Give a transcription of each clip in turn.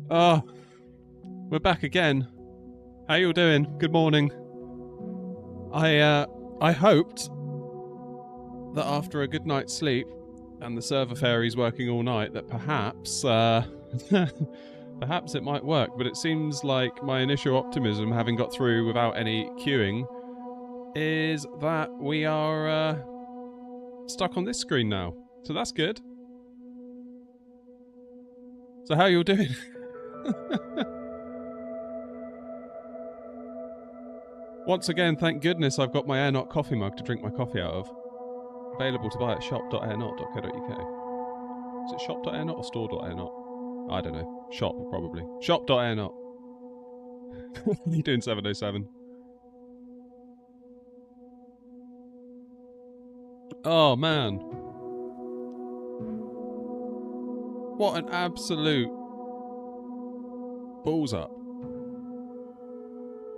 Oh, we're back again. How you all doing? Good morning. I hoped that after a good night's sleep and the server fairies working all night that perhaps perhaps it might work, but it seems like my initial optimism, having got through without any queuing, is that we are stuck on this screen now. So that's good. So how you all doing? Once again, thank goodness I've got my Airnot coffee mug to drink my coffee out of. Available to buy at shop.airnot.co.uk. Is it shop.airnot or store.airnot? I don't know. Shop, probably. Shop.airnot. What are you doing, 707? Oh, man. What an absolute balls up.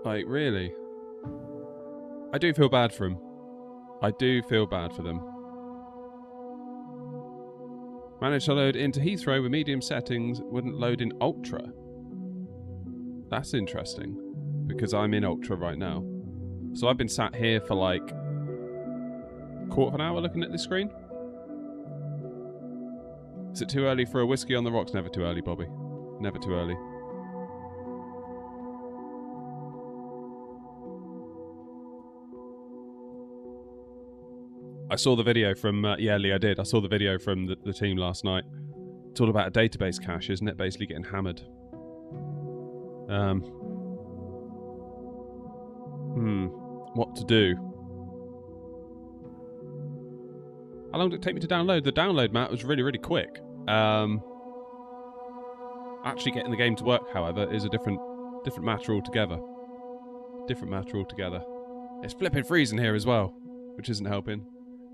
Like, really? I do feel bad for him. I do feel bad for them. Managed to load into Heathrow with medium settings, wouldn't load in Ultra. That's interesting, because I'm in Ultra right now. So I've been sat here for like a quarter of an hour looking at this screen. Is it too early for a whiskey on the rocks? Never too early, Bobby. Never too early. I saw the video from, yeah, Lee, I did. I saw the video from the team last night. It's all about a database cache, isn't it? Basically getting hammered. What to do? How long did it take me to download? The download, Matt, was really, really quick. Actually getting the game to work, however, is a different matter altogether. Different matter altogether. It's flipping freezing here as well, which isn't helping.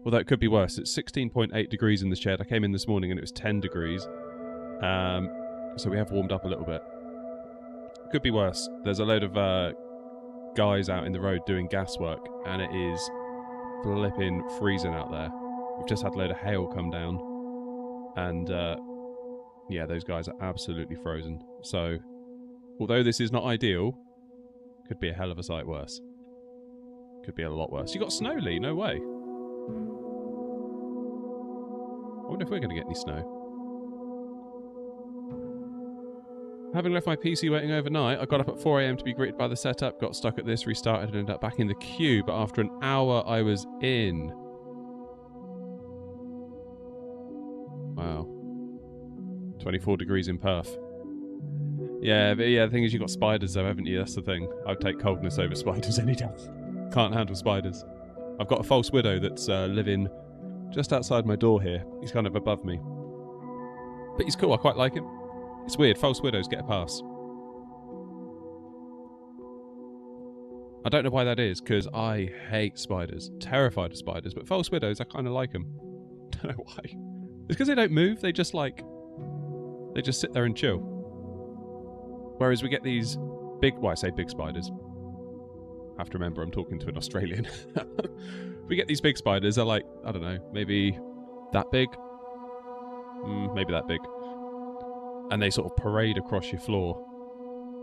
Although it could be worse. It's 16.8 degrees in the shed. I came in this morning and it was 10 degrees. So we have warmed up a little bit. Could be worse. There's a load of guys out in the road doing gas work, and it is flipping freezing out there. We've just had a load of hail come down, and yeah, those guys are absolutely frozen. So, although this is not ideal, could be a hell of a sight worse. Could be a lot worse. You got snow, Lee? No way. I wonder if we're going to get any snow. Having left my PC waiting overnight, I got up at 4 AM to be greeted by the setup, got stuck at this, restarted and ended up back in the queue, but after an hour I was in. Wow. 24 degrees in Perth. Yeah, but yeah, the thing is, you've got spiders though, haven't you? That's the thing. I'd take coldness over spiders any day. Can't handle spiders. I've got a false widow that's living just outside my door here. He's kind of above me. But he's cool, I quite like him. It's weird, false widows get a pass. I don't know why that is, because I hate spiders. Terrified of spiders, but false widows, I kind of like them. Don't know why. It's because they don't move, they just sit there and chill. Whereas we get these big, well, I say big spiders. I have to remember I'm talking to an Australian. We get these big spiders, they're like, I don't know, maybe that big? Maybe that big. And they sort of parade across your floor.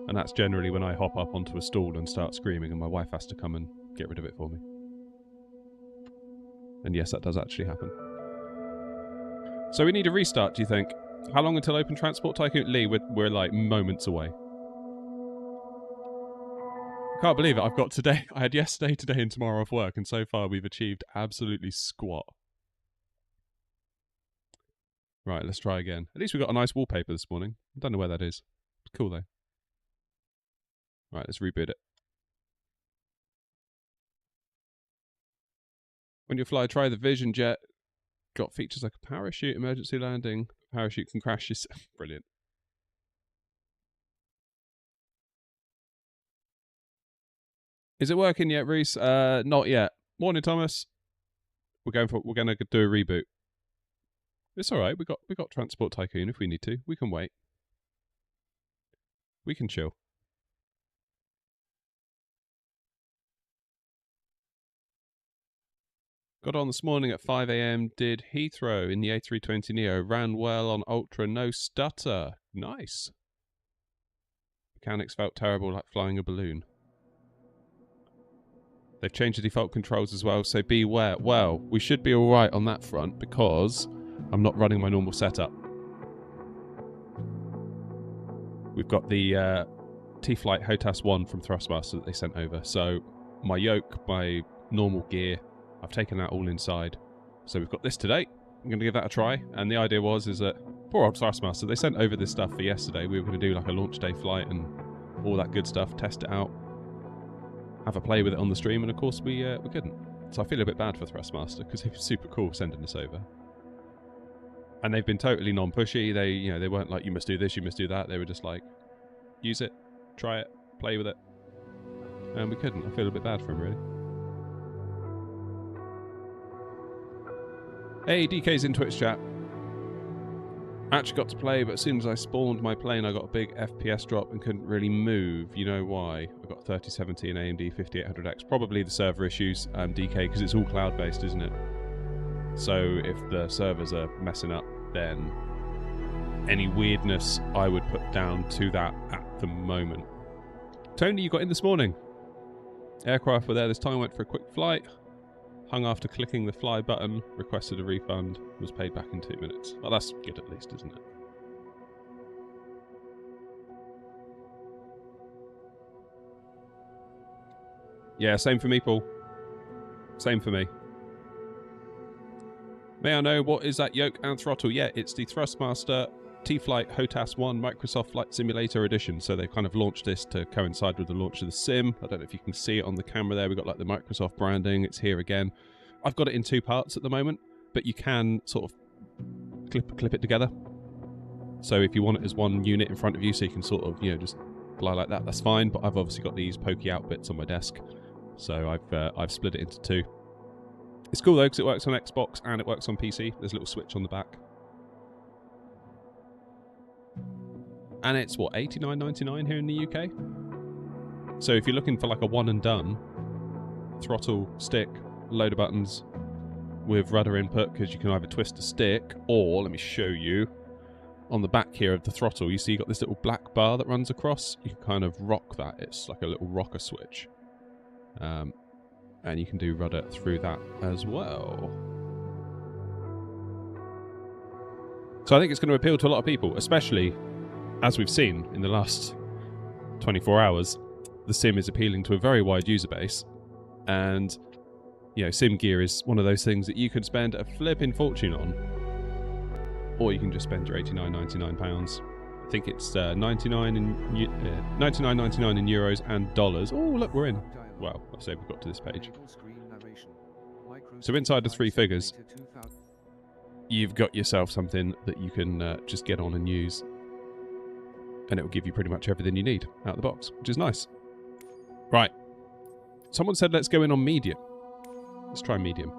And that's generally when I hop up onto a stool and start screaming, and my wife has to come and get rid of it for me. And yes, that does actually happen. So we need a restart, do you think? How long until Open Transport Tycoon? Lee, we're like moments away. I can't believe it. I've got today. I had yesterday, today, and tomorrow off work, and so far we've achieved absolutely squat. Right, let's try again. At least we got a nice wallpaper this morning. I don't know where that is. It's cool though. Right, let's reboot it. When you fly, try the Vision Jet. Got features like a parachute, emergency landing. Parachute can crash yourself. Brilliant. Is it working yet, Reese? Not yet. Morning, Thomas. We're gonna do a reboot. It's all right. We got Transport Tycoon if we need to. We can wait. We can chill. Got on this morning at 5 AM. Did Heathrow in the A320neo. Ran well on Ultra. No stutter. Nice. Mechanics felt terrible, like flying a balloon. They've changed the default controls as well, so beware. Well, we should be alright on that front because I'm not running my normal setup. We've got the T-Flight HOTAS 1 from Thrustmaster that they sent over. So my yoke, my normal gear, I've taken that all inside. So we've got this today. I'm going to give that a try. And the idea is that, poor old Thrustmaster, they sent over this stuff for yesterday. We were going to do like a launch day flight and all that good stuff, test it out, have a play with it on the stream, and of course we couldn't. So I feel a bit bad for Thrustmaster because it was super cool sending this over. And they've been totally non-pushy. They weren't like, you must do this, you must do that. They were just like, use it, try it, play with it. And we couldn't. I feel a bit bad for them, really. Hey, DK's in Twitch chat. I actually got to play, but as soon as I spawned my plane, I got a big FPS drop and couldn't really move. You know why? I got 3070 and AMD 5800X. Probably the server issues, DK, because it's all cloud-based, isn't it? So if the servers are messing up, then any weirdness I would put down to that at the moment. Tony, you got in this morning. Aircraft were there this time, went for a quick flight. Hung after clicking the fly button, requested a refund, was paid back in 2 minutes. Well, that's good at least, isn't it? Yeah, same for me, Paul. Same for me. May I know what is that yoke and throttle? Yeah, it's the Thrustmaster T-Flight HOTAS 1 Microsoft Flight Simulator Edition. So they've kind of launched this to coincide with the launch of the sim. I don't know if you can see it on the camera there. We've got like the Microsoft branding. It's here again. I've got it in 2 parts at the moment, but you can sort of clip it together. So if you want it as one unit in front of you, so you can sort of, just fly like that, that's fine. But I've obviously got these pokey out bits on my desk. So I've split it into 2. It's cool though, because it works on Xbox and it works on PC. There's a little switch on the back. And it's, what, $89.99 here in the UK? So if you're looking for like a one and done, throttle, stick, load of buttons with rudder input, because you can either twist the stick, or, let me show you, on the back here of the throttle, you see you got this little black bar that runs across. You can kind of rock that. It's like a little rocker switch. And you can do rudder through that as well. So I think it's going to appeal to a lot of people, especially, as we've seen in the last 24 hours, the sim is appealing to a very wide user base. And, sim gear is one of those things that you can spend a flipping fortune on. Or you can just spend your £89.99. I think it's $99.99 in euros and dollars. Oh, look, we're in. Well, I say we've got to this page. So inside the 3 figures, you've got yourself something that you can just get on and use. And it will give you pretty much everything you need out of the box, which is nice. Right. Someone said let's go in on medium. Let's try medium.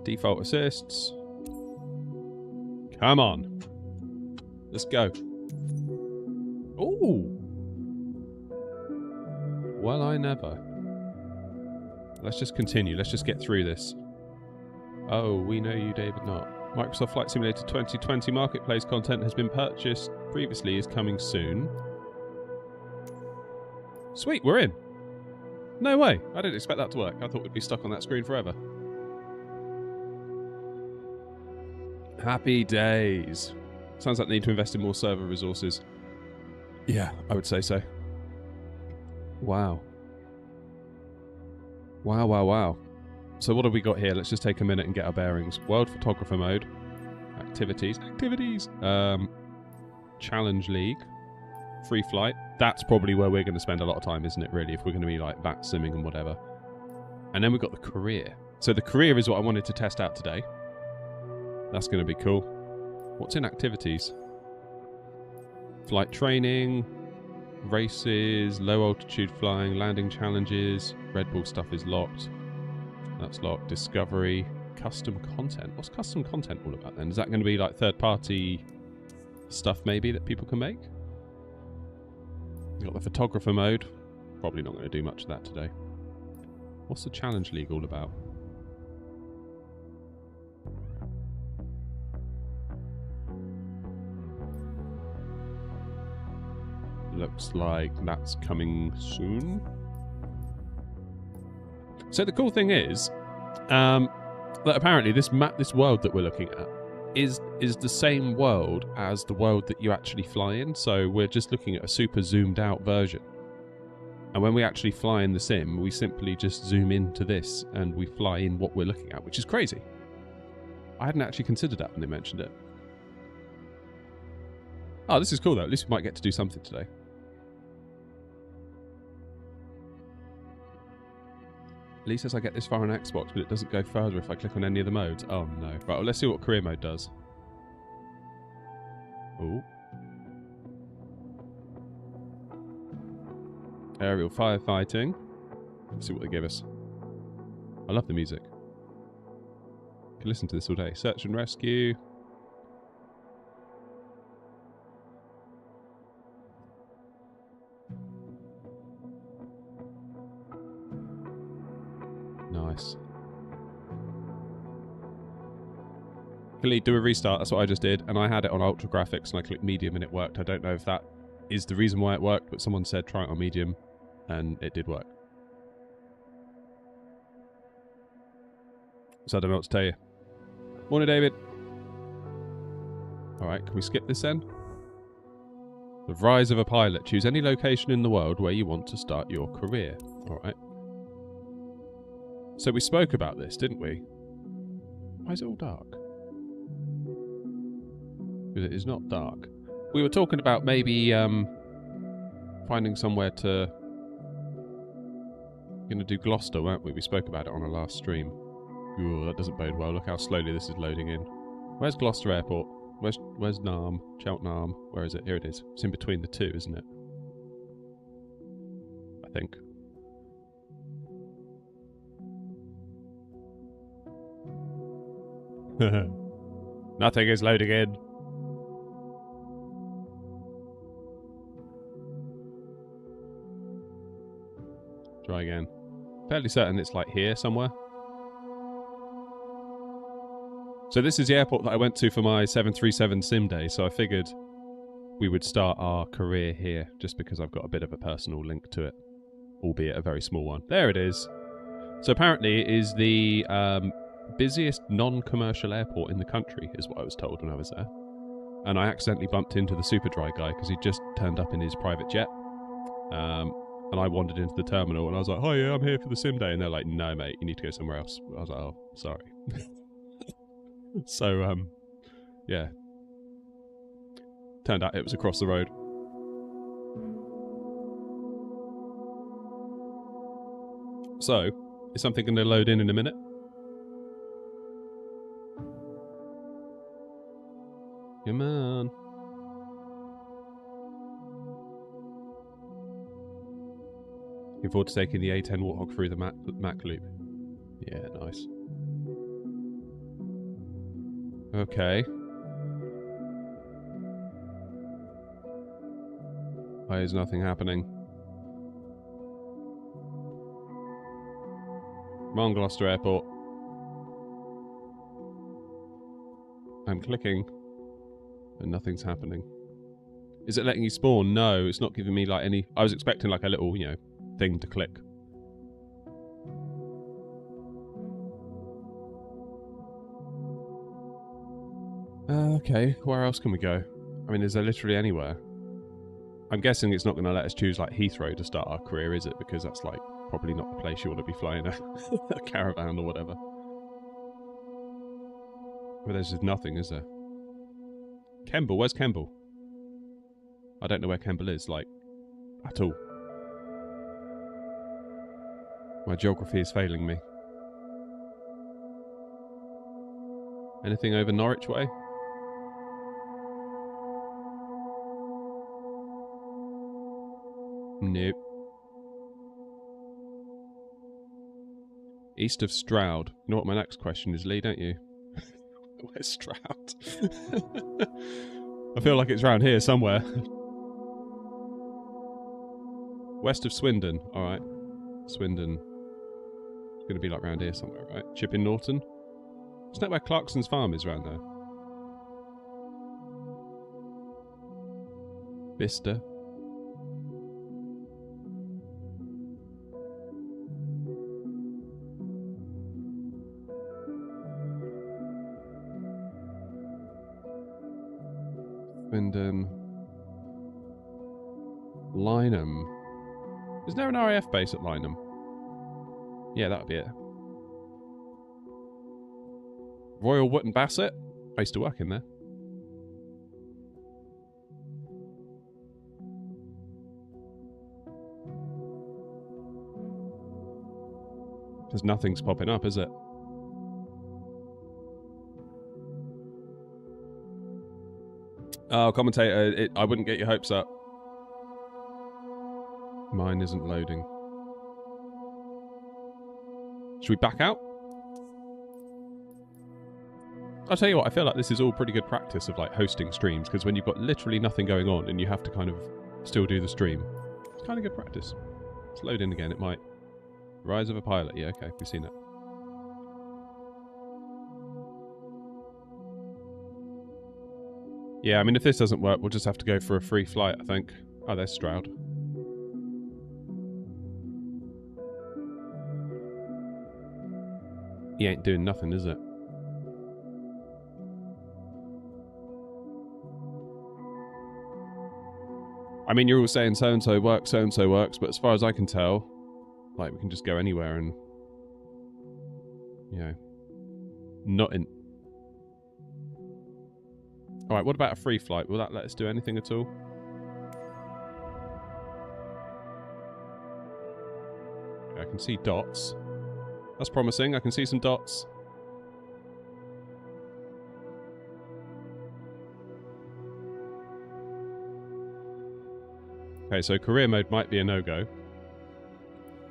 Default assists. Come on. Let's go. Ooh. Well, I never. Let's just continue. Let's just get through this. Oh, we know you, David, not. Microsoft Flight Simulator 2020 Marketplace content has been purchased previously, is coming soon. Sweet, we're in. No way. I didn't expect that to work. I thought we'd be stuck on that screen forever. Happy days. Sounds like they need to invest in more server resources. Yeah, I would say so. Wow. Wow, wow, wow. So what have we got here? Let's just take a minute and get our bearings. World Photographer Mode. Activities. Activities. Challenge League. Free Flight. That's probably where we're going to spend a lot of time, isn't it, really? If we're going to be like VAT simming and whatever. And then we've got the career. So the career is what I wanted to test out today. That's going to be cool. What's in activities? Flight training. Races. Low altitude flying. Landing challenges. Red Bull stuff is locked. That's locked. Discovery. Custom content. What's custom content all about then? Is that going to be like third-party stuff maybe that people can make? We've got the photographer mode. Probably not going to do much of that today. What's the Challenge League all about? looks like that's coming soon. So the cool thing is that apparently this world that we're looking at is the same world as the world that you actually fly in. So we're just looking at a super zoomed out version. And when we actually fly in the sim, we simply just zoom into this and we fly in what we're looking at, which is crazy. I hadn't actually considered that when they mentioned it. Oh, this is cool though. At least we might get to do something today. At least as I get this far on Xbox, but it doesn't go further if I click on any of the modes. Oh no. Right, well, let's see what career mode does. Ooh. Aerial firefighting. Let's see what they give us. I love the music. Can listen to this all day. Search and rescue. Nice. Do a restart. That's what I just did, and I had it on ultra graphics, and I clicked medium, and it worked. I don't know if that is the reason why it worked, but someone said try it on medium, and it did work. So I don't know what to tell you. Morning, David. Alright, can we skip this then? The rise of a pilot. Choose any location in the world where you want to start your career. Alright. So we spoke about this, didn't we? Why is it all dark? Because it is not dark. We were talking about maybe finding somewhere to... We're going to do Gloucester, weren't we? We spoke about it on our last stream. Ooh, that doesn't bode well. Look how slowly this is loading in. Where's Gloucester Airport? Where's Narm? Cheltenham? Where is it? Here it is. It's in between the two, isn't it? I think. Nothing is loading in. Try again. Fairly certain it's like here somewhere. So this is the airport that I went to for my 737 sim day, so I figured we would start our career here just because I've got a bit of a personal link to it, albeit a very small one. There it is. So apparently it is the busiest non-commercial airport in the country, is what I was told when I was there. And I accidentally bumped into the Superdry guy because he just turned up in his private jet. And I wandered into the terminal and I was like, "Hi, yeah, I'm here for the sim day." And they're like, "No, mate, you need to go somewhere else." I was like, "Oh, sorry." So, yeah. Turned out it was across the road. So, is something going to load in a minute? Come on. Looking forward to taking the A10 Warthog through the Mac loop. Yeah, nice. Okay. Why is nothing happening? Come on, Gloucester Airport. I'm clicking, and nothing's happening. Is it letting you spawn? No, it's not giving me like any... I was expecting like a little, you know, thing to click. Okay, where else can we go? I mean, is there literally anywhere? I'm guessing it's not going to let us choose like Heathrow to start our career, is it? Because that's like probably not the place you want to be flying a caravan or whatever. Well, there's just nothing, is there? Kemble, where's Kemble? I don't know where Kemble is, like, at all. My geography is failing me. Anything over Norwich way? Nope. East of Stroud. You know what my next question is, Lee, don't you? Where's Stroud? I feel like it's around here somewhere. West of Swindon. Alright. Swindon. It's going to be like around here somewhere, right? Chipping Norton. Isn't that where Clarkson's farm is around there? Vista. Winden. Lynham. Is there an RAF base at Lynham? Yeah, that would be it. Royal Wootton Bassett. I used to work in there. Because nothing's popping up, is it? Oh, commentator, I wouldn't get your hopes up. Mine isn't loading. Should we back out? I'll tell you what, I feel like this is all pretty good practice of like hosting streams, because when you've got literally nothing going on and you have to kind of still do the stream, it's kind of good practice. Let's load in again, it might. Rise of a Pilot, yeah, okay, we've seen it. Yeah, I mean, if this doesn't work, we'll just have to go for a free flight, I think. Oh, there's Stroud. He ain't doing nothing, is it? I mean, you're all saying so-and-so works, but as far as I can tell, like, we can just go anywhere and, you know, not in... Alright, what about a free flight? Will that let us do anything at all? Okay, I can see dots. That's promising. I can see some dots. Okay, so career mode might be a no-go.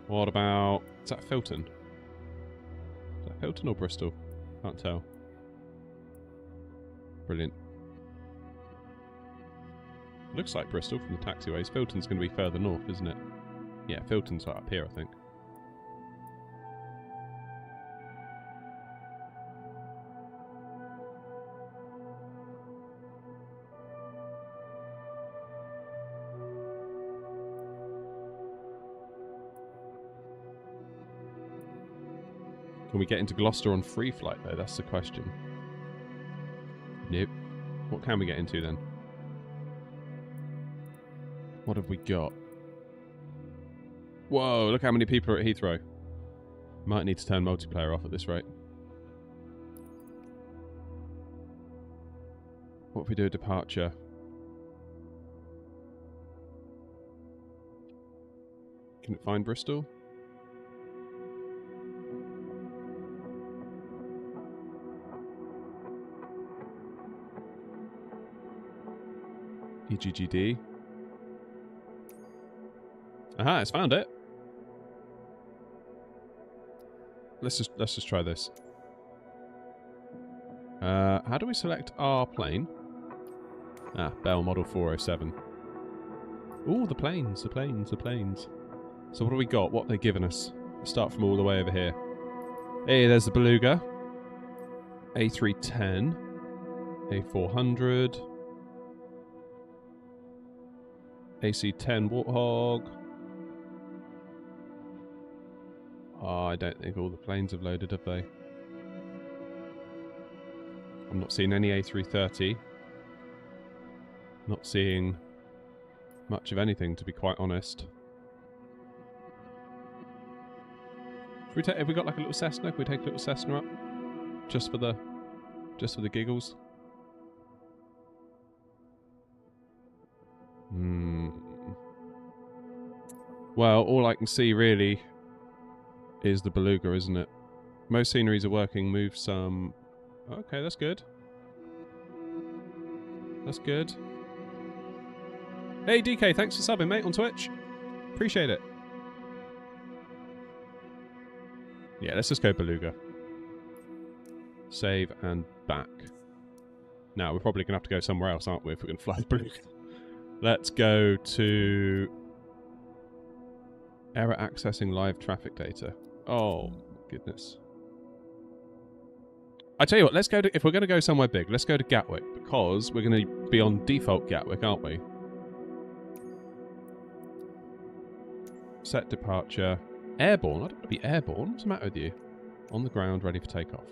What about... Is that Filton? Is that Filton or Bristol? Can't tell. Brilliant. Looks like Bristol from the taxiways. Filton's going to be further north, isn't it? Yeah, Filton's right up here, I think. Can we get into Gloucester on free flight, though? That's the question. Nope. What can we get into, then? What have we got? Whoa, look how many people are at Heathrow. Might need to turn multiplayer off at this rate. What if we do a departure? Can it find Bristol? EGGD. Aha, it's found it. Let's just try this. How do we select our plane? Ah, Bell Model 407. Ooh, the planes, the planes, the planes. So what have we got? What have they given us? Let's start from all the way over here. Hey, there's the Beluga. A310. A400. AC-10 Warthog. Oh, I don't think all the planes have loaded, have they? I'm not seeing any A330. Not seeing much of anything, to be quite honest. Have we got like a little Cessna? Can we take a little Cessna up? Just for the giggles? Well, all I can see really is the Beluga, isn't it? Most sceneries are working. Move some... Okay, that's good. That's good. Hey, DK, thanks for subbing, mate, on Twitch. Appreciate it. Yeah, let's just go Beluga. Save and back. Now, we're probably going to have to go somewhere else, aren't we, if we're going to fly the Beluga. Let's go to... Error accessing live traffic data. Oh, goodness. I tell you what, let's go to... If we're going to go somewhere big, let's go to Gatwick, because we're going to be on default Gatwick, aren't we? Set departure. Airborne? I don't want to be airborne. What's the matter with you? On the ground, ready for takeoff.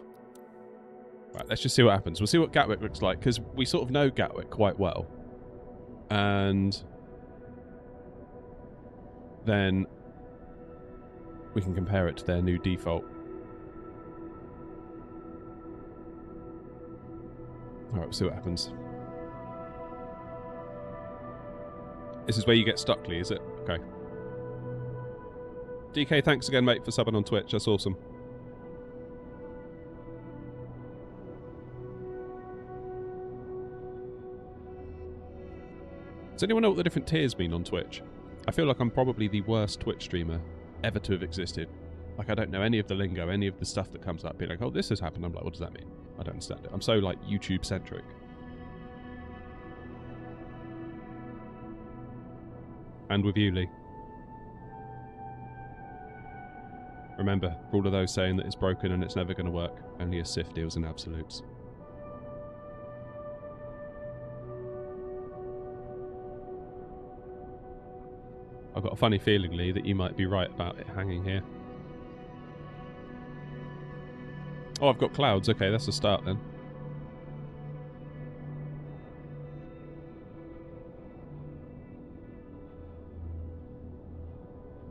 Right, let's just see what happens. We'll see what Gatwick looks like, because we sort of know Gatwick quite well. And then we can compare it to their new default. Alright, we'll see what happens. This is where you get stuck, Lee, is it? Okay. DK, thanks again, mate, for subbing on Twitch. That's awesome. Does anyone know what the different tiers mean on Twitch? I feel like I'm probably the worst Twitch streamer ever to have existed. Like, I don't know any of the lingo, any of the stuff that comes up. Be like, oh, this has happened. I'm like, what does that mean? I don't understand it. I'm so, like, YouTube-centric. And with you, Lee. Remember, for all of those saying that it's broken and it's never going to work, only a SIF deals in absolutes. I've got a funny feeling, Lee, that you might be right about it hanging here. Oh, I've got clouds. Okay, that's a start then.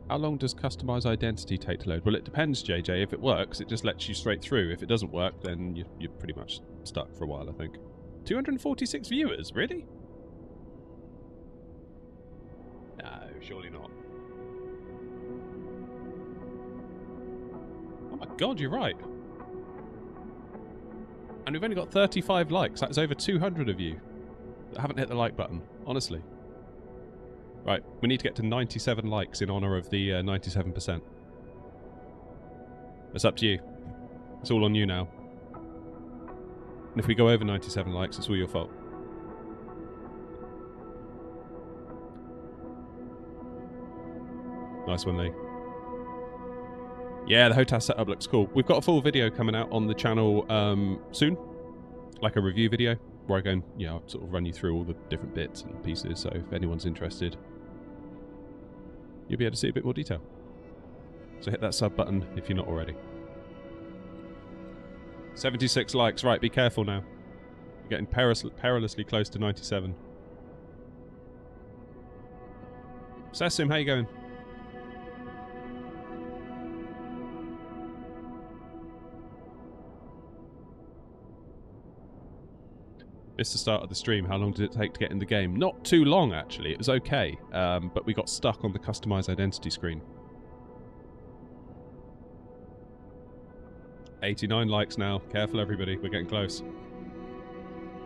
How long does customize identity take to load? Well, it depends, JJ. If it works, it just lets you straight through. If it doesn't work, then you're pretty much stuck for a while, I think. 246 viewers? Really? No, surely not. Oh my god, you're right. And we've only got 35 likes. That's over 200 of you that haven't hit the like button, honestly. Right, we need to get to 97 likes in honour of the 97%. It's up to you. It's all on you now. And if we go over 97 likes, it's all your fault. Nice one, Lee. Yeah, the HOTAS setup looks cool. We've got a full video coming out on the channel soon. Like a review video, where I go and, I'll sort of run you through all the different bits and pieces, so if anyone's interested, you'll be able to see a bit more detail. So hit that sub button if you're not already. 76 likes, right, be careful now. We're getting perilously close to 97. Sessim, how you going? It's the start of the stream. How long did it take to get in the game? Not too long, actually. It was okay, but we got stuck on the customize identity screen. 89 likes now. Careful, everybody. We're getting close.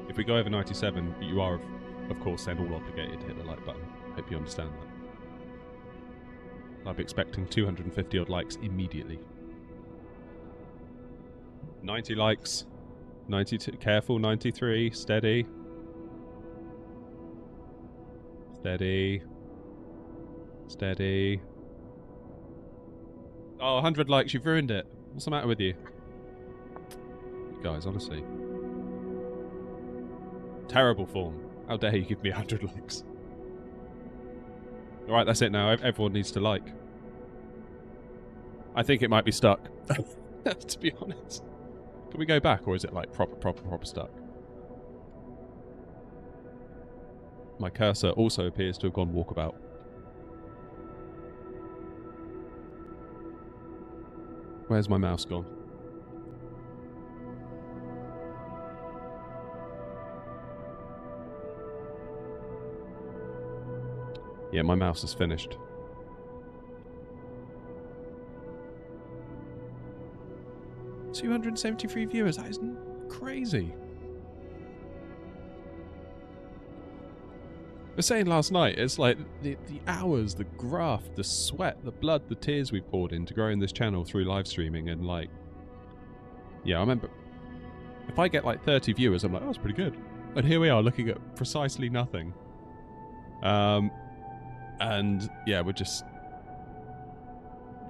If we go over 97, you are, of course, then all obligated to hit the like button. Hope you understand that. I'll be expecting 250 odd likes immediately. 90 likes. 92, careful, 93, steady. Steady. Steady. Oh, 100 likes, you've ruined it. What's the matter with you? You guys, honestly. Terrible form. How dare you give me 100 likes? Alright, that's it now. Everyone needs to like. I think it might be stuck. To be honest. Can we go back, or is it like proper stuck? My cursor also appears to have gone walkabout. Where's my mouse gone? Yeah, my mouse is finished. $273 viewers, that is crazy. I was saying last night, it's like the hours, the graft, the sweat, the blood, the tears we poured into growing this channel through live streaming, and like, yeah, I remember, if I get like 30 viewers, I'm like, oh, that's pretty good. And here we are looking at precisely nothing. And yeah, we're just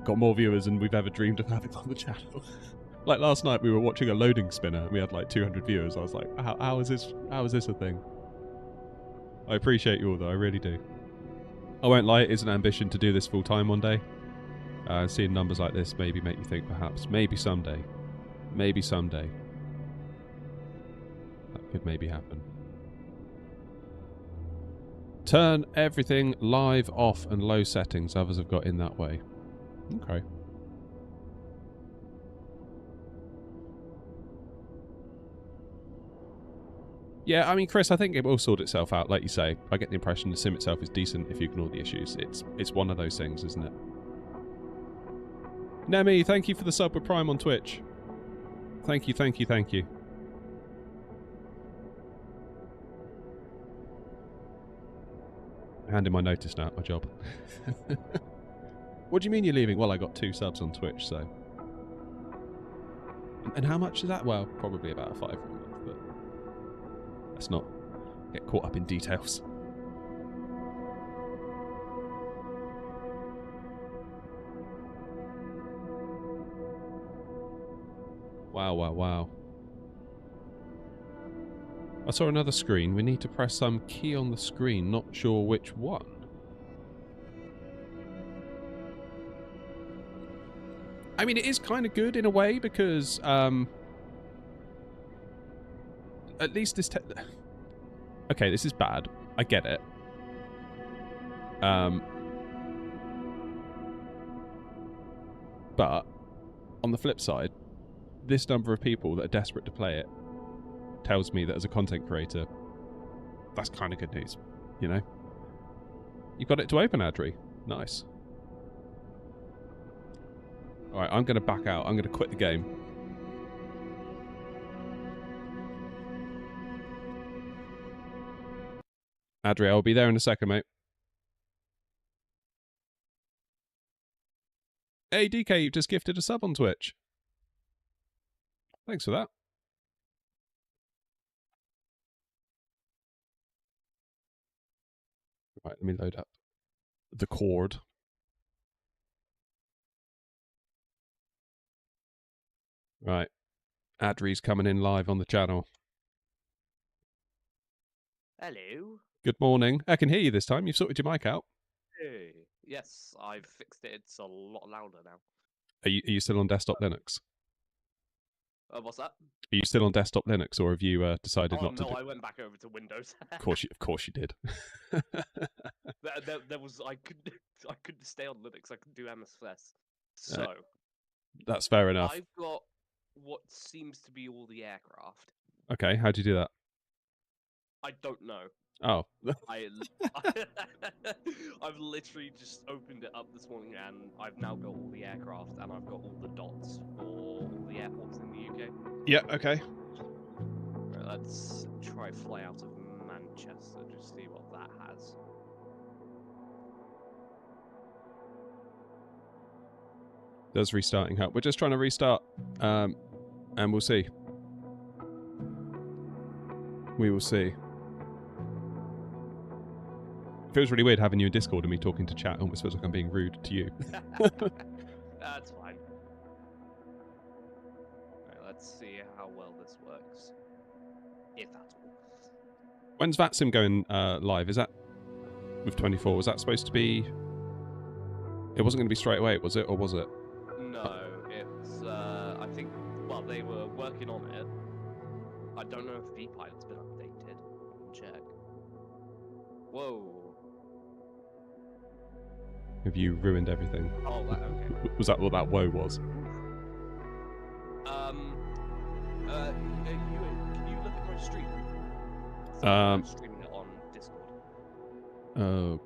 got more viewers than we've ever dreamed of having on the channel. Like last night, we were watching a loading spinner, and we had like 200 viewers. I was like, how is this a thing? I appreciate you all, though. I really do. I won't lie, it is an ambition to do this full time one day. Seeing numbers like this maybe make you think perhaps, maybe someday. Maybe someday. That could maybe happen. Turn everything live off and low settings. Others have got in that way. Okay. Yeah, I mean, Chris, I think it will sort itself out. Like you say, I get the impression the sim itself is decent if you ignore the issues. It's one of those things, isn't it? Nemi, thank you for the sub with Prime on Twitch. Thank you, thank you, thank you. Hand in my notice now at my job. What do you mean you're leaving? Well, I got 2 subs on Twitch, so... And how much is that? Well, probably about a 5 a month, but... Let's not get caught up in details. Wow, wow, wow. I saw another screen. We need to press some key on the screen. Not sure which one. I mean, it is kind of good in a way because... at least this... Okay, this is bad. I get it. But, on the flip side, this number of people that are desperate to play it tells me that as a content creator, that's kind of good news, you know? You got it to open, Adri. Nice. Alright, I'm going to back out. I'm going to quit the game. Adri, I'll be there in a second, mate. Hey, DK, you've just gifted a sub on Twitch. Thanks for that. Right, let me load up the cord. Right. Adri's coming in live on the channel. Hello. Good morning. I can hear you this time. You've sorted your mic out. Hey. Yes, I've fixed it. It's a lot louder now. Are you still on desktop Linux? What's that? Are you still on desktop Linux, or have you decided not to? No, I went back over to Windows. Of course you did. there was I couldn't stay on Linux. I couldn't do MSFS. So that's fair enough. I've got what seems to be all the aircraft. Okay, how'd you do that? I don't know. Oh. I've literally just opened it up this morning, and I've now got all the aircraft, and I've got all the dots for all the airports in the UK. Yeah, okay. Right, let's try fly out of Manchester, just see what that has. Does restarting help? We're just trying to restart, and we'll see. We will see. It feels really weird having you in Discord and me talking to chat. It almost feels like I'm being rude to you. That's fine. Right, let's see how well this works. If at all. When's VATSIM going live? Is that with 24? Was that supposed to be... It wasn't going to be straight away, was it? Or was it? No, it's... I think... Well, they were working on it. I don't know if VPilot's been updated. Check. Whoa. Have you ruined everything? Oh, okay. Was that what that woe was? Can you look at my stream? I'm streaming it on Discord. Oh,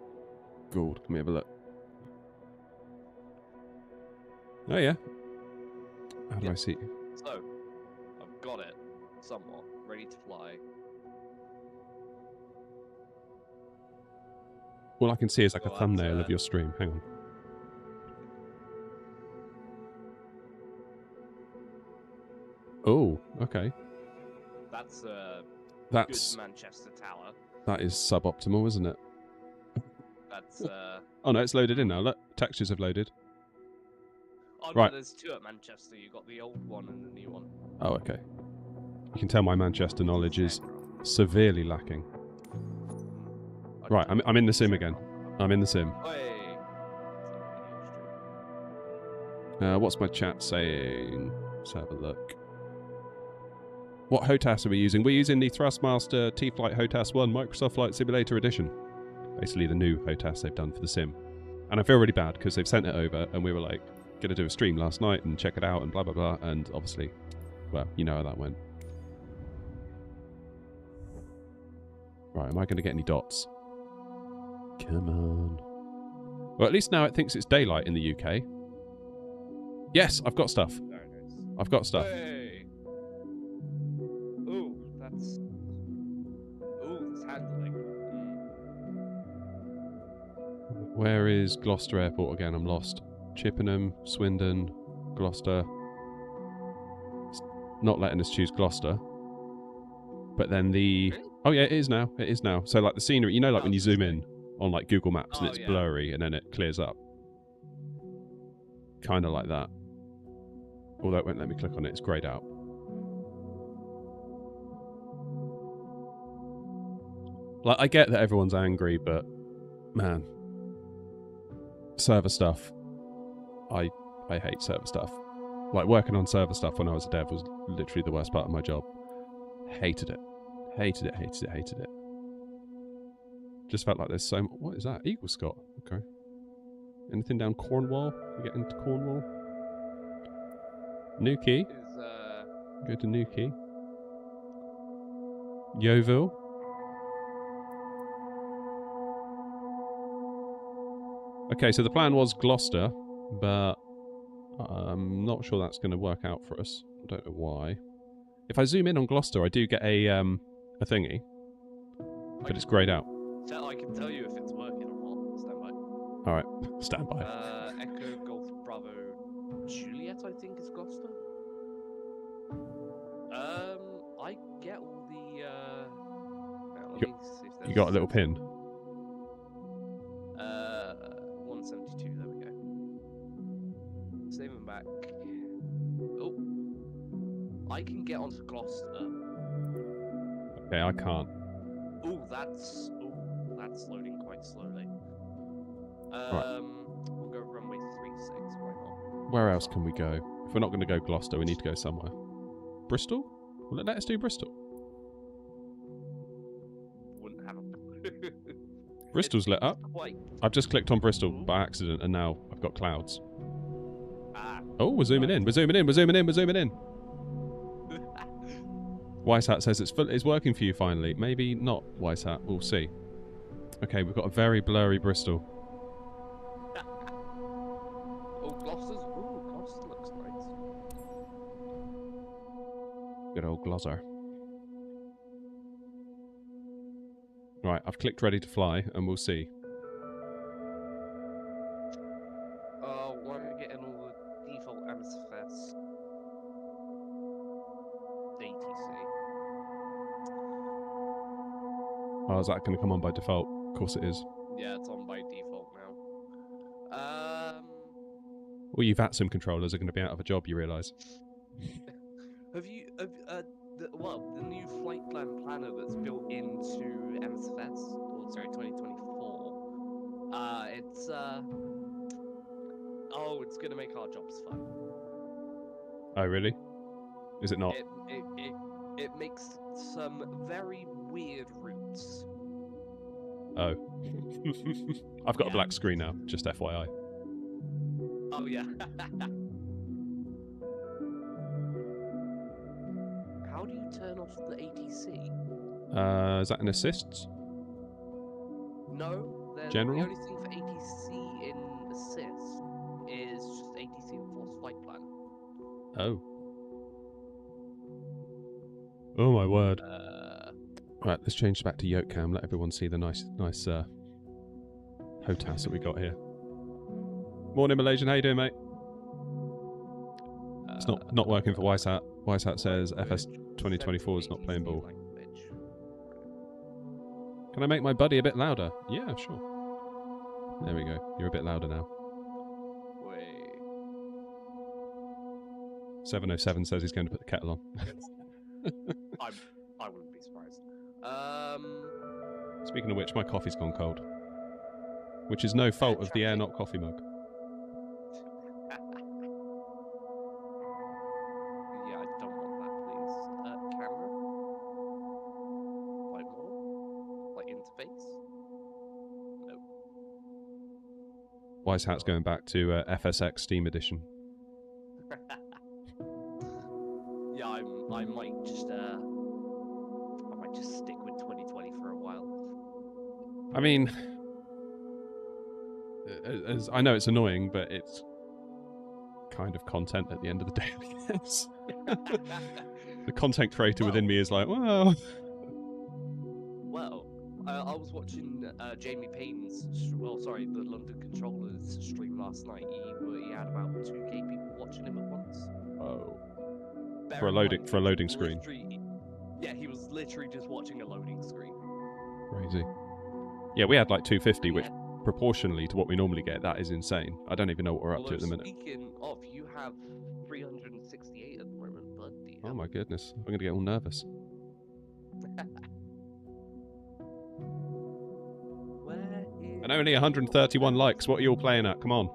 God. Let me have a look. Oh, yeah. How do I see? So, I've got it somewhat ready to fly. All I can see is like a thumbnail of your stream. Hang on. Oh, okay. That's good Manchester Tower. That is suboptimal, isn't it? That's Oh no, it's loaded in now. Look, textures have loaded. Oh, right. No, there's two at Manchester. You got the old one and the new one. Oh, okay. You can tell my Manchester knowledge is severely lacking. Right, I'm in the sim again. I'm in the sim. What's my chat saying? Let's have a look. What HOTAS are we using? We're using the Thrustmaster T-Flight HOTAS 1 Microsoft Flight Simulator Edition. Basically the new HOTAS they've done for the sim. And I feel really bad because they've sent it over and we were like, going to do a stream last night and check it out and blah, blah, blah. And obviously, well, you know how that went. Right, am I going to get any dots? Come on. Well, at least now it thinks it's daylight in the UK. Yes, I've got stuff. Very nice. I've got stuff. Hey. Ooh, that's... Ooh, it's handling. Where is Gloucester Airport again? I'm lost. Chippenham, Swindon, Gloucester. It's not letting us choose Gloucester. But then the... Oh yeah, it is now. It is now. So like the scenery, you know, like when you zoom in on like Google Maps and it's blurry and then it clears up. Kind of like that. Although it won't let me click on it, it's greyed out. Like, I get that everyone's angry, but man, server stuff. I hate server stuff. Like, working on server stuff when I was a dev was literally the worst part of my job. Hated it. Hated it, hated it, hated it. Just felt like there's so much... What is that? Eagle Scott. Okay. Anything down Cornwall? We get into Cornwall? Newquay. Go to Newquay. Yeovil. Okay, so the plan was Gloucester, but I'm not sure that's going to work out for us. I don't know why. If I zoom in on Gloucester, I do get a thingy, but it's greyed out. I can tell you if it's working or not. Stand by. All right, stand by. Echo Golf Bravo Juliet, I think is Gloucester. I get all the. You got a little pin. 172. There we go. Save them back. Oh, I can get onto Gloucester. Okay, I can't. Oh, that's loading quite slowly. Right. We'll go runway 36. Why not? Where else can we go? If we're not going to go Gloucester, we need to go somewhere. Bristol? Will it let us do Bristol? Wouldn't have a. Bristol's lit up. Quite. I've just clicked on Bristol by accident, and now I've got clouds. Ah. Oh, we're zooming in. We're zooming in. We're zooming in. We're zooming in. Weishat says it's working for you finally. Maybe not, Weishat. We'll see. Okay, we've got a very blurry Bristol. Gloucester looks nice. Good old Gloucester. Right, I've clicked ready to fly, and we'll see. Why am I getting all the default MSFS? ATC. Oh, is that going to come on by default? Of course it is. Yeah, it's on by default now. All you VATSIM controllers are going to be out of a job, you realise. The new flight plan planner that's built into MSFS, or sorry, 2024. It's going to make our jobs fun. Oh, really? Is it not? It makes some very weird routes. Oh. I've got a black screen now, just FYI. Oh, yeah. How do you turn off the ATC? Is that an assists? No. General? The only thing for ATC in assist is just ATC and force flight plan. Oh. Oh my word. Right, let's change back to yoke cam. Let everyone see the nice HOTAS that we got here. Morning, Malaysian. How you doing, mate? It's not working for Weishat. Weishat says FS 2024 is not playing ball. Can I make my buddy a bit louder? Yeah, sure. There we go. You're a bit louder now. 707 says he's going to put the kettle on. I wouldn't be surprised. Speaking of which, my coffee's gone cold. Which is no fault of the Air Not Coffee mug. Yeah, I don't want that, please. Camera? Light model? Light interface? Wise Hat's going back to FSX Steam Edition. Yeah, I might just stick with 2020 for a while. I mean, as I know it's annoying, but it's kind of content at the end of the day, I guess. The content creator within me is like, well... Well, I was watching Jamie Payne's, the London Controllers stream last night. He had about 2K people watching him at once. Oh. Bear For a in loading mind, for a loading screen. Yeah, he was literally just watching a loading screen. Crazy. Yeah, we had like 250, which proportionally to what we normally get, that is insane. I don't even know what we're up to at the minute. Speaking of, you have 368 at the moment, bud. Oh my goodness, I'm going to get all nervous. And only 131 likes. What are you all playing at? Come on.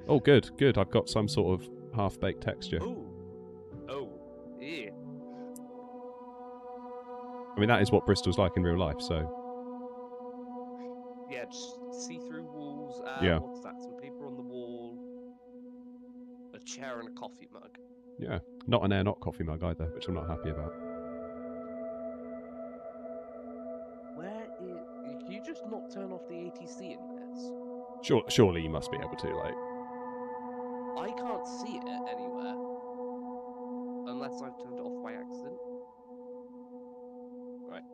Oh, good, good. I've got some sort of half-baked texture. Oh, yeah. I mean, that is what Bristol's like in real life, so... Yeah, just see-through walls. Yeah. What's that? Some paper on the wall. A chair and a coffee mug. Yeah. Not an air-not coffee mug either, which I'm not happy about. Can you just not turn off the ATC in this? Surely you must be able to, like... I can't see it anywhere. Unless I've turned it off by accident. Right.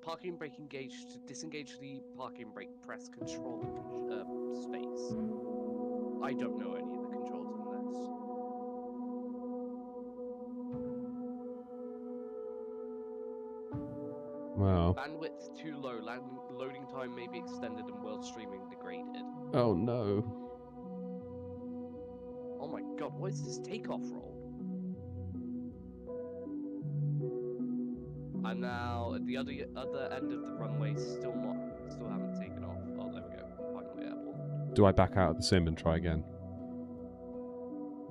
Parking brake engaged. To disengage the parking brake, press control space. I don't know any of the controls in this. Wow. Bandwidth too low. Loading time may be extended and world streaming degraded. Oh no. Oh my god, what is this takeoff roll? And now at the other end of the runway, still haven't taken off. Oh, there we go. Finally airborne. Do I back out of the sim and try again?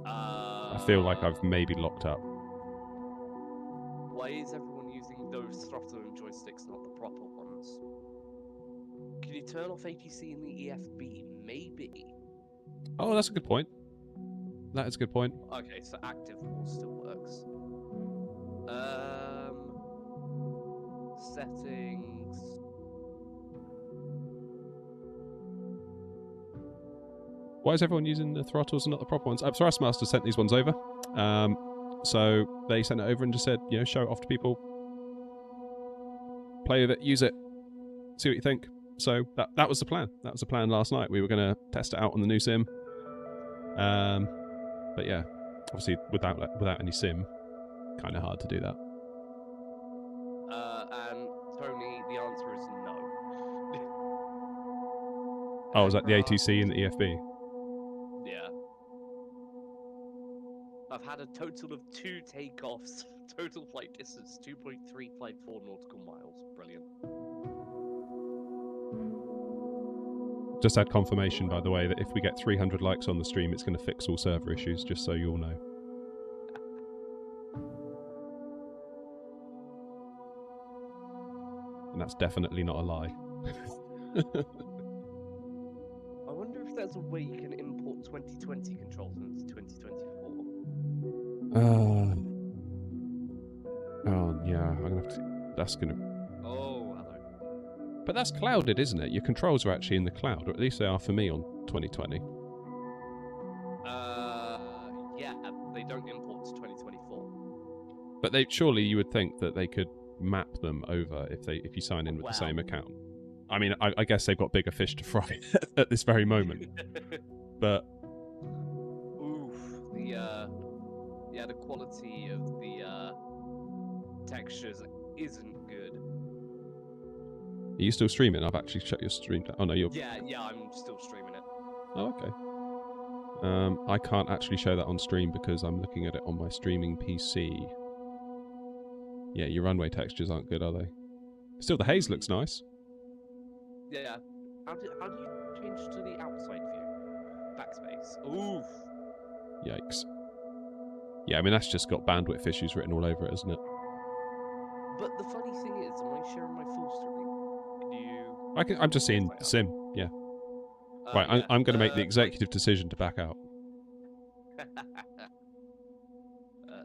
I feel like I've maybe locked up. Why is everyone using those throttle and joysticks, not the proper ones? Can you turn off ATC in the EFB? Maybe. Oh, that's a good point. That is a good point. Okay, so active wall still works. Settings. Why is everyone using the throttles and not the proper ones? Thrustmaster sent these ones over. So they sent it over and just said, you know, show it off to people. Play with it, use it, see what you think. So that was the plan. That was the plan last night. We were going to test it out on the new sim. But yeah, obviously without any sim, kind of hard to do that. And Tony, the answer is no. Oh, was that the ATC and the EFB? Yeah. I've had a total of 2 takeoffs. Total flight distance 2.354 nautical miles. Brilliant. Just had confirmation, by the way, that if we get 300 likes on the stream, it's going to fix all server issues, just so you all know. And that's definitely not a lie. I wonder if there's a way you can import 2020 controls into 2024. Oh, yeah, I'm going to have to... That's going to... Oh, hello. But that's clouded, isn't it? Your controls are actually in the cloud, or at least they are for me on 2020. Yeah, they don't import to 2024. But surely you would think that they could map them over if you sign in with the same account. I mean, I guess they've got bigger fish to fry at this very moment. But oof, the quality of the textures isn't good. Are you still streaming? I've actually shut your stream down. Oh no, you're... Yeah, I'm still streaming it. Oh, okay. I can't actually show that on stream because I'm looking at it on my streaming PC. Yeah, your runway textures aren't good, are they? Still, the haze looks nice. Yeah. How do you change to the outside view? Backspace. Oof. Yikes. Yeah, I mean, that's just got bandwidth issues written all over it, isn't it? But the funny thing is, am I sharing my full screen? Can you... I'm just seeing the sim. Yeah. Right. Yeah. I'm going to make the executive decision to back out.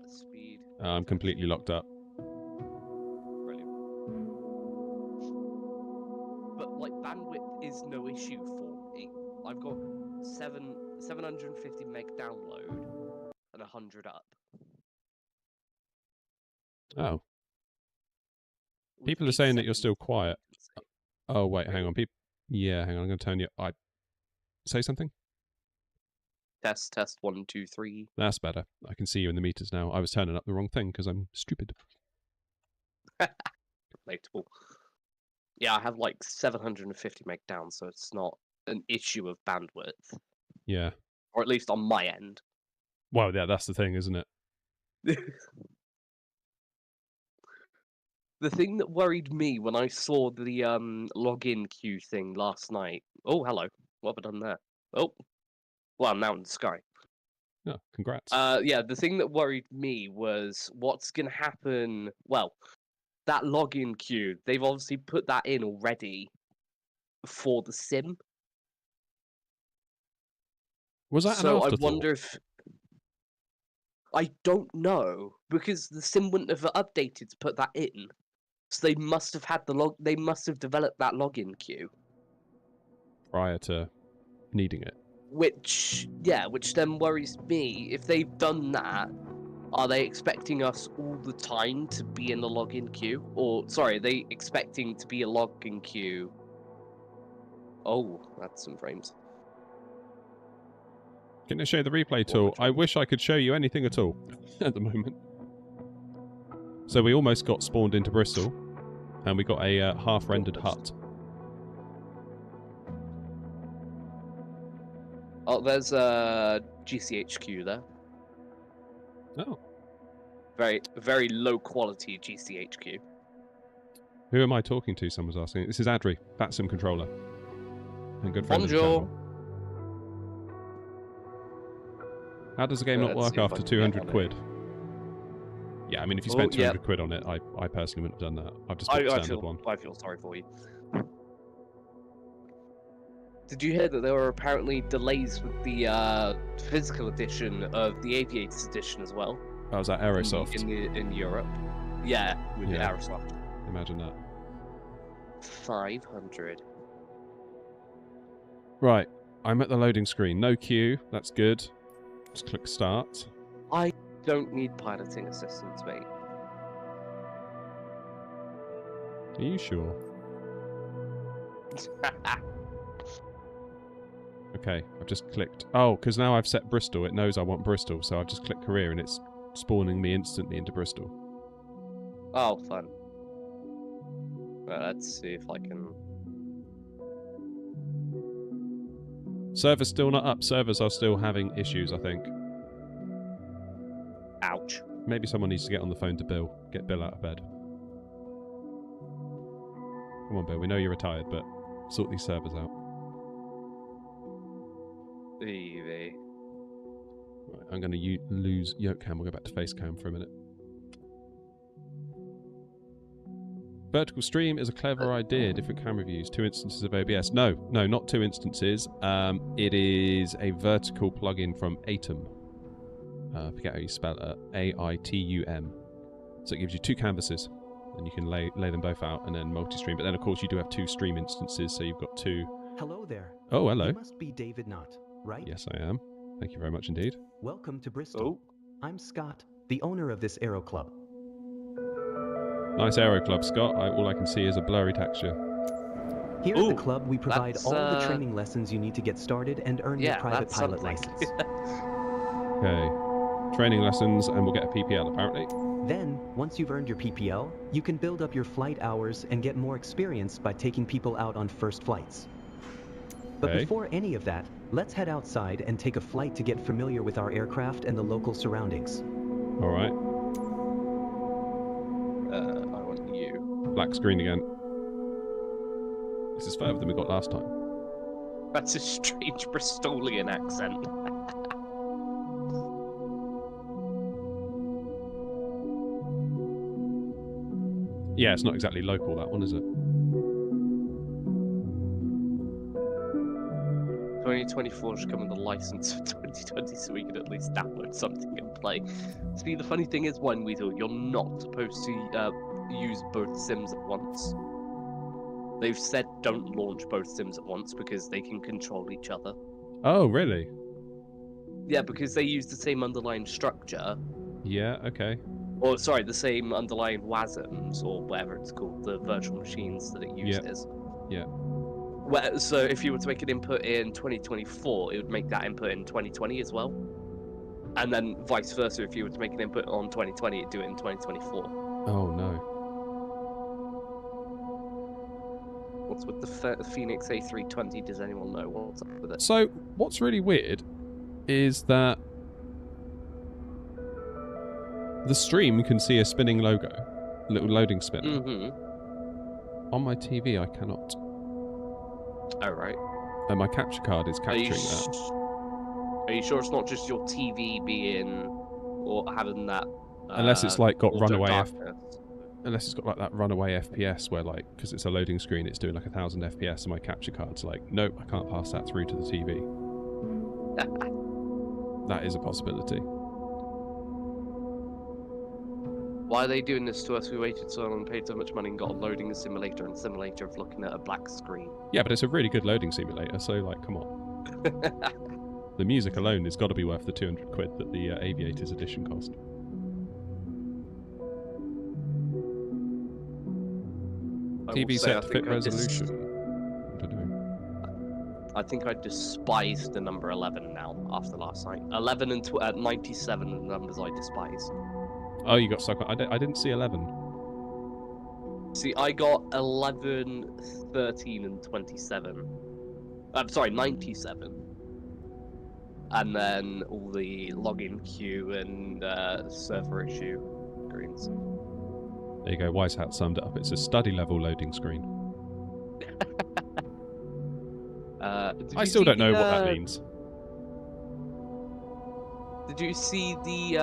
Speed. I'm completely locked up. Brilliant. But like bandwidth is no issue for me. I've got 750 meg download and 100 up. Oh. With People are 8 saying that you're seconds still quiet. latency. Oh, wait, hang Really? on. Yeah, hang on. I'm going to turn you... Say something? Test 1, 2, 3. That's better. I can see you in the meters now. I was turning up the wrong thing because I'm stupid. Relatable. Yeah, I have like 750 meg down, so it's not an issue of bandwidth. Yeah. Or at least on my end. Well, yeah, that's the thing, isn't it? The thing that worried me when I saw the login queue thing last night. Oh, hello. What have I done there? Oh, well, I'm now in the sky. Oh, congrats. Yeah, the thing that worried me was what's going to happen. Well, that login queue, they've obviously put that in already for the sim. Was that an So I afterthought? wonder if. I don't know, because the sim wouldn't have updated to put that in. So they must have had they must have developed that login queue. Prior to needing it. Which then worries me. If they've done that, are they expecting us all the time to be in the login queue? Or, sorry, are they expecting to be a login queue? Oh, that's some frames. Can I show you the replay tool? I wish I could show you anything at all at the moment. So we almost got spawned into Bristol, and we got a half-rendered hut. Oh, there's a GCHQ there. Oh. Very low quality GCHQ. Who am I talking to? Someone's asking. This is Adri, Batsim controller. And good friend of the Bonjour. channel. How does the game not work after 200 quid? Yeah, I mean, if you spent 200 quid on it, I personally wouldn't have done that. I've just got the standard one. I feel sorry for you. Did you hear that there were apparently delays with the physical edition of the Aviators edition as well? Oh, was that Aerosoft? In Europe. Yeah, with the Aerosoft. Imagine that. 500. Right, I'm at the loading screen. No queue, that's good. Just click start. I don't need piloting assistance, mate. Are you sure? Okay, I've just clicked. Oh, because now I've set Bristol. It knows I want Bristol, so I've just clicked career and it's spawning me instantly into Bristol. Oh, fun. Well, let's see if I can... Server's still not up. Servers are still having issues, I think. Ouch. Maybe someone needs to get on the phone to Bill. Get Bill out of bed. Come on, Bill. We know you're retired, but sort these servers out. Right, I'm going to lose yoke cam. We'll go back to face cam for a minute. Vertical stream is a clever idea. Different camera views. 2 instances of OBS. No, not 2 instances. It is a vertical plugin from Atom. I forget how you spell it. A-I-T-U-M. So it gives you 2 canvases, and you can lay them both out and then multi-stream. But then, of course, you do have 2 stream instances, so you've got 2. Hello there. Oh, hello. You must be David Knott, right? Yes, I am. Thank you very much indeed. Welcome to Bristol. Oh. I'm Scott, the owner of this Aero Club. Nice Aero Club, Scott. All I can see is a blurry texture. Here at the club, we provide all the training lessons you need to get started and earn your private pilot license. Okay. Training lessons, and we'll get a PPL, apparently. Then, once you've earned your PPL, you can build up your flight hours and get more experience by taking people out on first flights. But before any of that, let's head outside and take a flight to get familiar with our aircraft and the local surroundings. All right. I want you. Black screen again. This is further than we got last time. That's a strange Bristolian accent. Yeah, it's not exactly local, that one, is it? 2024 should come with a license for 2020 so we can at least download something and play. See, the funny thing is, Weasel, you're not supposed to use both sims at once. They've said don't launch both sims at once because they can control each other. Oh, really? Yeah, because they use the same underlying structure. Yeah, okay. Or, sorry, the same underlying WASMs, or whatever it's called, the virtual machines that it uses. Yeah. So if you were to make an input in 2024, it would make that input in 2020 as well. And then vice versa, if you were to make an input on 2020, it'd do it in 2024. Oh, no. What's with the Phoenix A320? Does anyone know what's up with it? So, what's really weird is that the stream can see a spinning logo, a little loading spinner. Mm-hmm. On my TV, I cannot. Oh, right. And my capture card is capturing that. Are you sure it's not just your TV being or having that? Unless it's like got runaway unless it's got like that runaway FPS where like, because it's a loading screen, it's doing like 1000 FPS and my capture card's like, nope, I can't pass that through to the TV. That is a possibility. Why are they doing this to us? We waited so long and paid so much money and got a loading simulator and simulator of looking at a black screen. Yeah, but it's a really good loading simulator, so like, come on. The music alone has got to be worth the 200 quid that the Aviators edition cost. TV set to fit resolution. I don't know. I think I despise the number 11 now after last night. 11 and 97 are the numbers I despise. Oh, you got stuck on... I didn't see 11. See, I got 11, 13, and 27. I'm sorry, 97. And then all the login queue and server issue screens. There you go, Wise Hat summed it up. It's a study level loading screen. I still don't know what that means. Did you see the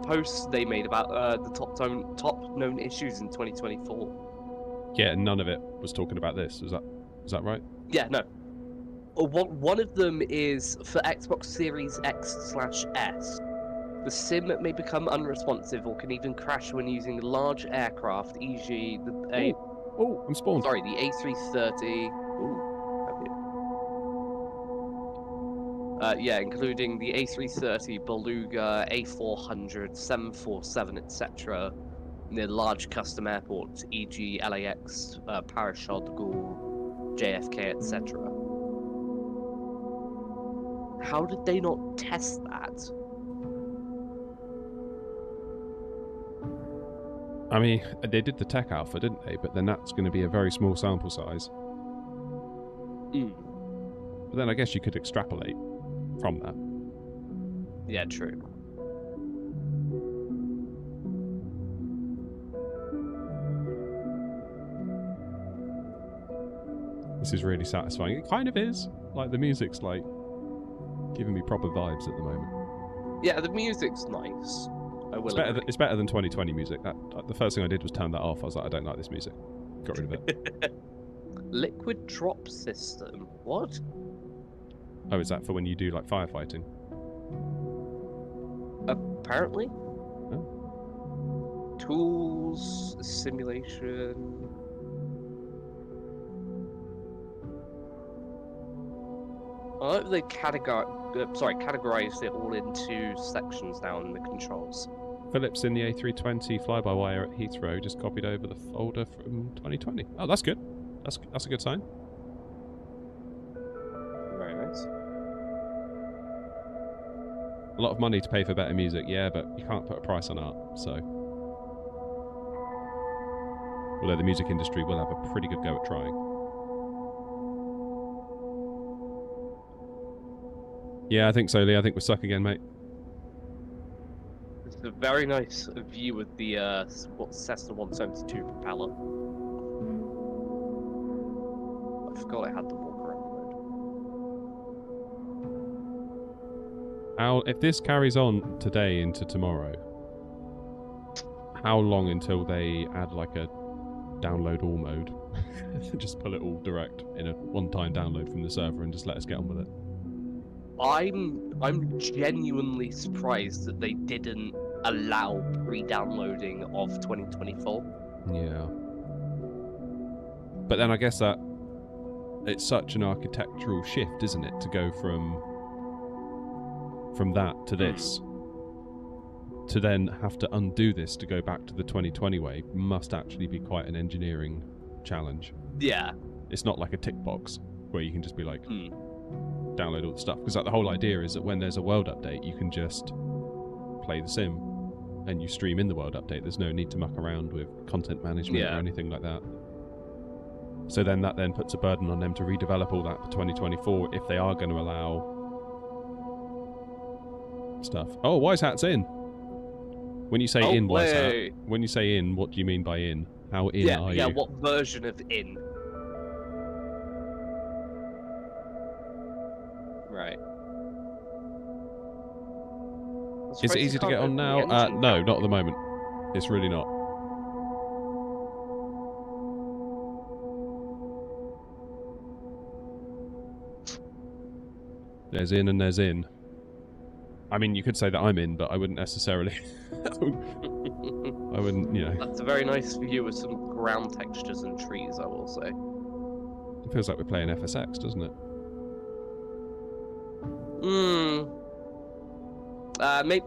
posts they made about the top known issues in 2024? Yeah, none of it was talking about this. Is that right? Yeah, no. One of them is for Xbox Series X/S. The sim may become unresponsive or can even crash when using large aircraft, e.g. the Oh, I'm spawned. Sorry, the A330. Yeah, including the A330, Beluga, A400, 747, etc. Near large custom airports, e.g. LAX, Paris Charles de Gaulle, JFK, etc. How did they not test that? I mean, they did the tech alpha, didn't they? But then that's going to be a very small sample size. But then I guess you could extrapolate from that. Yeah, true. This is really satisfying. It kind of is. Like, the music's like giving me proper vibes at the moment. Yeah, the music's nice. It's better than 2020 music. The first thing I did was turn that off. I was like, I don't like this music. Got rid of it. Liquid drop system. What? Oh, is that for when you do like firefighting? Apparently. Oh. Tools, simulation. I like they categorized it all into sections now in the controls. Phillips in the A320 fly-by-wire at Heathrow just copied over the folder from 2020. Oh, that's good. That's a good sign. Very nice. A lot of money to pay for better music, yeah, but you can't put a price on art, so... Although the music industry will have a pretty good go at trying. Yeah, I think so, Lee. I think we're stuck again, mate. It's a very nice view with the Cessna 172 propeller. I forgot it had the walk-around mode. If this carries on today into tomorrow, how long until they add like a download all mode? Just pull it all direct in a one-time download from the server and just let us get on with it. I'm genuinely surprised that they didn't allow pre-downloading of 2024. Yeah. But then I guess that it's such an architectural shift, isn't it, to go from that to this. To then have to undo this to go back to the 2020 way must actually be quite an engineering challenge. Yeah. It's not like a tick box where you can just be like, download all the stuff. Because like, the whole idea is that when there's a world update, you can just play the sim and you stream in the world update. There's no need to muck around with content management or anything like that. So then that then puts a burden on them to redevelop all that for 2024 if they are going to allow stuff. Oh, Wise Hat's in. When you say in, Wise Hat, when you say in, what do you mean by in? How in are you? Yeah, what version of in? Right. Is it easy to get on now? No, not at the moment. It's really not. There's in and there's in. I mean, you could say that I'm in, but I wouldn't necessarily. I wouldn't, you know. That's a very nice view with some ground textures and trees, I will say. It feels like we're playing FSX, doesn't it?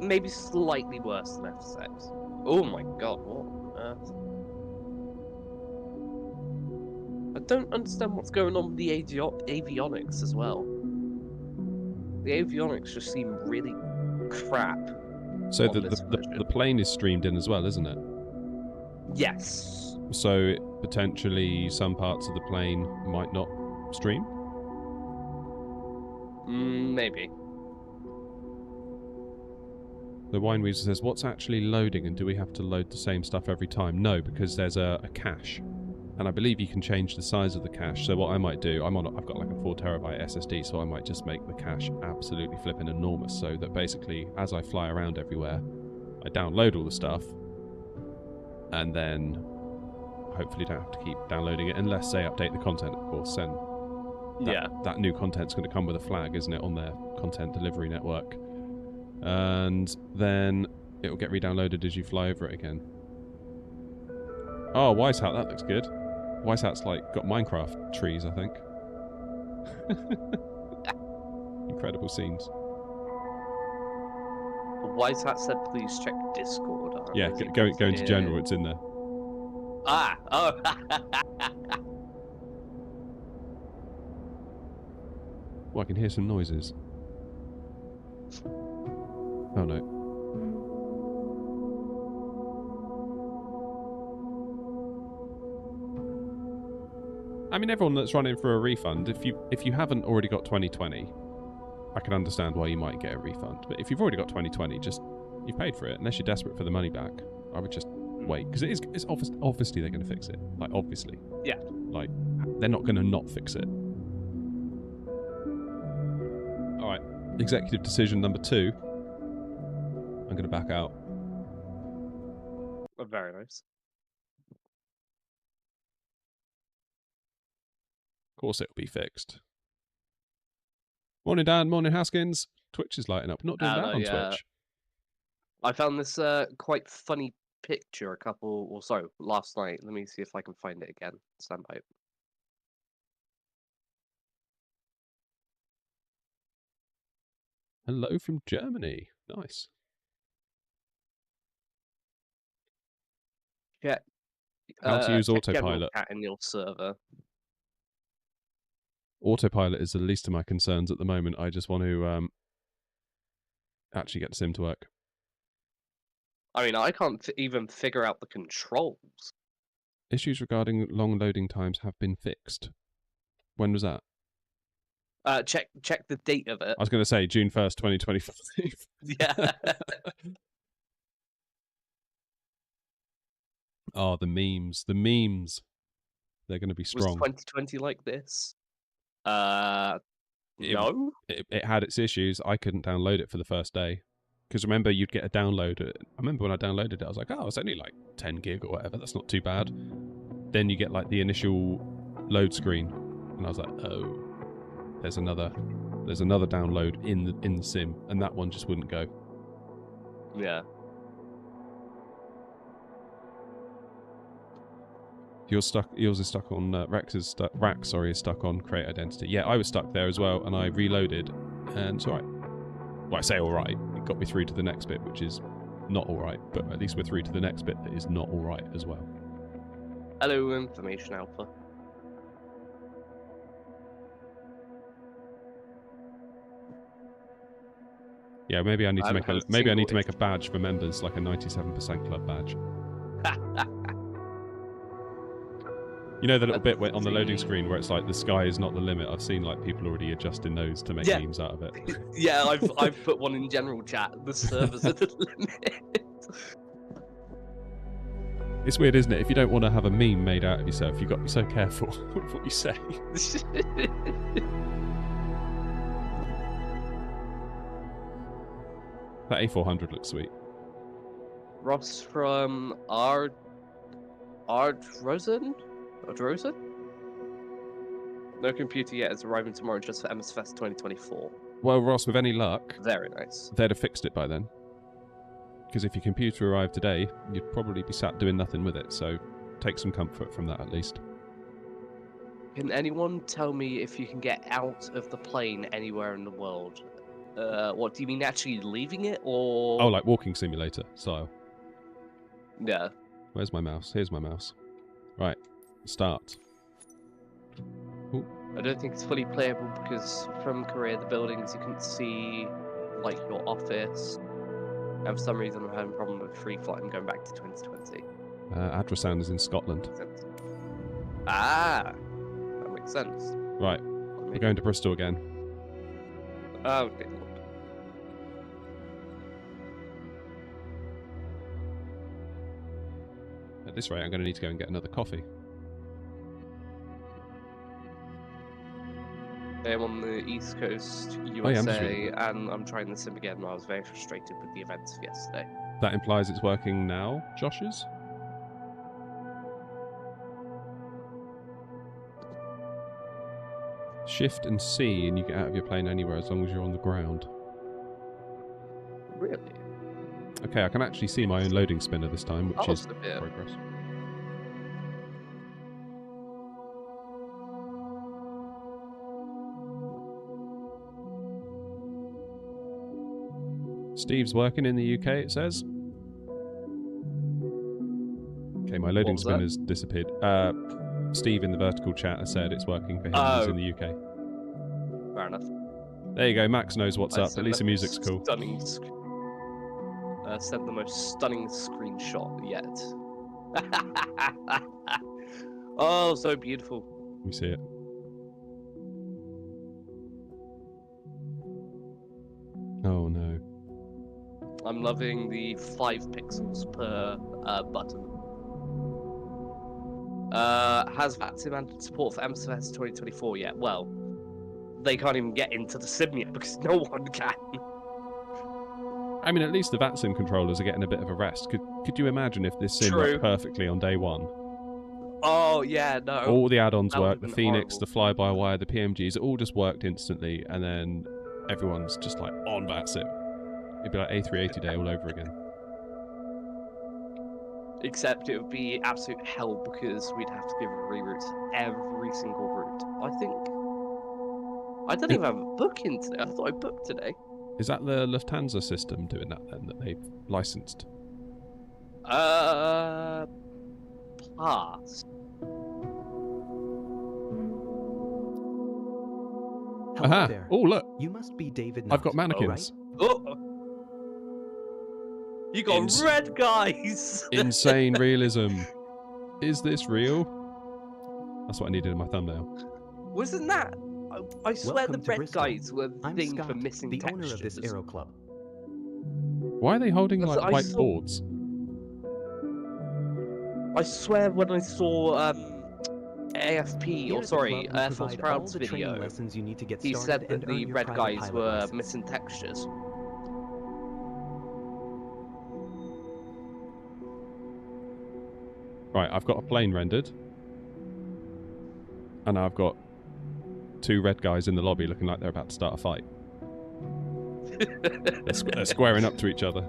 Maybe slightly worse than FSX. Oh my god, what on earth? I don't understand what's going on with the avionics as well. The avionics just seem really crap. So the plane is streamed in as well, isn't it? Yes. So potentially some parts of the plane might not stream? Maybe. The Wine Weasel says, what's actually loading and do we have to load the same stuff every time? No, because there's a cache. And I believe you can change the size of the cache. So what I might do, I've got like a 4 terabyte SSD, so I might just make the cache absolutely flipping enormous, so that basically, as I fly around everywhere, I download all the stuff, and then hopefully don't have to keep downloading it unless they update the content, of course. Then that new content's going to come with a flag, isn't it, on their content delivery network, and then it will get re-downloaded as you fly over it again. Oh, Wise Hat, that looks good. Wise Hat's like got Minecraft trees, I think. Incredible scenes. Wise Hat said, "Please check Discord." Yeah, go into general. It's in there. Ah, oh. Well, I can hear some noises. Oh no. I mean, everyone that's running for a refund, if you haven't already got 2020, I can understand why you might get a refund. But if you've already got 2020, you've paid for it. Unless you're desperate for the money back, I would just wait, because it's obviously they're going to fix it. Like, obviously. Yeah. Like, they're not going to not fix it. All right. Executive decision number 2. I'm going to back out. Oh, very nice. Of course it'll be fixed. Morning, Dan. Morning, Haskins. Twitch is lighting up. Not doing that on Twitch. I found this quite funny picture last night. Let me see if I can find it again. Stand by. Hello from Germany. Nice. Yeah. How to use autopilot. Cat in your server. Autopilot is the least of my concerns at the moment. I just want to actually get the sim to work. I mean, I can't even figure out the controls. Issues regarding long loading times have been fixed. When was that? Check the date of it. I was going to say June 1st, 2025. Yeah. Oh, the memes. The memes. They're going to be strong. Was 2020 like this? No. It had its issues. I couldn't download it for the first day. Because remember, you'd get a download. I remember when I downloaded it, I was like, oh, it's only like 10 gig or whatever. That's not too bad. Then you get like the initial load screen. And I was like, oh, there's another There's another download in the sim, and that one just wouldn't go. Yeah. Yours is stuck on Rax is stuck on create identity. Yeah, I was stuck there as well, and I reloaded, and it's alright. Well, I say alright. It got me through to the next bit, which is not alright, but at least we're through to the next bit that is not alright as well. Hello, Information Alpha. Yeah, maybe I need to make a badge for members, like a 97% club badge. You know the little bit on the loading screen where it's like the sky is not the limit. I've seen like people already adjusting those to make memes out of it. Yeah, I've put one in general chat. The servers are the limit. It's weird, isn't it? If you don't want to have a meme made out of yourself, you've got to be so careful with what you say. That A400 looks sweet. Ross from Ardrosen? No computer yet. It's arriving tomorrow just for MSFS 2024. Well, Ross, with any luck, Very nice. they'd have fixed it by then. Because if your computer arrived today, you'd probably be sat doing nothing with it. So take some comfort from that at least. Can anyone tell me if you can get out of the plane anywhere in the world? What do you mean, actually leaving it, or? Oh, like walking simulator style. Yeah. Where's my mouse? Here's my mouse. Right, start. Ooh. I don't think it's fully playable because from Korea, the buildings you can see, like your office. And for some reason, I'm having a problem with free flight. I'm going back to 2020. Adrasound is in Scotland. Ah, that makes sense. Right, we're going to Bristol again. Oh, okay. At this rate, I'm going to need to go and get another coffee. I'm on the East Coast, USA, and I'm trying the sim again. I was very frustrated with the events of yesterday. That implies it's working now, Josh's? Shift and C and you get out of your plane anywhere as long as you're on the ground. Really? Okay, I can actually see my own loading spinner this time, which is yeah. progress. Steve's working in the UK, it says. Okay, my loading spinner's disappeared. Steve in the vertical chat has said it's working for him. He's in the UK. Fair enough. There you go, Max knows what's up. At least the music's cool. Sent the most stunning screenshot yet. Oh, so beautiful. Let me see it. Oh no. I'm loving the 5 pixels per button. Has VATSIM support for MSFS 2024 yet? Well, they can't even get into the sim yet because no one can. I mean, at least the VATSIM controllers are getting a bit of a rest. Could you imagine if this sim worked perfectly on day one? Oh, yeah, no. All the add-ons worked, the Phoenix, horrible. the fly-by-wire, the PMGs, it all just worked instantly, and then everyone's just like on VATSIM. It'd be like A380 day all over again. Except it would be absolute hell because we'd have to give reroutes every single route. I don't even have a booking today. I thought I booked today. Is that the Lufthansa system doing that then, that they've licensed? Pass. Hello there. Oh, look. You must be David. I've got mannequins. Oh, you got red guys. Insane realism. Is this real? That's what I needed in my thumbnail. Wasn't that? I swear Welcome the to red Bristol. guys were the I'm thing Scott, for missing the textures. owner of this aero club. Why are they holding like I white saw- boards? I swear when I saw AFP, Here or at the sorry, club, we Air Force provide all Proud's the training video, lessons you need to get he started said that and earn the your red private guys pilot were license. missing textures. Right, I've got a plane rendered. And I've got two red guys in the lobby looking like they're about to start a fight. They're squaring up to each other.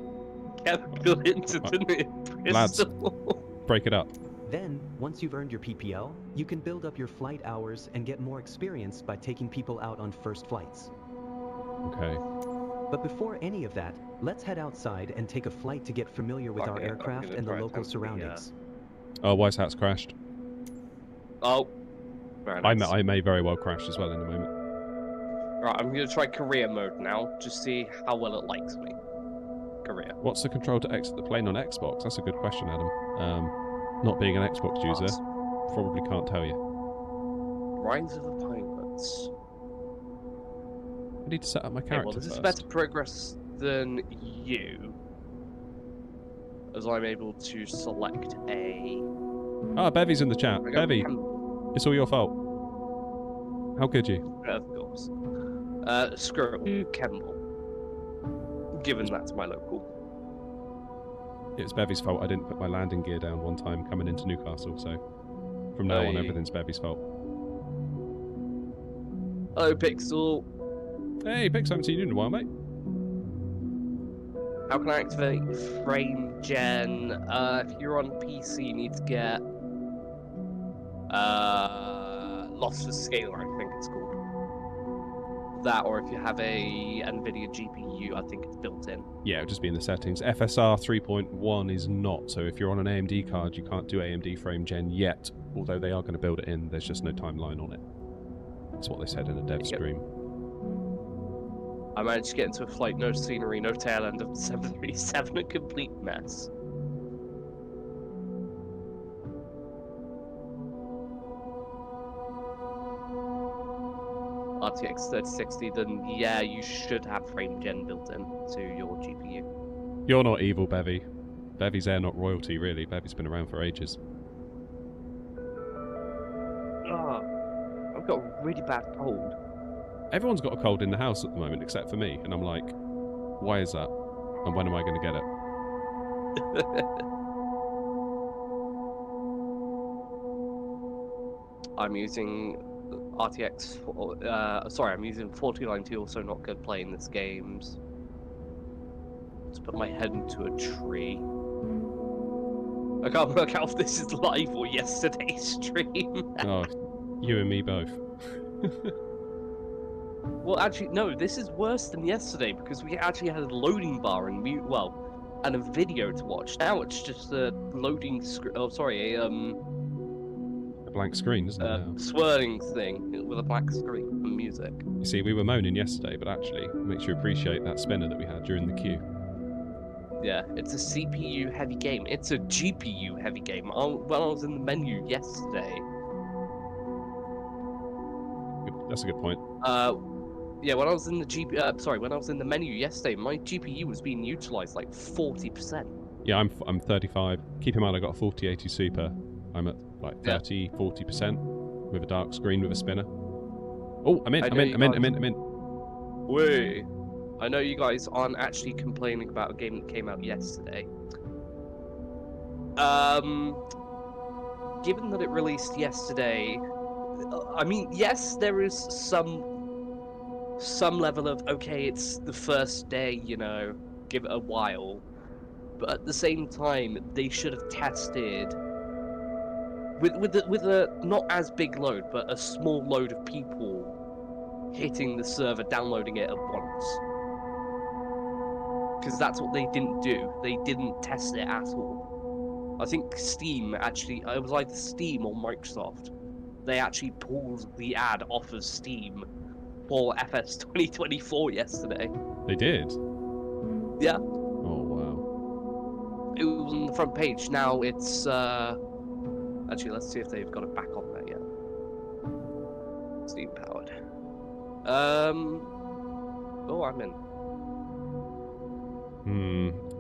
Chemical incident in Lads, Bristol. break it up. Then, once you've earned your PPL, you can build up your flight hours and get more experience by taking people out on first flights. Okay. But before any of that, let's head outside and take a flight to get familiar with our aircraft and the local surroundings. Oh, Wise Hat's crashed. Oh. Very nice. I may very well crash as well in a moment. Right, I'm going to try career mode now, just see how well it likes me. Career. What's the control to exit the plane on Xbox? That's a good question, Adam. Not being an Xbox user, probably can't tell you. Rise of the Pilots. I need to set up my character Well, this is first. better progress than you, as I'm able to select a... Ah, Bevy's in the chat. Bevy, it's all your fault. How could you? Of course. Screw it, Kemble. Given that's my local. It's Bevy's fault. I didn't put my landing gear down one time coming into Newcastle, so from now on, everything's Bevy's fault. Hello, Pixel. Hey, Pix, I haven't seen you in a while, mate. How can I activate frame gen? If you're on PC, you need to get lossless scaler, I think it's called. That, or if you have a NVIDIA GPU, I think it's built in. Yeah, it'll just be in the settings. FSR 3.1 is not, so if you're on an AMD card, you can't do AMD frame gen yet, although they are going to build it in. There's just no timeline on it. That's what they said in a dev stream. I managed to get into a flight, no scenery, no tail end of the 737, a complete mess. RTX 3060, then yeah, you should have frame gen built in to your GPU. You're not evil, Bevy. Bevy's air not royalty, really. Bevy's been around for ages. Oh, I've got a really bad cold. Everyone's got a cold in the house at the moment, except for me, and I'm like, why is that? And when am I going to get it? I'm using RTX, I'm using 4090, also not good playing this games. Let's put my head into a tree. I can't work out if this is live or yesterday's stream. Oh, you and me both. Well, actually, no, this is worse than yesterday because we actually had a loading bar and and a video to watch. Now it's just a loading screen. Oh, sorry, A blank screen, isn't it? Now? Swirling thing with a black screen and music. You see, we were moaning yesterday, but actually, it makes you appreciate that spinner that we had during the queue. Yeah, it's a CPU heavy game. It's a GPU heavy game. When I was in the menu yesterday. That's a good point. Yeah, when I was in the when I was in the menu yesterday, my GPU was being utilized like 40%. Yeah, I'm 35. Keep in mind, I got a 4080 Super. I'm at like 30, 40% with a dark screen with a spinner. Oh, I'm in. Wait. I know you guys aren't actually complaining about a game that came out yesterday. Given that it released yesterday, I mean, yes, there is some level of, okay, it's the first day, you know, give it a while. But at the same time, they should have tested with a not as big load, but a small load of people hitting the server, downloading it at once. Because that's what they didn't do. They didn't test it at all. I think Steam actually, it was either Steam or Microsoft. They actually pulled the ad off of Steam for FS 2024 yesterday. They did? Yeah. Oh, wow. It was on the front page. Now it's, actually, let's see if they've got it back on there yet. Steam powered. Oh, I'm in.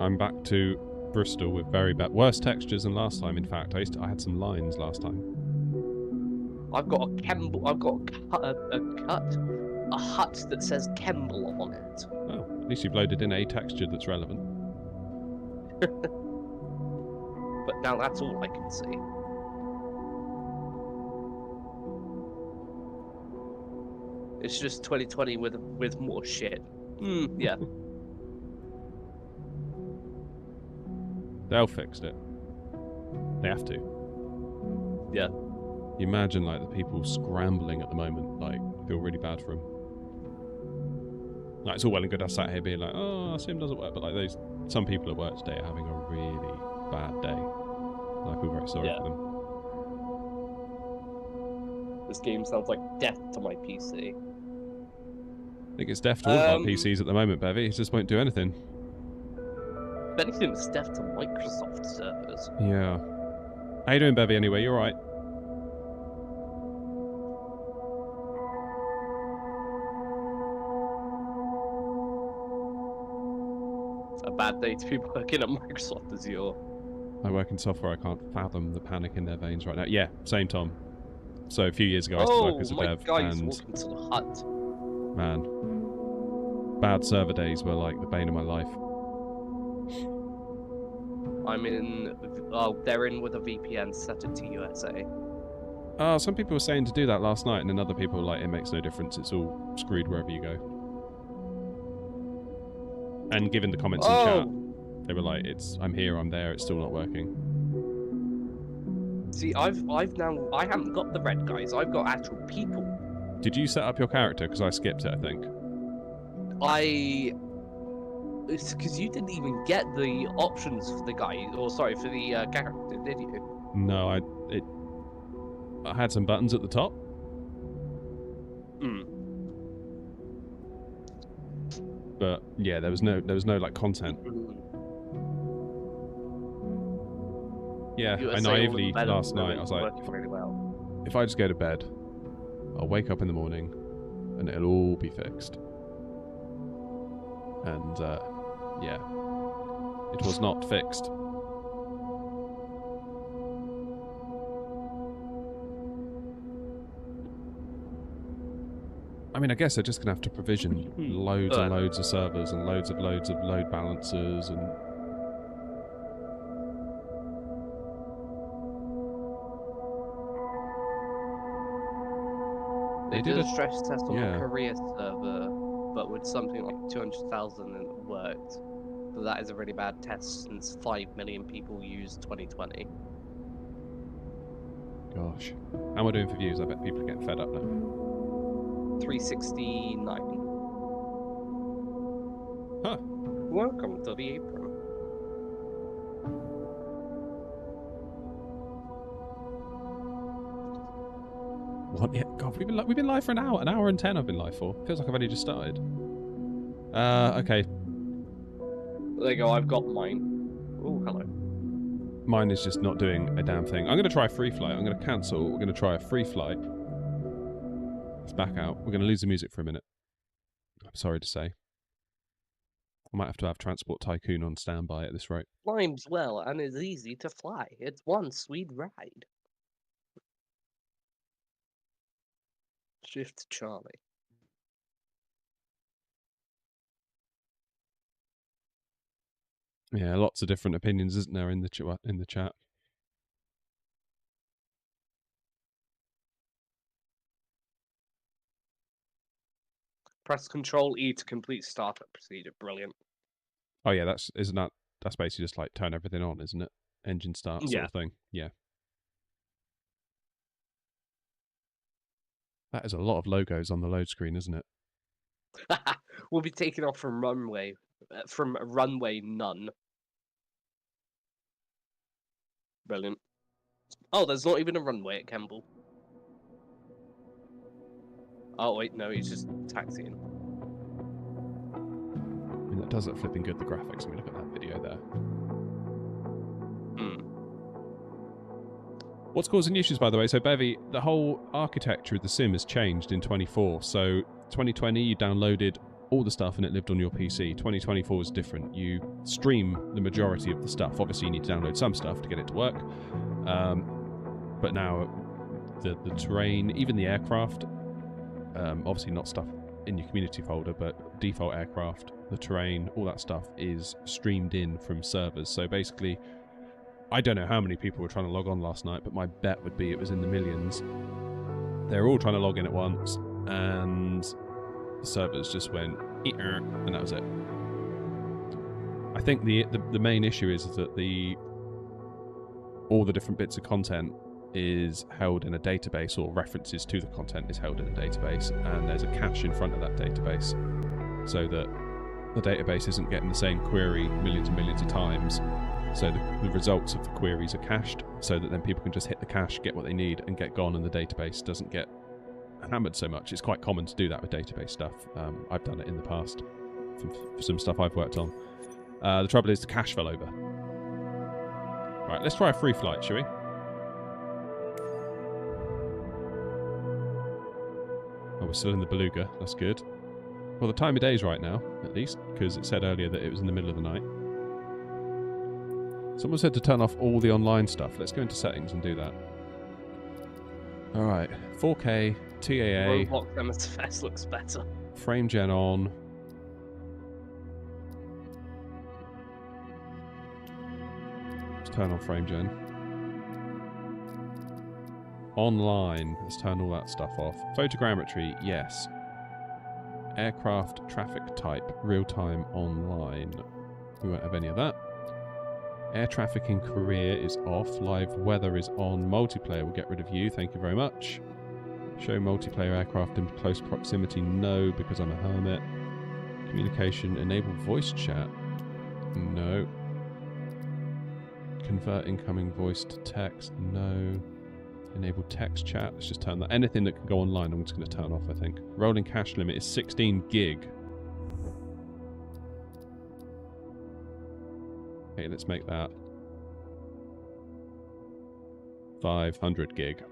I'm back to Bristol with very bad, worse textures than last time. In fact, I had some lines last time. I've got a hut that says Kemble on it. Oh, at least you've loaded in a texture that's relevant. But now that's all I can see. It's just 2020 with more shit. Yeah. They'll fix it. They have to. Yeah. You imagine like the people scrambling at the moment. Like, I feel really bad for them. Like, it's all well and good us sat here being like, oh, our sim doesn't work, but like some people at work today are having a really bad day. And I feel very sorry for them. This game sounds like death to my PC. I think it's death to all of our PCs at the moment, Bevy. It just won't do anything. If anything, it's death to Microsoft servers. Yeah. How you doing, Bevy, anyway? You alright? It's a bad day to be working at Microsoft Azure. I work in software. I can't fathom the panic in their veins right now. Yeah, same Tom. So a few years ago, I used to work as a dev, guy's and walking to the hut. man, bad server days were like the bane of my life. I'm in. Oh, they're in with a VPN set it to USA. Oh, some people were saying to do that last night, and then other people were like, it makes no difference. It's all screwed wherever you go. And given the comments in chat, they were like, I'm here, I'm there, it's still not working. See, I haven't got the red guys. I've got actual people. Did you set up your character? Because I skipped it, I think. It's because you didn't even get the options for the guy, or sorry, for the character, did you? No, I had some buttons at the top. But yeah, there was no like content. Yeah, I naively last night I was like, really well. if I just go to bed, I'll wake up in the morning, and it'll all be fixed. And yeah, it was not fixed. I mean, I guess they're just going to have to provision loads and loads of servers and loads of load balancers and... They did a stress test on the Korea server, but with something like 200,000 and it worked. But that is a really bad test since 5 million people used 2020. Gosh. How am I doing for views? I bet people are getting fed up now. 369. Huh. Welcome to the apron. What? Yeah, God, we've been live for an hour and 10 I've been live for. Feels like I've only just started. Okay. There you go, I've got mine. Oh, hello. Mine is just not doing a damn thing. I'm going to try a free flight. I'm going to cancel. We're going to try a free flight. Let's back out. We're going to lose the music for a minute. I'm sorry to say. I might have to have Transport Tycoon on standby at this rate. Climbs well and is easy to fly. It's one sweet ride. Shift Charlie. Yeah, lots of different opinions, isn't there, in the chat? Press Control E to complete startup procedure. Brilliant. Oh yeah, that's basically just like turn everything on, isn't it? Engine start sort of thing. Yeah. That is a lot of logos on the load screen, isn't it? We'll be taking off from runway none. Brilliant. Oh, there's not even a runway at Kemble. Oh wait, no, he's just taxiing. I mean, that does look flipping good, the graphics. I mean, look at that video there. What's causing issues, by the way? So, Bevy, the whole architecture of the sim has changed in 24. So, 2020, you downloaded all the stuff and it lived on your PC. 2024 is different. You stream the majority of the stuff. Obviously, you need to download some stuff to get it to work. But now, the terrain, even the aircraft, obviously not stuff in your community folder, but default aircraft, the terrain, all that stuff is streamed in from servers. So basically, I don't know how many people were trying to log on last night, but my bet would be it was in the millions. They're all trying to log in at once. and the servers just went, and that was it. I think the main issue is that all the different bits of content is held in a database, or references to the content is held in a database, and there's a cache in front of that database, so that the database isn't getting the same query millions and millions of times. So the results of the queries are cached, so that then people can just hit the cache, get what they need, and get gone, and the database doesn't get hammered so much. It's quite common to do that with database stuff. I've done it in the past for some stuff I've worked on. The trouble is the cache fell over. Right, let's try a free flight, shall we? Oh, we're still in the Beluga. That's good. Well, the time of day is right now, at least, because it said earlier that it was in the middle of the night. Someone said to turn off all the online stuff. Let's go into settings and do that. Alright, 4K, TAA. Roblox MSFS looks better. Frame gen on. Let's turn on frame gen. Online. Let's turn all that stuff off. Photogrammetry, yes. Aircraft traffic type, real-time online. We won't have any of that. Air traffic in career is off. Live weather is on. Multiplayer will get rid of you. Thank you very much. Show multiplayer aircraft in close proximity. No, because I'm a hermit. Communication. Enable voice chat. No. Convert incoming voice to text. No. Enable text chat. Let's just turn that. Anything that can go online, I'm just going to turn off, I think. Rolling cache limit is 16 gig. Okay, let's make that 500 gig.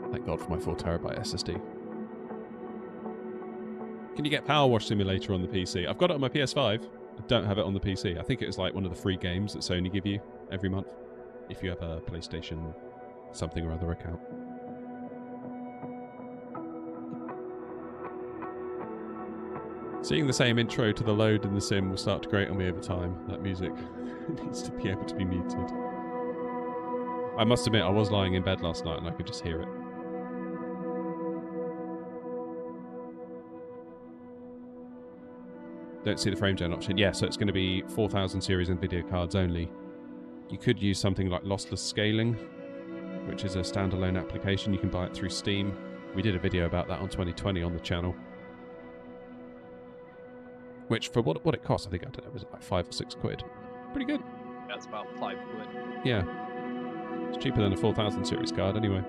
Thank God for my 4 terabyte SSD. Can you get Power Wash Simulator on the PC? I've got it on my PS5. I don't have it on the PC. I think it was like one of the free games that Sony give you every month if you have a PlayStation something or other account. Seeing the same intro to the load in the sim will start to grate on me over time. That music needs to be able to be muted. I must admit, I was lying in bed last night and I could just hear it. Don't see the frame gen option. Yeah, so it's going to be 4000 series NVIDIA cards only. You could use something like lossless scaling, which is a standalone application. You can buy it through Steam. We did a video about that on 2020 on the channel. Which, for what it costs, I think, I don't know, was it like 5 or 6 quid? Pretty good. That's about 5 quid. Yeah. It's cheaper than a 4000 series card, anyway.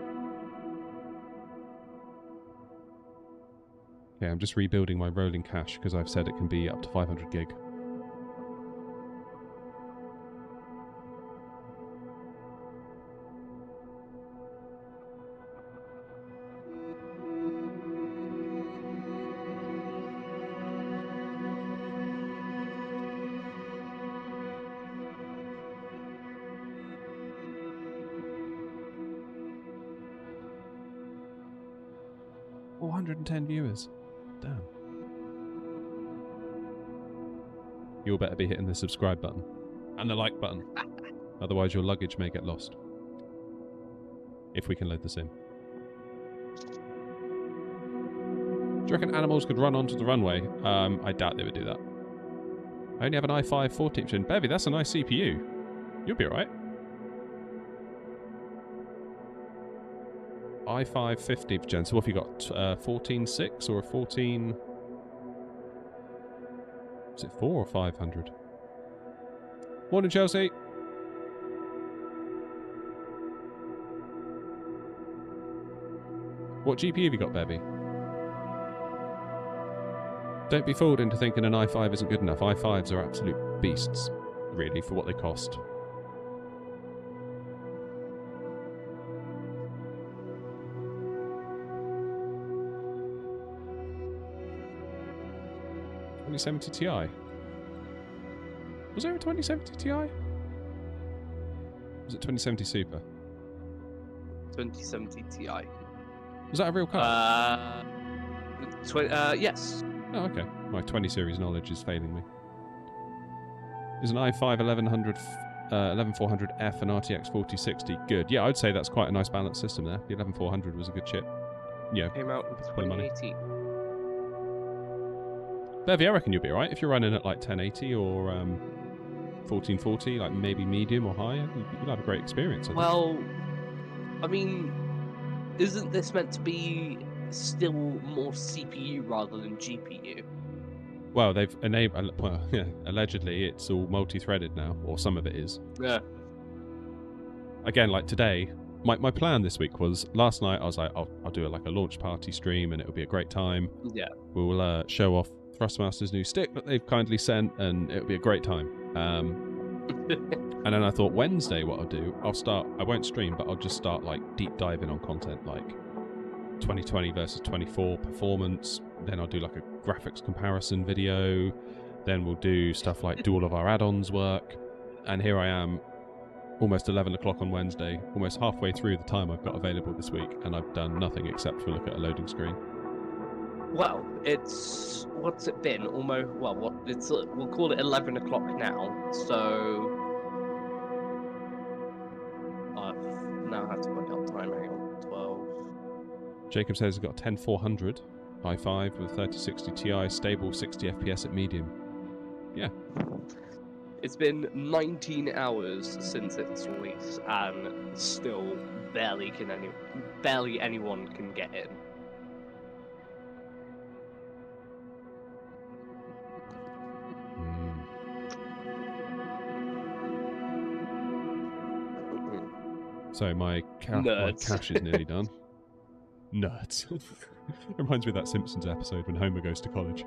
Okay, I'm just rebuilding my rolling cache, because I've said it can be up to 500 gig. Viewers. Damn. You'll better be hitting the subscribe button and the like button. Otherwise your luggage may get lost. If we can load this in. Do you reckon animals could run onto the runway? I doubt they would do that. I only have an i5 14th gen. Bevy, that's a nice CPU. You'll be alright. i5 15th gen. So what have you got? 14.6 or a 14... Is it 4 or 500? Morning, Chelsea. What GPU have you got, Bevy? Don't be fooled into thinking an i5 isn't good enough. i5s are absolute beasts, really, for what they cost. $2070 Ti. Was there a 2070 Ti? Was it 2070 Super? 2070 Ti. Was that a real car? Yes. Oh, okay. My 20 series knowledge is failing me. Is an i5 1100 11400F and RTX 4060. Good. Yeah, I'd say that's quite a nice balanced system there. The 11400 was a good chip. Yeah. Came out in 2018. Bevy, I reckon you'll be alright if you're running at like 1080 or 1440, like maybe medium or higher. You'll have a great experience. I think. Well, I mean, isn't this meant to be still more CPU rather than GPU? Well, they've enabled. Well, yeah, allegedly it's all multi-threaded now, or some of it is. Yeah. Again, like today, my plan this week was last night. I was like, I'll do like a launch party stream, and it'll be a great time. Yeah. We'll show off Thrustmaster's new stick that they've kindly sent, and it'll be a great time. And then I thought Wednesday, what I'll do, I won't stream, but I'll just start like deep diving on content, like 2020 versus 24 performance. Then I'll do like a graphics comparison video. Then we'll do stuff like do all of our add-ons work. And here I am, almost 11 o'clock on Wednesday, almost halfway through the time I've got available this week, and I've done nothing except for look at a loading screen. Well, what's it been? Almost, well, we'll call it 11 o'clock now, so... now I have to work out time, hang on, 12... Jacob says he's got a 10400 i5 with a 3060 Ti, stable 60 FPS at medium. Yeah. It's been 19 hours since its release, and still barely anyone can get in. So my cache is nearly done. Nerds. Reminds me of that Simpsons episode when Homer goes to college.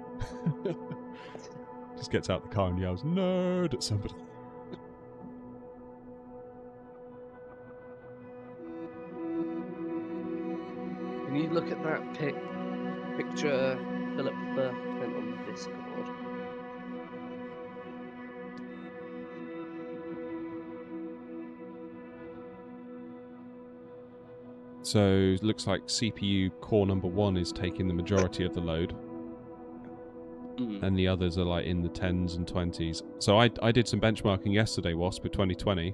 Just gets out the car and yells, "Nerd!" at somebody. Can you look at that picture Philip sent on Discord? So looks like CPU core number 1 is taking the majority of the load. And the others are like in the 10s and 20s. So I did some benchmarking yesterday, Wasp, with 2020,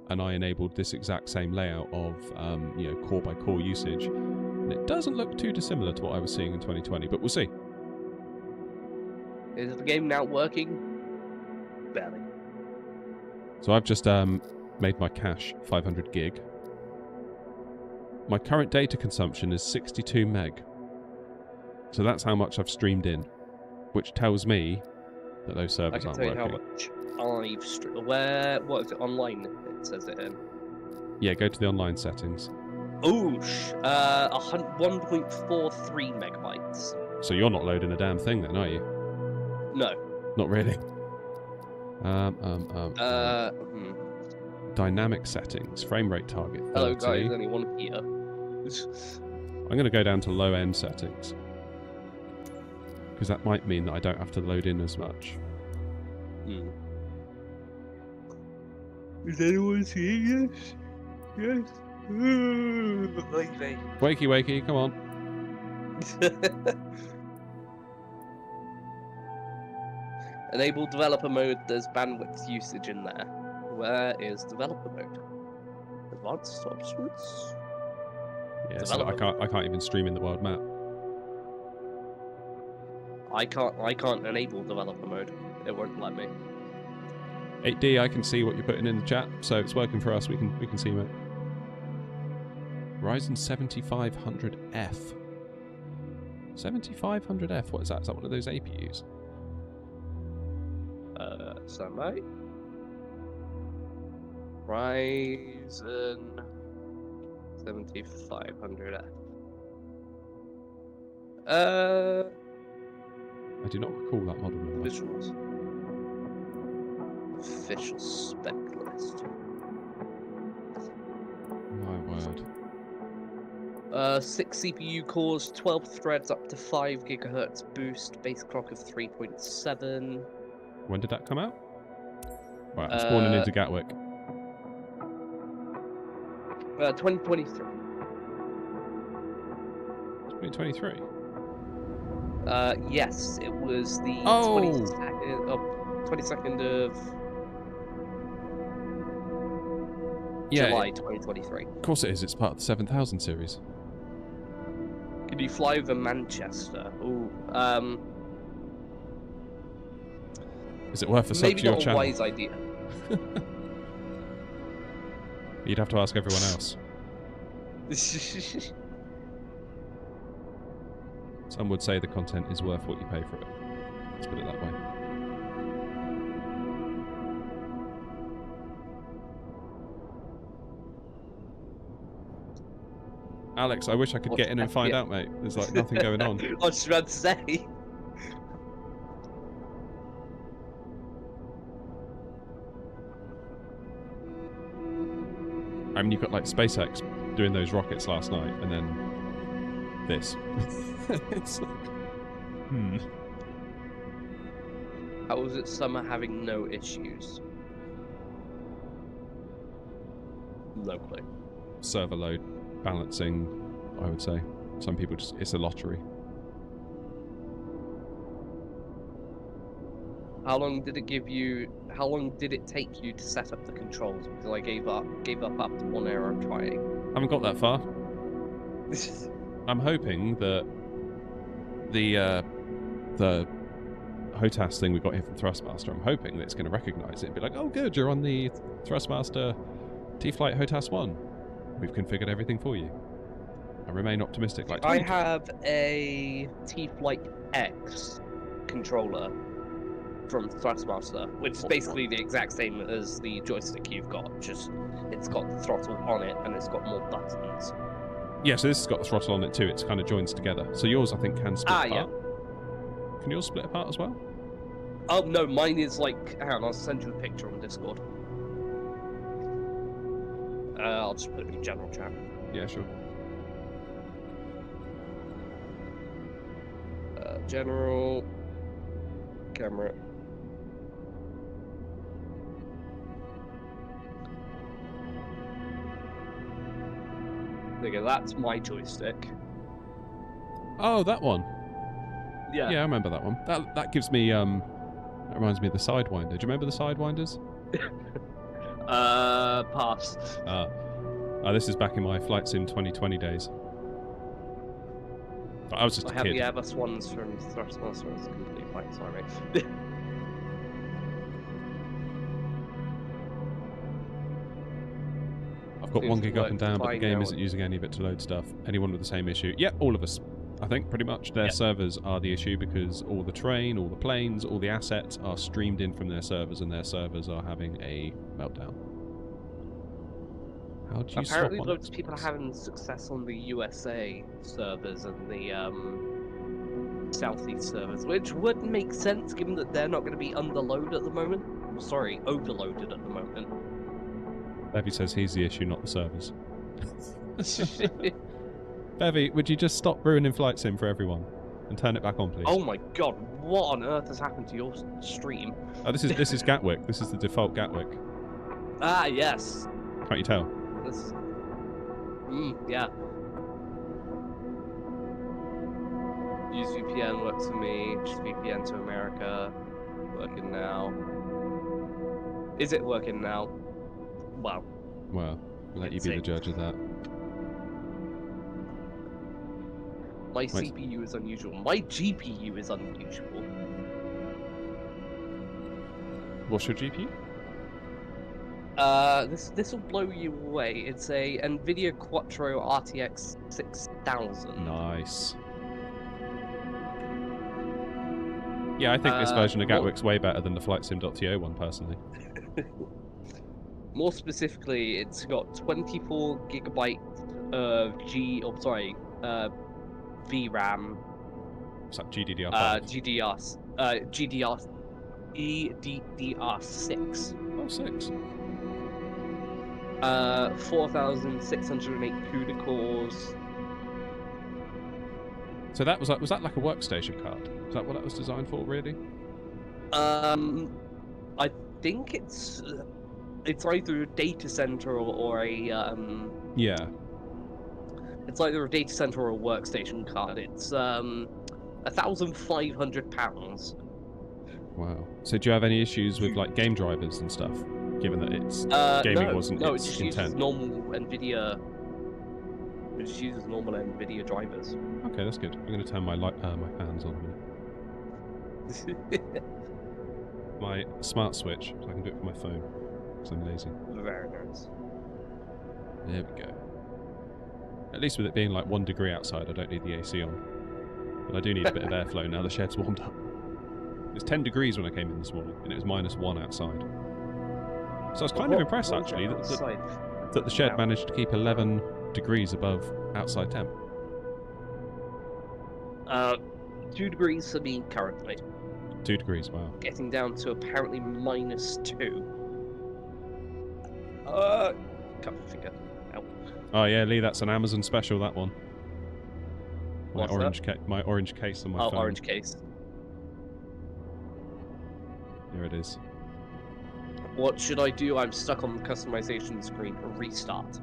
and I enabled this exact same layout of core by core usage, and it doesn't look too dissimilar to what I was seeing in 2020, but we'll see. Is the game now working? Barely. So I've just made my cache 500 gig. My current data consumption is 62 meg. So that's how much I've streamed in, which tells me that those servers aren't working. I can tell you how much I've streamed. What is it, online? It says it in. Yeah, go to the online settings. Oosh, 1.43 megabytes. So you're not loading a damn thing then, are you? No. Not really. Dynamic settings, frame rate target 30. Hello guys, only one here. I'm going to go down to low end settings, because that might mean that I don't have to load in as much. Is anyone seeing this? Yes. Wakey, wakey, come on. Enable developer mode. There's bandwidth usage in there. Where is developer mode? Advanced options. Yeah, so I can't even stream in the world map. I can't enable developer mode. It won't let me. 8D, I can see what you're putting in the chat, so it's working for us. We can see it. Ryzen 7500F. 7500F. What is that? Is that one of those APUs? Standby. Ryzen 7500F. I do not recall that model number. Visuals. Official spec list. My word. 6 CPU cores, 12 threads, up to 5 GHz boost, base clock of 3.7. When did that come out? Right, I'm spawning into Gatwick. 2023. 2023? Yes, it was the 22nd of Yeah, July 2023. Of course it is. It's part of the 7000 series. Can you fly over Manchester? Ooh, Is it worth a sub maybe to your not a channel? wise idea. You'd have to ask everyone else. Some would say the content is worth what you pay for it. Let's put it that way. Alex, I wish I could get in and find out, mate. There's like nothing going on. I was just about to say. I mean, you've got like SpaceX doing those rockets last night, and then this. It's like, How is it summer having no issues? No clue. server load balancing, I would say. Some people just, it's a lottery. How long did it give you? How long did it take you to set up the controls? Because I gave up after 1 hour of trying. I haven't got that far. I'm hoping that the HOTAS thing we got here from Thrustmaster, I'm hoping that it's going to recognise it and be like, oh good, you're on the Thrustmaster T-Flight HOTAS 1. We've configured everything for you. I remain optimistic. Like I have a T-Flight X controller from Thrustmaster, which is basically the exact same as the joystick you've got, just it's got the throttle on it and it's got more buttons. Yeah, so this has got the throttle on it too. It's kind of joins together. So yours, I think, can split apart. Yeah. Can yours split apart as well? Oh no, mine is like. Hang on, I'll send you a picture on Discord. I'll just put it in general chat. Yeah, sure. General camera. Nigga, that's my joystick. Oh, that one. Yeah. Yeah, I remember that one. That gives me that reminds me of the Sidewinder. Do you remember the Sidewinders? Pass. This is back in my Flight Sim 2020 days. But I was just a I have kid. the Airbus ones from Thrustmaster. It's completely fine. Sorry, mate. I've got 1 gig up and down, but the flying game now. isn't using any of it to load stuff. Anyone with the same issue? Yeah, all of us. I think pretty much their servers are the issue because all the train, all the planes, all the assets are streamed in from their servers, and their servers are having a meltdown. How do you Apparently, swap loads on of people are having success on the USA servers and the Southeast servers, which would make sense given that they're not going to be underloaded at the moment. Sorry, overloaded at the moment. Bevy says he's the issue, not the servers. Bevy, would you just stop ruining Flight Sim for everyone and turn it back on, please? Oh my god, what on earth has happened to your stream? Oh, this is Gatwick. This is the default Gatwick. Ah, yes. Can't you tell? This... yeah. Use VPN works for me. Just VPN to America. Working now. Is it working now? Wow. Well, I'll let you be the judge of that. My CPU is unusual. My GPU is unusual. What's your GPU? This will blow you away. It's a NVIDIA Quattro RTX 6000. Nice. Yeah, I think this version of Gatwick's way better than the FlightSim.to one, personally. More specifically, it's got 24 gigabytes of VRAM. It's like GDDR5. GDDR6. Oh, 6. 4,608 CUDA cores. So that was that like a workstation card? Is that what that was designed for, really? I think it's either a data center or a Yeah. It's either a data center or a workstation card. It's £1,500. Wow. So do you have any issues with like game drivers and stuff? given that it's gaming wasn't no, it its just intent. uses normal NVIDIA. It just uses normal NVIDIA drivers. Okay, that's good. I'm going to turn my my fans on a minute. My smart switch, so I can do it from my phone, because I'm lazy. Very nice. There we go. At least with it being like 1 degree outside, I don't need the AC on. But I do need a bit of airflow now the shed's warmed up. It was 10 degrees when I came in this morning, and it was -1 outside. So I was kind of impressed, actually, that the shed managed to keep 11 degrees above outside temp. 2 degrees for me currently. 2 degrees, wow. Getting down to apparently -2. Cut my finger. Ow. Oh yeah, Lee, that's an Amazon special, that one. My What's orange my orange case on my phone. Oh, orange case. Here it is. What should I do? I'm stuck on the customization screen. Restart.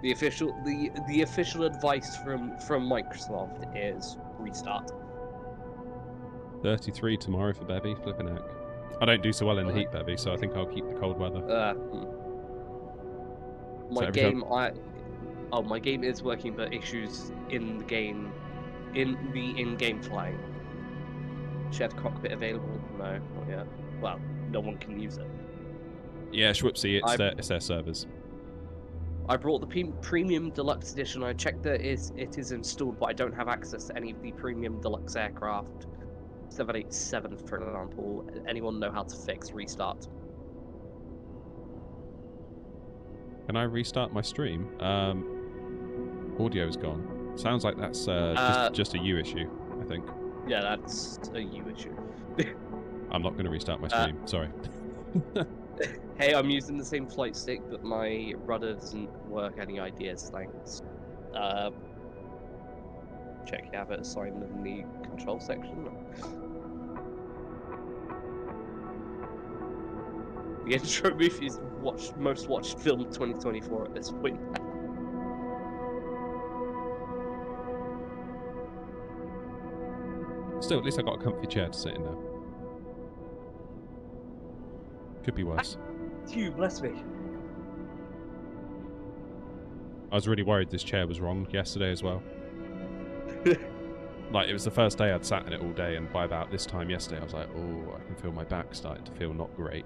The official advice from Microsoft is restart. 33 tomorrow for Bevy, flipping heck. I don't do so well in the heat, Bevy, so I think I'll keep the cold weather. My game is working, but issues in the game, in-game flying. Shed cockpit available? No, not yet. Well, no one can use it. Yeah, Schwipsy, it's their servers. I brought the Premium Deluxe Edition. I checked that it is installed, but I don't have access to any of the Premium Deluxe aircraft. 787, for example. Anyone know how to fix restart? Can I restart my stream? Audio's gone. Sounds like that's just a you issue, I think. Yeah, that's a you issue. I'm not going to restart my stream, sorry. Hey, I'm using the same flight stick, but my rudder doesn't work. Any ideas? Thanks. Check you have it assigned in the control section. The intro movie is most watched film 2024 at this point. Still, at least I got a comfy chair to sit in now. Could be worse. You bless me. I was really worried this chair was wrong yesterday as well. Like, it was the first day I'd sat in it all day, and by about this time yesterday I was like, oh, I can feel my back starting to feel not great.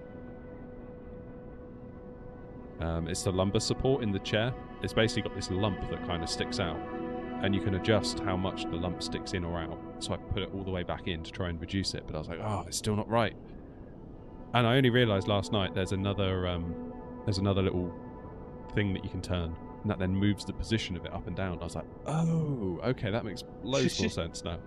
It's the lumbar support in the chair. It's basically got this lump that kind of sticks out, and you can adjust how much the lump sticks in or out. So I put it all the way back in to try and reduce it, but I was like, oh, it's still not right. And I only realised last night there's another little thing that you can turn, and that then moves the position of it up and down. I was like, oh, okay, that makes loads more sense now.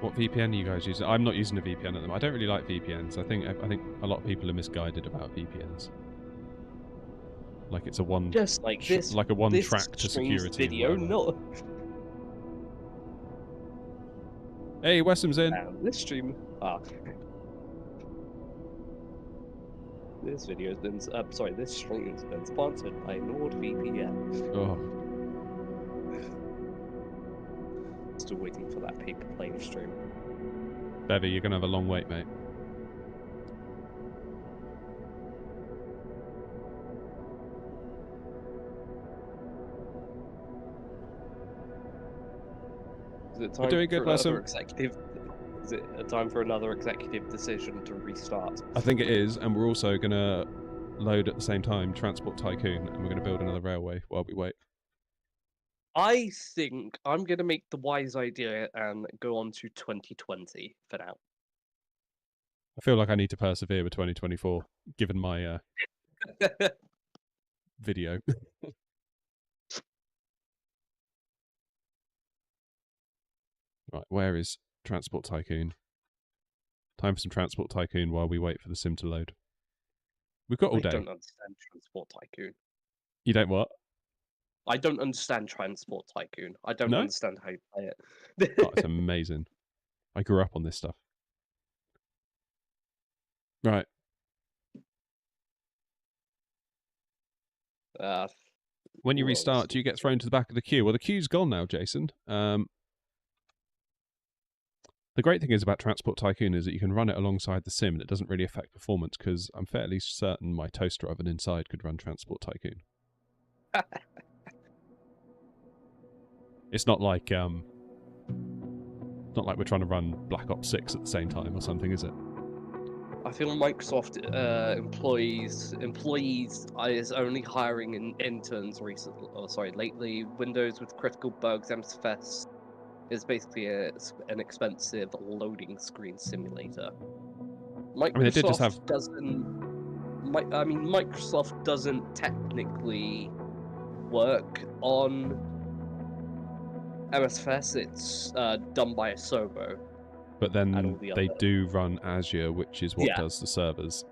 What VPN are you guys using? I'm not using a VPN at the moment. I don't really like VPNs. I think a lot of people are misguided about VPNs. Like it's a one, just like this, like a one this track to security. Video, not. Hey, Wesham's in. This stream. This video has been. Sorry, this stream has been sponsored by NordVPN. Oh. Still waiting for that paper plane stream. Bevy, you're gonna have a long wait, mate. Is it time doing good, for another Wesson. executive? Is it a time for another executive decision to restart? I think it is, and we're also gonna load at the same time Transport Tycoon, and we're gonna build another railway while we wait. I think I'm going to make the wise idea and go on to 2020 for now. I feel like I need to persevere with 2024, given my video. Right, where is Transport Tycoon? Time for some Transport Tycoon while we wait for the sim to load. We've got all day. I don't understand Transport Tycoon. You don't what? I don't understand Transport Tycoon. I don't understand how you play it. Oh, it's amazing. I grew up on this stuff. Right. when you was. restart, do you get thrown to the back of the queue? Well, the queue's gone now, Jason. The great thing is about Transport Tycoon is that you can run it alongside the sim and it doesn't really affect performance because I'm fairly certain my toaster oven inside could run Transport Tycoon. It's not like we're trying to run Black Ops 6 at the same time or something, is it? I feel Microsoft employees is only hiring interns recently. Oh, sorry, lately. Windows with critical bugs, MSFS is basically an expensive loading screen simulator. Microsoft Microsoft doesn't technically work on MSFS. It's done by Asobo. But then they do run Azure, which is what does the servers.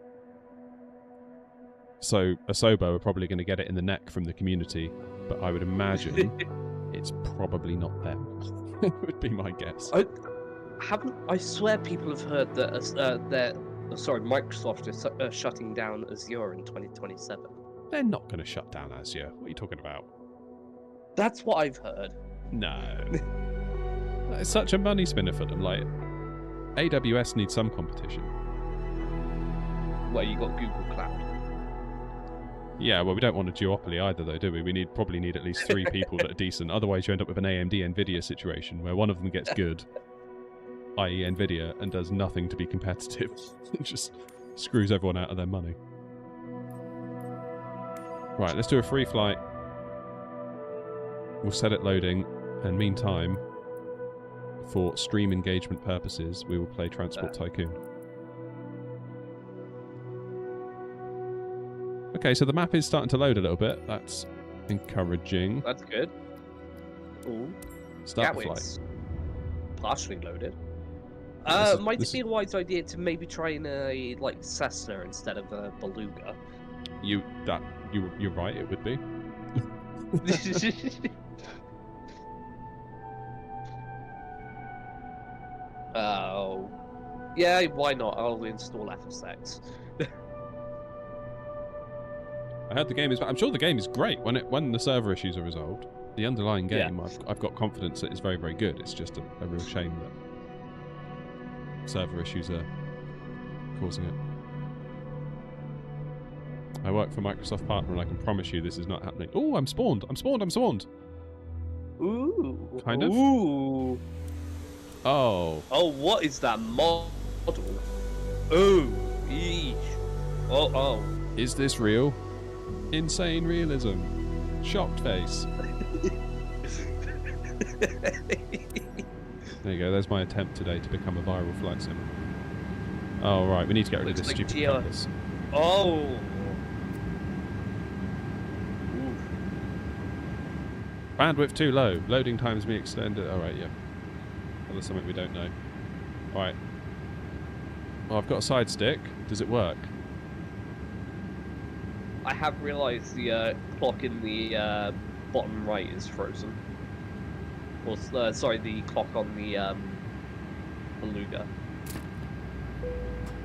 So Asobo are probably going to get it in the neck from the community, but I would imagine it's probably not them. Would be my guess. I swear people have heard that Microsoft is shutting down Azure in 2027. They're not going to shut down Azure. What are you talking about? That's what I've heard. No. It's such a money spinner for them. Like, AWS needs some competition. Well, you got Google Cloud. Yeah, well, we don't want a duopoly either, though, do we? We probably need at least 3 people that are decent. Otherwise, you end up with an AMD Nvidia situation where one of them gets good, i.e. Nvidia, and does nothing to be competitive. It just screws everyone out of their money. Right, let's do a free flight. We'll set it loading, and meantime, for stream engagement purposes, we will play Transport Tycoon. Okay, so the map is starting to load a little bit. That's encouraging. That's good. Ooh. Start the flight. Partially loaded. Might it be a wise idea to maybe try in a Cessna instead of a Beluga? You're right. It would be. Oh, yeah. Why not? I'll install FSX. I heard the game is. I'm sure the game is great when the server issues are resolved. The underlying game, I've got confidence that it's very, very good. It's just a real shame that server issues are causing it. I work for Microsoft Partner, and I can promise you this is not happening. Oh, I'm spawned. I'm spawned. Ooh. Kind of. Ooh. Oh. Oh, what is that model? Ooh. Eesh. Oh. Is this real? Insane realism. Shocked face. There you go. There's my attempt today to become a viral flight sim. Oh, right. We need to get rid of this stupid compass. Oh. Bandwidth too low. Loading times be extended. All right, yeah. Well, there's something we don't know. All right. Well, I've got a side stick. Does it work? I have realised the clock in the bottom right is frozen. Or sorry, the clock on the Beluga.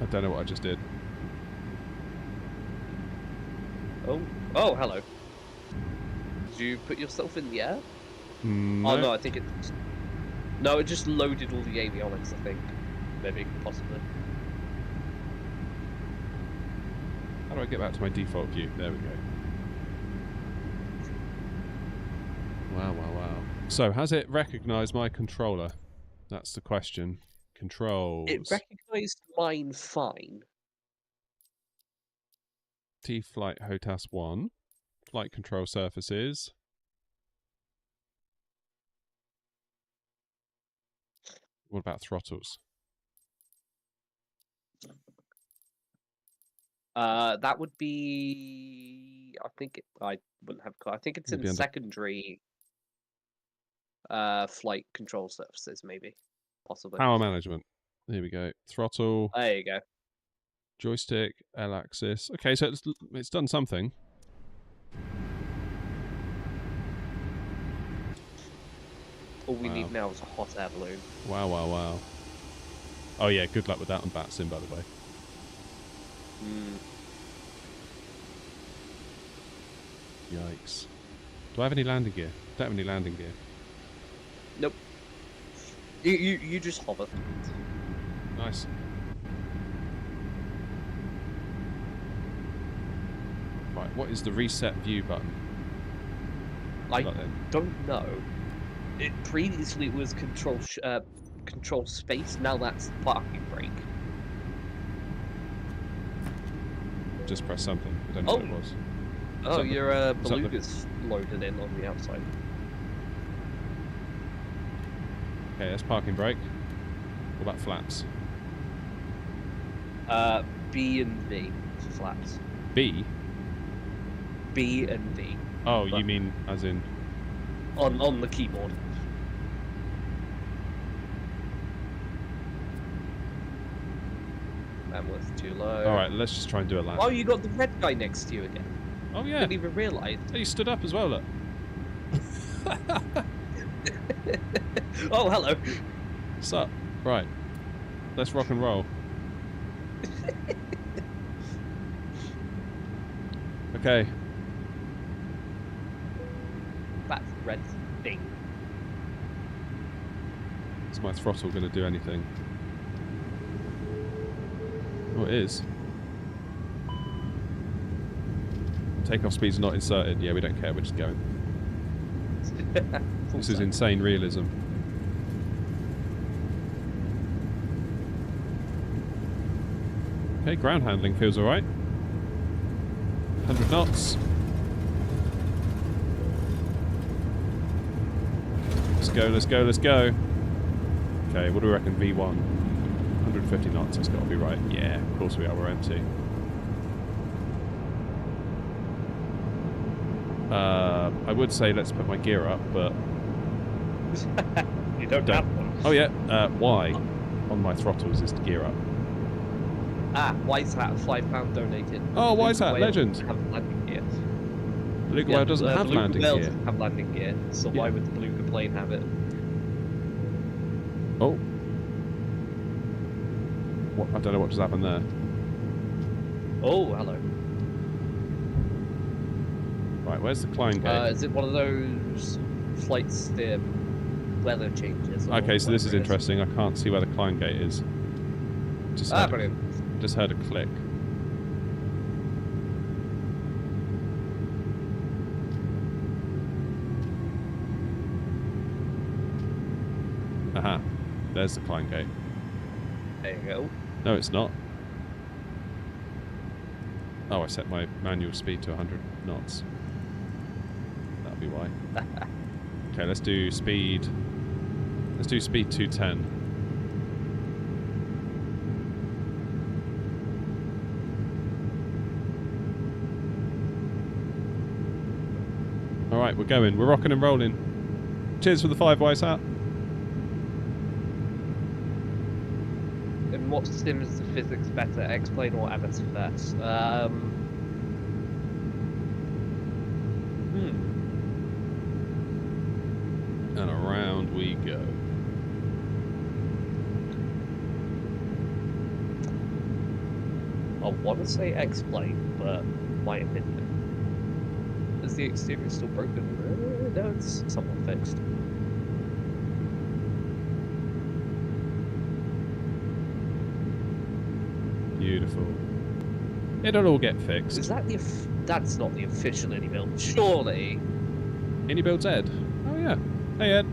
I don't know what I just did. Oh, hello. Did you put yourself in the air? No. Oh no, I think it. No, it just loaded all the avionics. I think, maybe, possibly. How do I get back to my default view? There we go. Wow. So, has it recognised my controller? That's the question. Controls. It recognised mine fine. T-Flight HOTAS 1. Flight control surfaces. What about throttles? That would be. I wouldn't have. I think it's in secondary. Flight control surfaces, maybe, possibly. Power management. Here we go. Throttle. There you go. Joystick, L-axis. Okay, so it's done something. All we need now is a hot air balloon. Wow. Oh yeah, good luck with that on BatSim, by the way. Mm. Yikes. Do I have any landing gear? Don't have any landing gear. Nope. You just hover. Nice. Right, what is the reset view button? I don't know. It previously was control space. Now that's parking brake. Just press something. I don't know what it was. Oh, your beluga's loaded in on the outside. Okay, that's parking brake. What about flaps? B and V for flaps. B? B and V. Oh, you mean as in... On the keyboard. That was too low. Alright, let's just try and do a lap. Oh, you got the red guy next to you again. Oh, yeah. Didn't even realise. Oh, you stood up as well, look. Oh, hello. What's up? Right. Let's rock and roll. Okay. That red thing. Is my throttle going to do anything? Oh, it is. Takeoff speed's not inserted. Yeah, we don't care. We're just going. This is insane realism. Okay, ground handling feels alright. 100 knots. Let's go, let's go, let's go. Okay, what do we reckon? V1. 150 knots, that's got to be right. Yeah, of course we are, we're empty. I would say let's put my gear up, but... You don't have one. Oh yeah, Y on my throttles is to gear up. Ah, White's Hat, £5 donated. Oh, White's Hat, legend! Have landing gear. Beluga Whale doesn't have landing gear. Doesn't have landing gear, so why would the Beluga plane have it? Oh. What? I don't know what just happened there. Oh, hello. Right, where's the climb gate? Is it one of those flights the weather changes? Okay, so this is interesting. I can't see where the climb gate is. Brilliant. Just heard a click. Aha. There's the climb gate. There you go. No, it's not. Oh, I set my manual speed to 100 knots. That'll be why. Okay, let's do speed. Let's do speed 210. Alright, we're going. We're rocking and rolling. Cheers for the 5 White Hat. In what sim is the physics better, X-Plane or MSFS? And around we go. I want to say X-Plane, but might have been. Is the exterior still broken? No, it's somewhat fixed. Beautiful. It'll all get fixed. Is that the? That's not the official Innie build, surely. Innie builds Ed. Oh yeah. Hey Ed.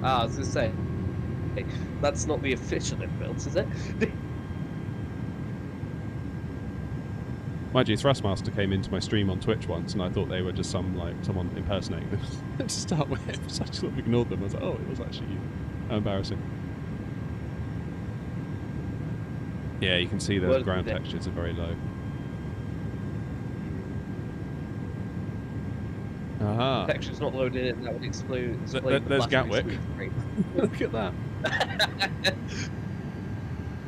I was gonna say, that's not the official Innie build, is it? Mind you, Thrustmaster came into my stream on Twitch once, and I thought they were just someone impersonating them to start with. So I just sort of ignored them. I was like, oh, it was actually you. How embarrassing. Yeah, you can see the ground textures are very low. Aha. Texture's not loaded in, that would explain There's Gatwick. Look at that.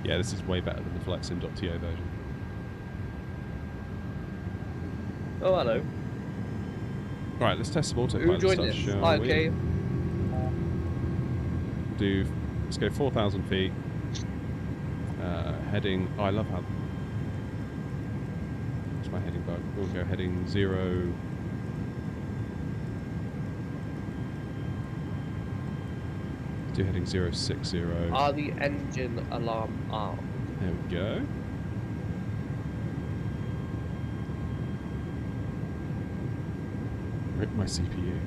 Yeah, this is way better than the FlightSim.to version. Oh, hello. Right, let's test some Who autopilot joined stuff, us? shall Okay. we? Let's go 4,000 feet. Heading... Oh, I love how... It's my heading bug? We'll go heading 0. Do heading 060. Are the engine alarm armed? There we go. Rip my CPU.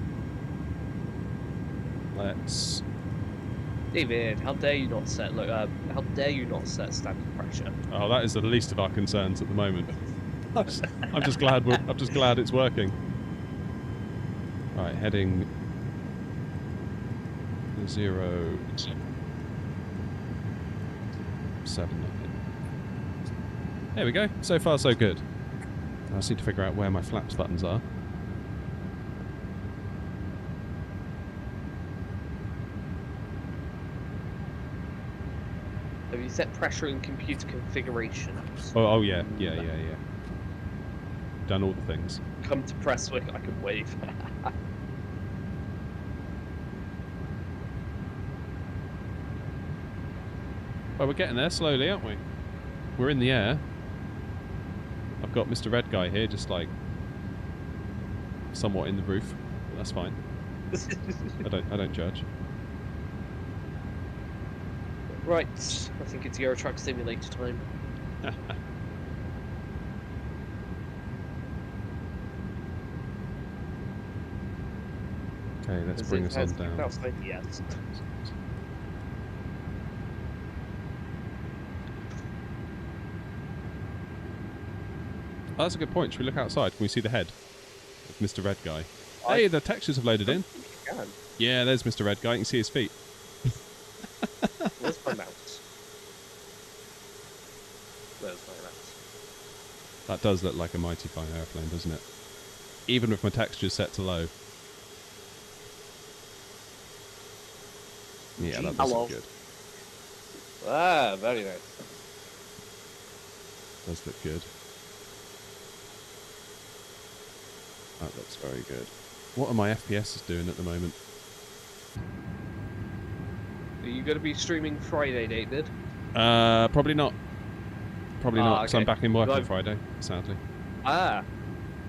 Let's. David, how dare you not set? Look, how dare you not set standard pressure? Oh, that is the least of our concerns at the moment. I'm just glad it's working. Right, heading 079. There we go. So far, so good. I just need to figure out where my flaps buttons are. Have you set pressure in computer configurations? Oh yeah. Done all the things. Come to Presswick, I can wave. Well, we're getting there slowly, aren't we? We're in the air. I've got Mr. Red Guy here, just like somewhat in the roof, but that's fine. I don't judge. Right, I think it's Euro Truck Simulator time. Okay, let's bring us on down. Outside, yes. Oh, that's a good point. Should we look outside? Can we see the head of Mr. Red Guy? Hey, the textures have loaded in. Yeah, there's Mr. Red Guy. You can see his feet. Where's my mouse? Where's my mouse? That does look like a mighty fine airplane, doesn't it? Even with my textures set to low. Yeah, that does look good. Ah, very nice. Does look good. That looks very good. What are my FPS doing at the moment? Are you going to be streaming Friday, David? Probably not. Probably not, because okay. I'm back in work on Friday, sadly. Ah,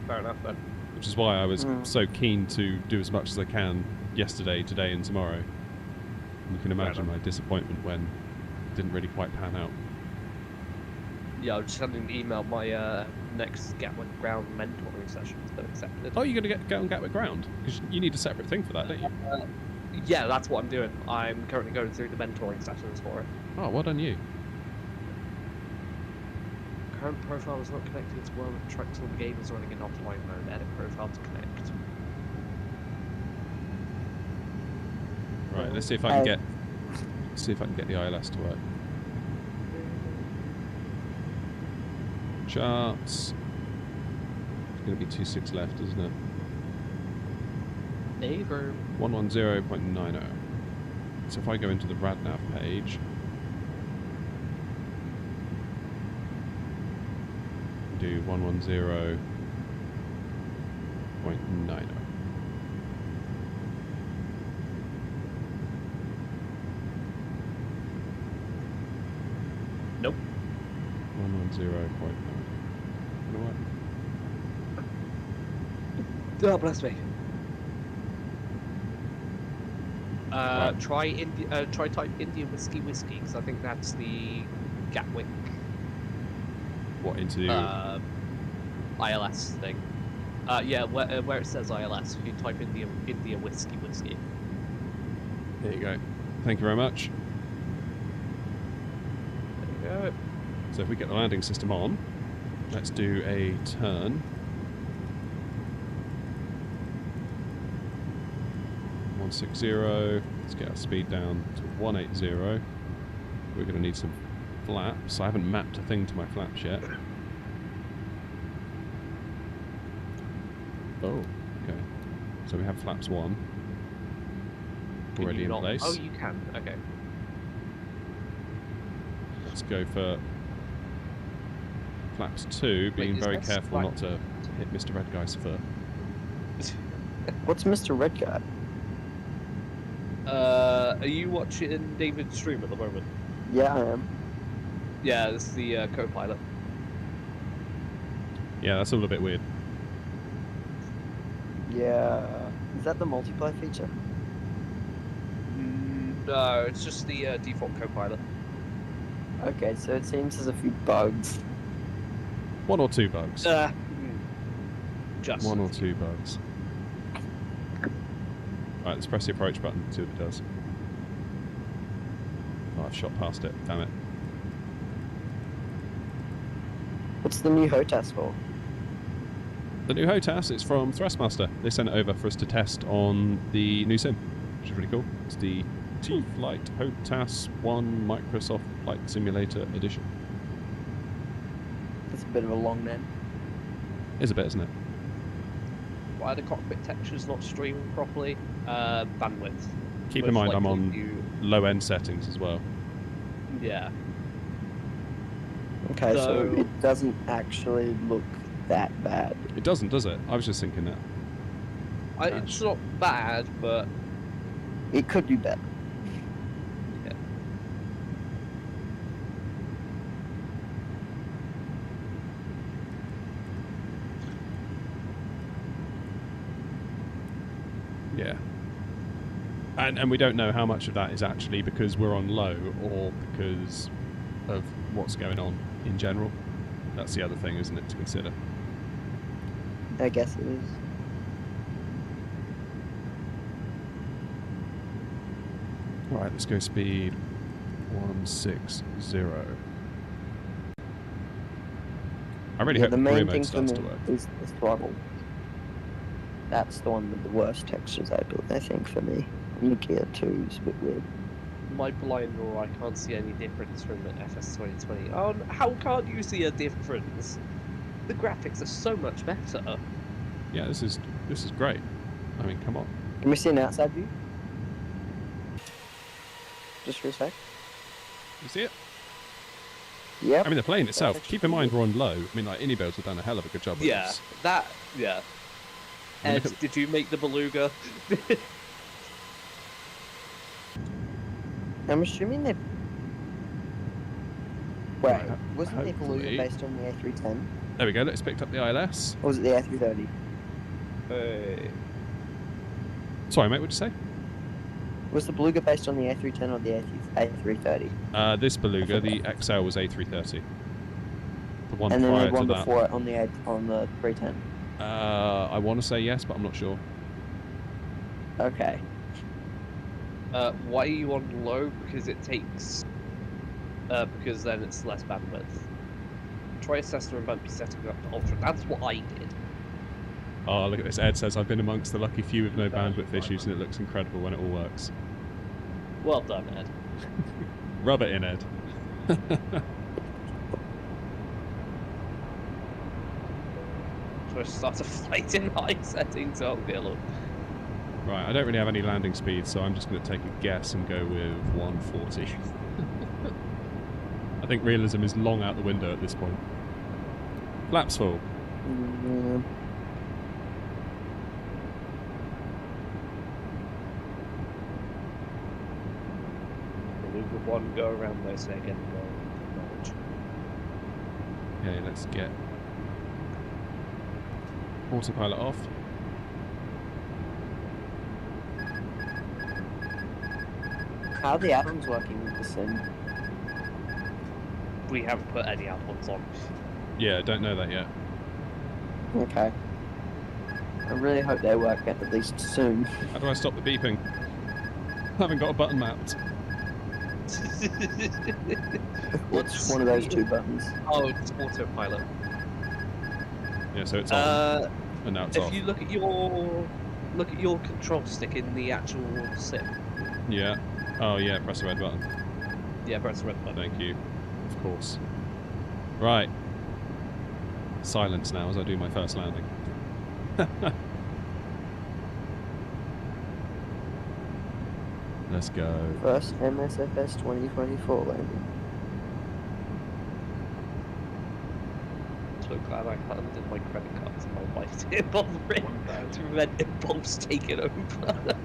fair enough then. Which is why I was so keen to do as much as I can yesterday, today and tomorrow. And you can imagine my disappointment when it didn't really quite pan out. Yeah, I'm just sending an email. My next Gatwick Ground mentoring session's been accepted. Oh, you're going to go on Gatwick Ground? Because you need a separate thing for that, don't you? Yeah, that's what I'm doing. I'm currently going through the mentoring sessions for it. Oh, well done you. Current profile is not connected to well with truck till the game is running in offline mode. Edit profile to connect. Right, let's see if I can get the ILS to work. Charts. It's going to be 26 left, isn't it? Neighbor. 110.90. So if I go into the RadNav page, do 110.90. Nope. 110.9. Gonna work? Oh, bless me. Right. Try type India whiskey because I think that's the Gatwick. What, into the... ILS thing. Yeah, where it says ILS, if you type India whiskey. There you go. Thank you very much. There you go. So if we get the landing system on, let's do a turn. 160. Let's get our speed down to 180. We're going to need some flaps. I haven't mapped a thing to my flaps yet. Oh, okay. So we have flaps 1 already in place. Oh, you can. Okay. Let's go for flaps 2, being very careful not to hit Mr. Red Guy's foot. What's Mr. Red Guy? Are you watching David's stream at the moment? Yeah, I am. Yeah, this is the co-pilot. Yeah, that's all a bit weird. Yeah. Is that the multiplayer feature? No, it's just the default co-pilot. Okay, so it seems there's a few bugs. 1 or 2 bugs. Just 1 or 2 bugs. Right, let's press the approach button, see what it does. Oh, I've shot past it, damn it. What's the new HOTAS for? The new HOTAS is from Thrustmaster. They sent it over for us to test on the new sim, which is really cool. It's the T-Flight HOTAS 1 Microsoft Flight Simulator Edition. It's a bit of a long name. Is a bit, isn't it? Why are the cockpit textures not streaming properly? Bandwidth. Keep in Most mind I'm likely on due- low-end settings as well. Yeah. Okay, so So- it doesn't actually look that bad. It doesn't, does it? I was just thinking that. It's not bad, but It could be better. yeah. Yeah. And we don't know how much of that is actually because we're on low or because of what's going on in general. That's the other thing, isn't it, to consider. I guess it is. Alright, let's go speed 160. I really hope The the career main mode thing for starts me to work. is the throttle. That's the one with the worst textures, I think, for me. And the gear 2 is a bit weird. My blind or I can't see any difference from the FS 2020. Oh, how can't you see a difference? The graphics are so much better. Yeah, this is great. I mean, come on. Can we see an outside view? Just for a sec. You see it? Yep. I mean, the plane itself, actually keep in mind we're on low. I mean, like, Builds have done a hell of a good job with Yeah, this. yeah. I mean, Ed, look at- did you make the beluga? I'm assuming they. Wait, Right, wasn't the Beluga hopefully- based on the A310? There we go, let's picked up the ILS. Or was it the A330? Hey. Sorry, mate, what'd you say? Was the Beluga based on the A310 or the A330? This Beluga, the XL was A330. The one And then prior they had one to that. before it on the 310. I want to say yes, but I'm not sure. Okay. Why are you on low? Because it takes... because then it's less bandwidth. Try a Cessna and don't be setting up to Ultra. That's what I did. Oh, look at this. Ed says, I've been amongst the lucky few with no bandwidth issues, and it looks incredible when it all works. Well done, Ed. Rub it in, Ed. Try to start a flight in high settings. Oh, dear Lord. Right, I don't really have any landing speed, so I'm just going to take a guess and go with 140. I think realism is long out the window at this point. Flaps full. Mm, Beluga 1, go around those again. Go. Okay, let's get autopilot off. how are the atoms working with the sim? We haven't put any add-ons on. Yeah, don't know that yet. Okay. I really hope they work at least soon. How do I stop the beeping? I haven't got a button mapped. What's one of those two buttons? Oh, it's autopilot. Yeah, so it's on, and now it's If off. you look at your control stick in the actual sim. Yeah. Oh yeah, press the red button. Yeah, press the red button. Thank you. Of course. Right. Silence now as I do my first landing. Let's go. First MSFS 2024 landing. So glad I handed my credit card to my wife to involve it to prevent impulse taking over.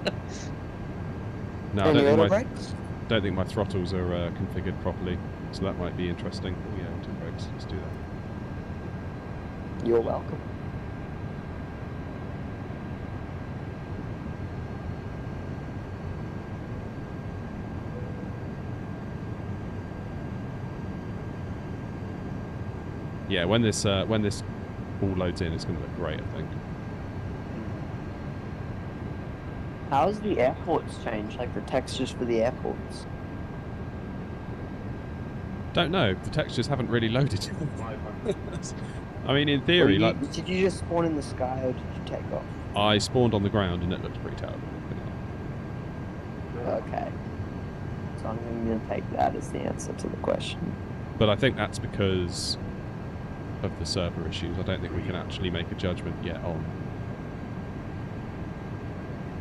No, I Any don't auto think, brakes? don't think my throttles are configured properly, so that might be interesting. Oh, yeah, auto brakes. Let's do You're welcome. Yeah, when this all loads in, it's going to look great, I think. How's the airports changed? Like the textures for the airports? Don't know. The textures haven't really loaded. I mean, in theory, Did you just spawn in the sky or did you take off? I spawned on the ground and it looked pretty terrible. Okay. So I'm going to take that as the answer to the question. But I think that's because of the server issues. I don't think we can actually make a judgment yet on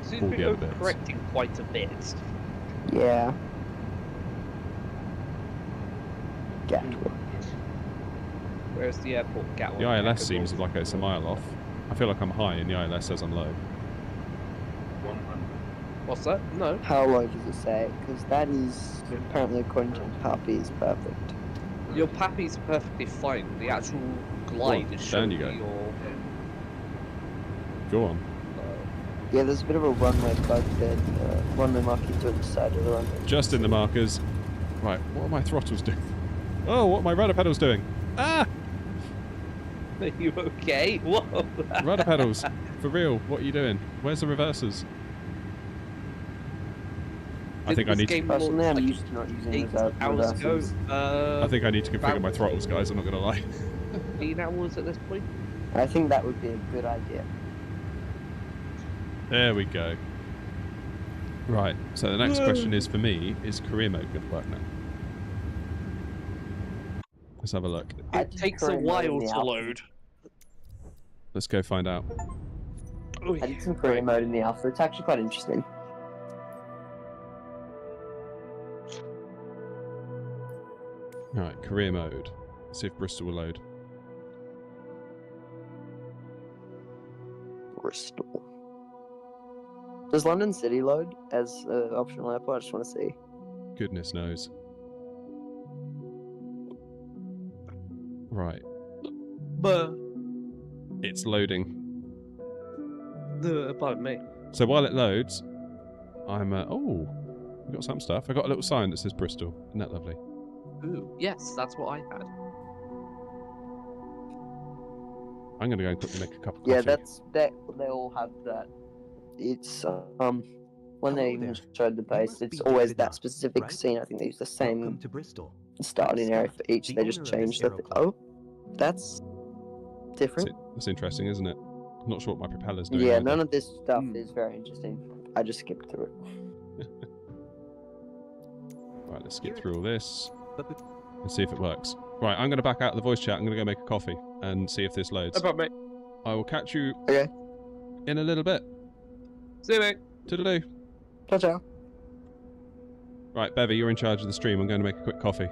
Seems all to be the other bits. correcting quite a bit. Yeah. Gatwick. Where's the airport? Gatwick. The ILS seems like it's a mile off. I feel like I'm high and the ILS says I'm low. What's that? No. How low does it say? Because that is apparently according to Puppy is perfect. Your Pappy's perfectly fine. The actual glide is showing you go. your... Go on. Yeah, there's a bit of a runway bug there. Runway marking to the side of the runway. Just in the markers. Right, what are my throttles doing? Oh, what are my rudder pedals doing? Ah! Are you okay? Whoa! Rudder pedals. For real, what are you doing? Where's the reversers? I think I need to... Personally, I'm used to not using 8 those hours ago. I think I need to configure my throttles, guys, I'm not going to lie. 8 hours at this point? I think that would be a good idea. There we go. Right, so the next question is for me, is career mode going to work now? Let's have a look. It takes a while to load. Let's go find out. I did some career mode in the alpha. It's actually quite interesting. Alright, career mode. Let's see if Bristol will load. Bristol. Does London City load as an optional airport? I just want to see. Goodness knows. Right. It's loading. Pardon me. So while it loads, I'm... oh, we've got some stuff. I got a little sign that says Bristol. Isn't that lovely? Ooh, yes, that's what I had. I'm going to go and quickly make a cup of coffee. Yeah, they all have that. It's when they even showed the base, it's always that specific scene. I think they use the same starting area for each. They just change the. Oh, that's different. That's interesting, isn't it? I'm not sure what my propeller's doing. Yeah, either. none of this stuff is very interesting. I just skipped through it. Right, let's skip through all this and see if it works. Right, I'm going to back out of the voice chat. I'm going to go make a coffee and see if this loads. No problem, mate. I will catch you in a little bit. See you, mate. Toodaloo. Ciao, ciao. Right, Bevy, you're in charge of the stream. I'm going to make a quick coffee.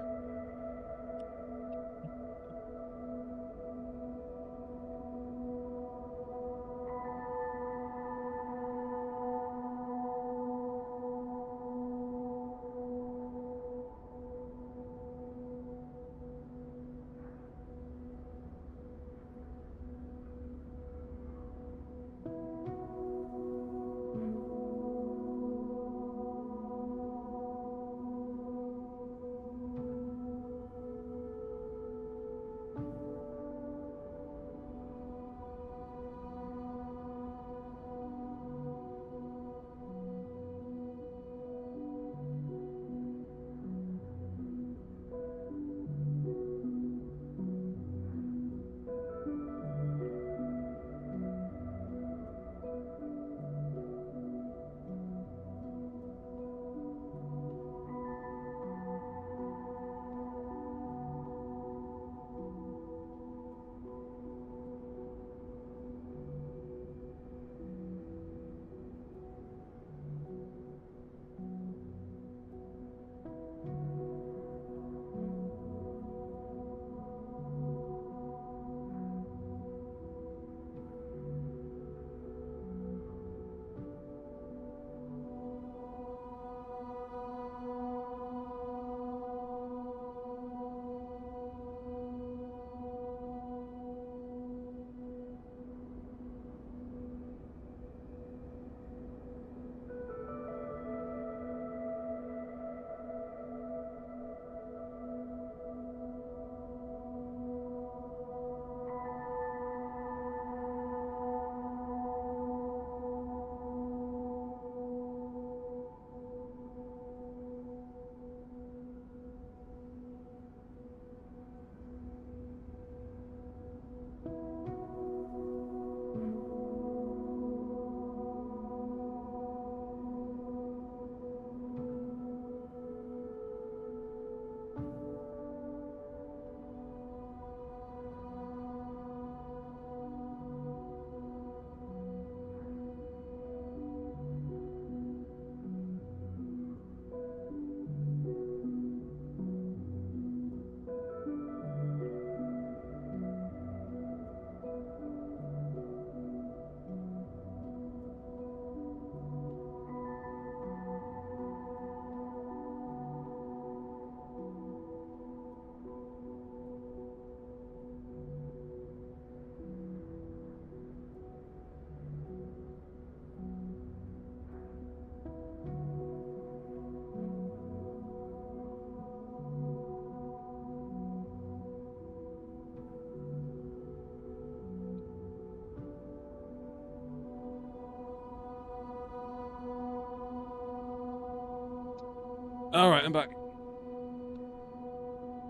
Alright, I'm back.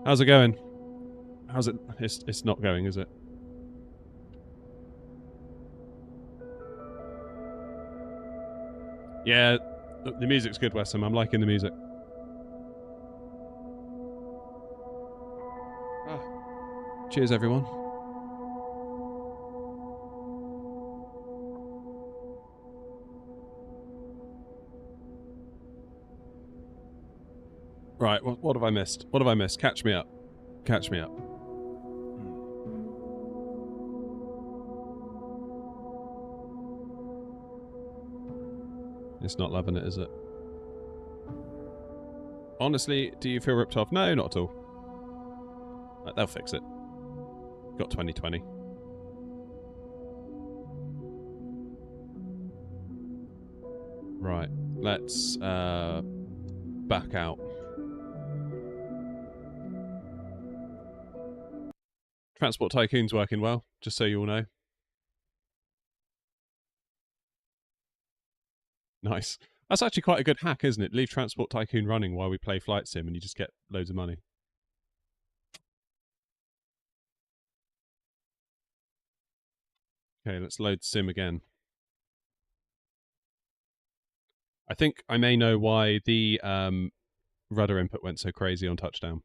How's it going? How's it? It's not going, is it? Yeah, the music's good, Westham. I'm liking the music. Ah. Cheers, everyone. Right, what have I missed? What have I missed? Catch me up. Catch me up. It's not loving it, is it? Honestly, do you feel ripped off? No, not at all. Right, they'll fix it. Got 2020. Right, let's back out. Transport Tycoon's working well, just so you all know. Nice. That's actually quite a good hack, isn't it? Leave Transport Tycoon running while we play Flight Sim and you just get loads of money. Okay, let's load Sim again. I think I may know why the rudder input went so crazy on touchdown.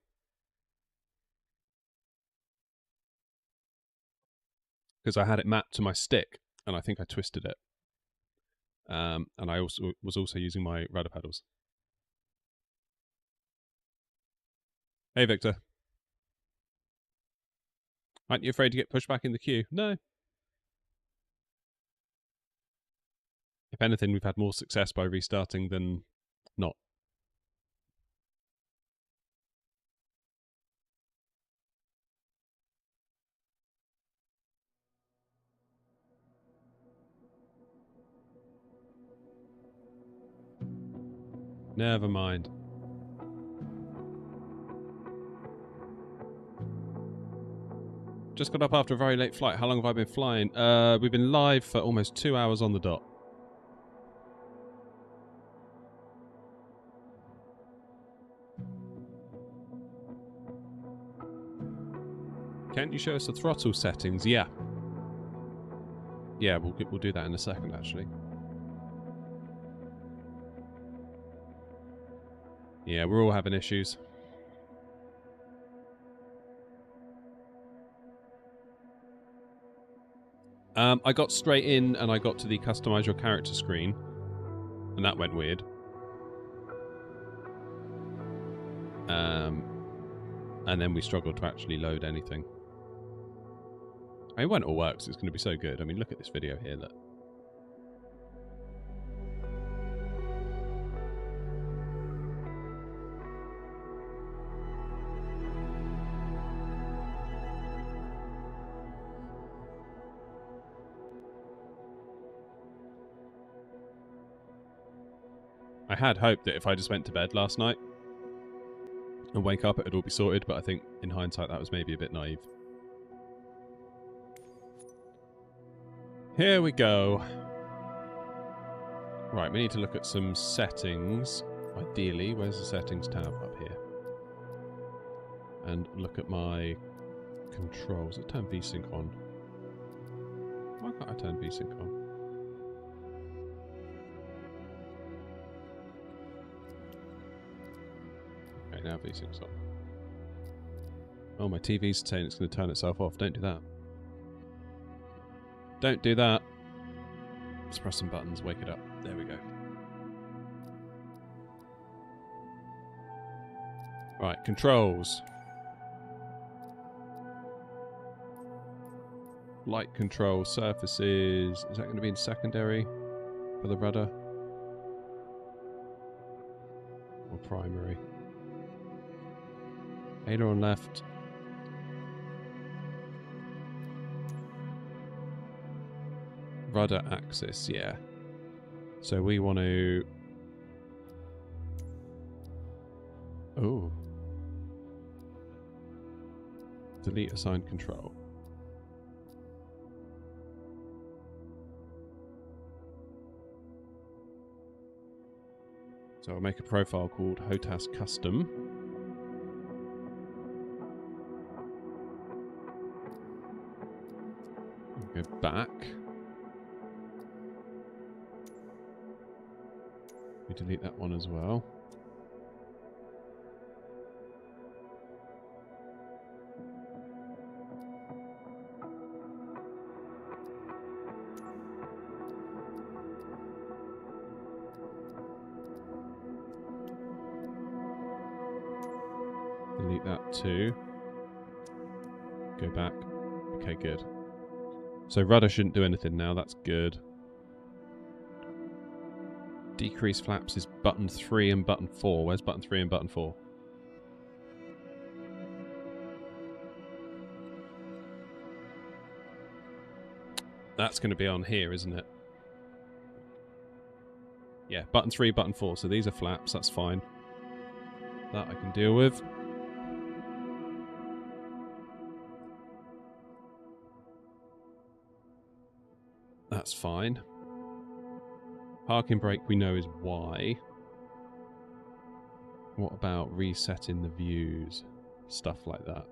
Because I had it mapped to my stick, and I think I twisted it. And I was also using my rudder pedals. Hey, Victor. Aren't you afraid to get pushed back in the queue? No. If anything, we've had more success by restarting than not. Never mind. Just got up after a very late flight. How long have I been flying? We've been live for almost 2 hours on the dot. Can't you show us the throttle settings? Yeah. Yeah, we'll do that in a second, actually. Yeah, we're all having issues. I got straight in and I got to the customize your character screen, and that went weird. And then we struggled to actually load anything. I mean, when it all works, it's going to be so good. I mean, look at this video here. Look. I had hoped that if I just went to bed last night and wake up, it would all be sorted, but I think in hindsight that was maybe a bit naive. Here we go. Right, we need to look at some settings. Ideally, where's the settings tab? Up here. And look at my controls. Let's turn VSync on. Why can't I turn VSync on? Okay, now VSync's on. Oh, my TV's saying it's going to turn itself off. Don't do that. Don't do that. Let's press some buttons, wake it up. There we go. Right, controls. Light control, surfaces. Is that going to be in secondary for the rudder? Or primary? Aileron left. Rudder axis, yeah. So we want to... Oh. Delete assigned control. So I'll make a profile called HOTAS Custom. Go back. We delete that one as well. Delete that too. Go back. Okay, good. So rudder shouldn't do anything now, that's good. Decrease flaps is button 3 and button 4. Where's button 3 and button 4? That's going to be on here, isn't it? Yeah, button 3, button 4. So these are flaps, that's fine. That I can deal with. That's fine. Parking brake we know is Y. What about resetting the views? Stuff like that.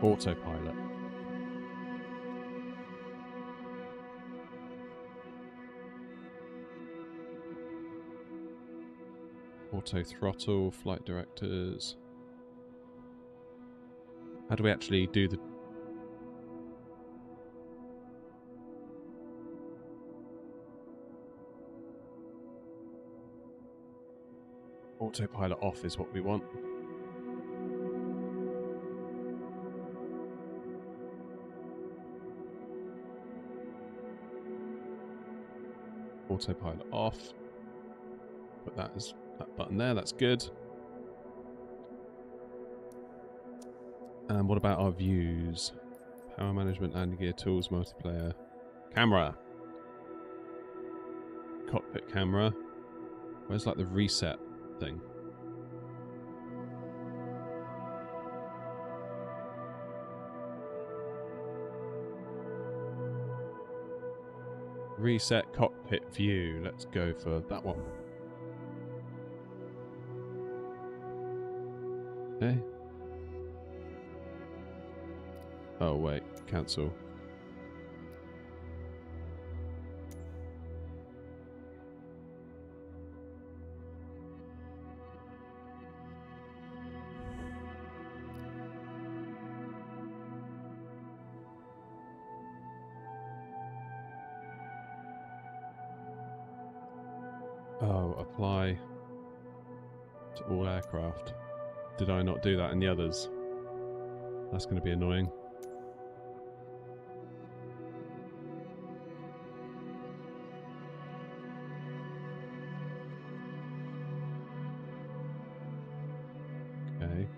Autopilot. Auto throttle, flight directors. How do we actually do the... Autopilot off is what we want. Autopilot off. Put that as that button there, that's good. And what about our views? Power management, landing gear, tools, multiplayer, camera. Cockpit camera. Where's like the reset thing? Reset cockpit view. Let's go for that one. Okay. Oh wait, cancel. Oh, apply to all aircraft. Did I not do that in the others? That's going to be annoying. Okay.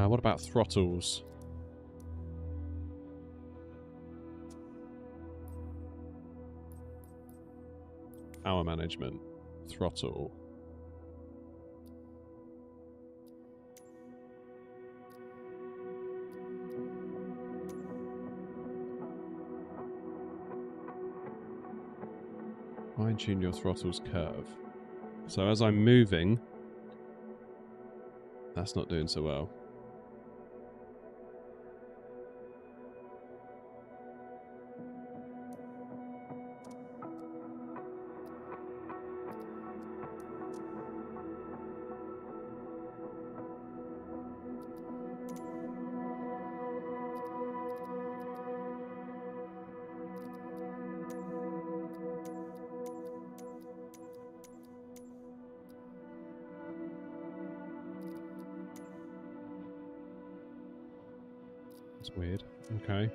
What about throttles? Power management. Throttle. Fine-tune your throttle's curve. So as I'm moving, that's not doing so well. That's weird. Okay.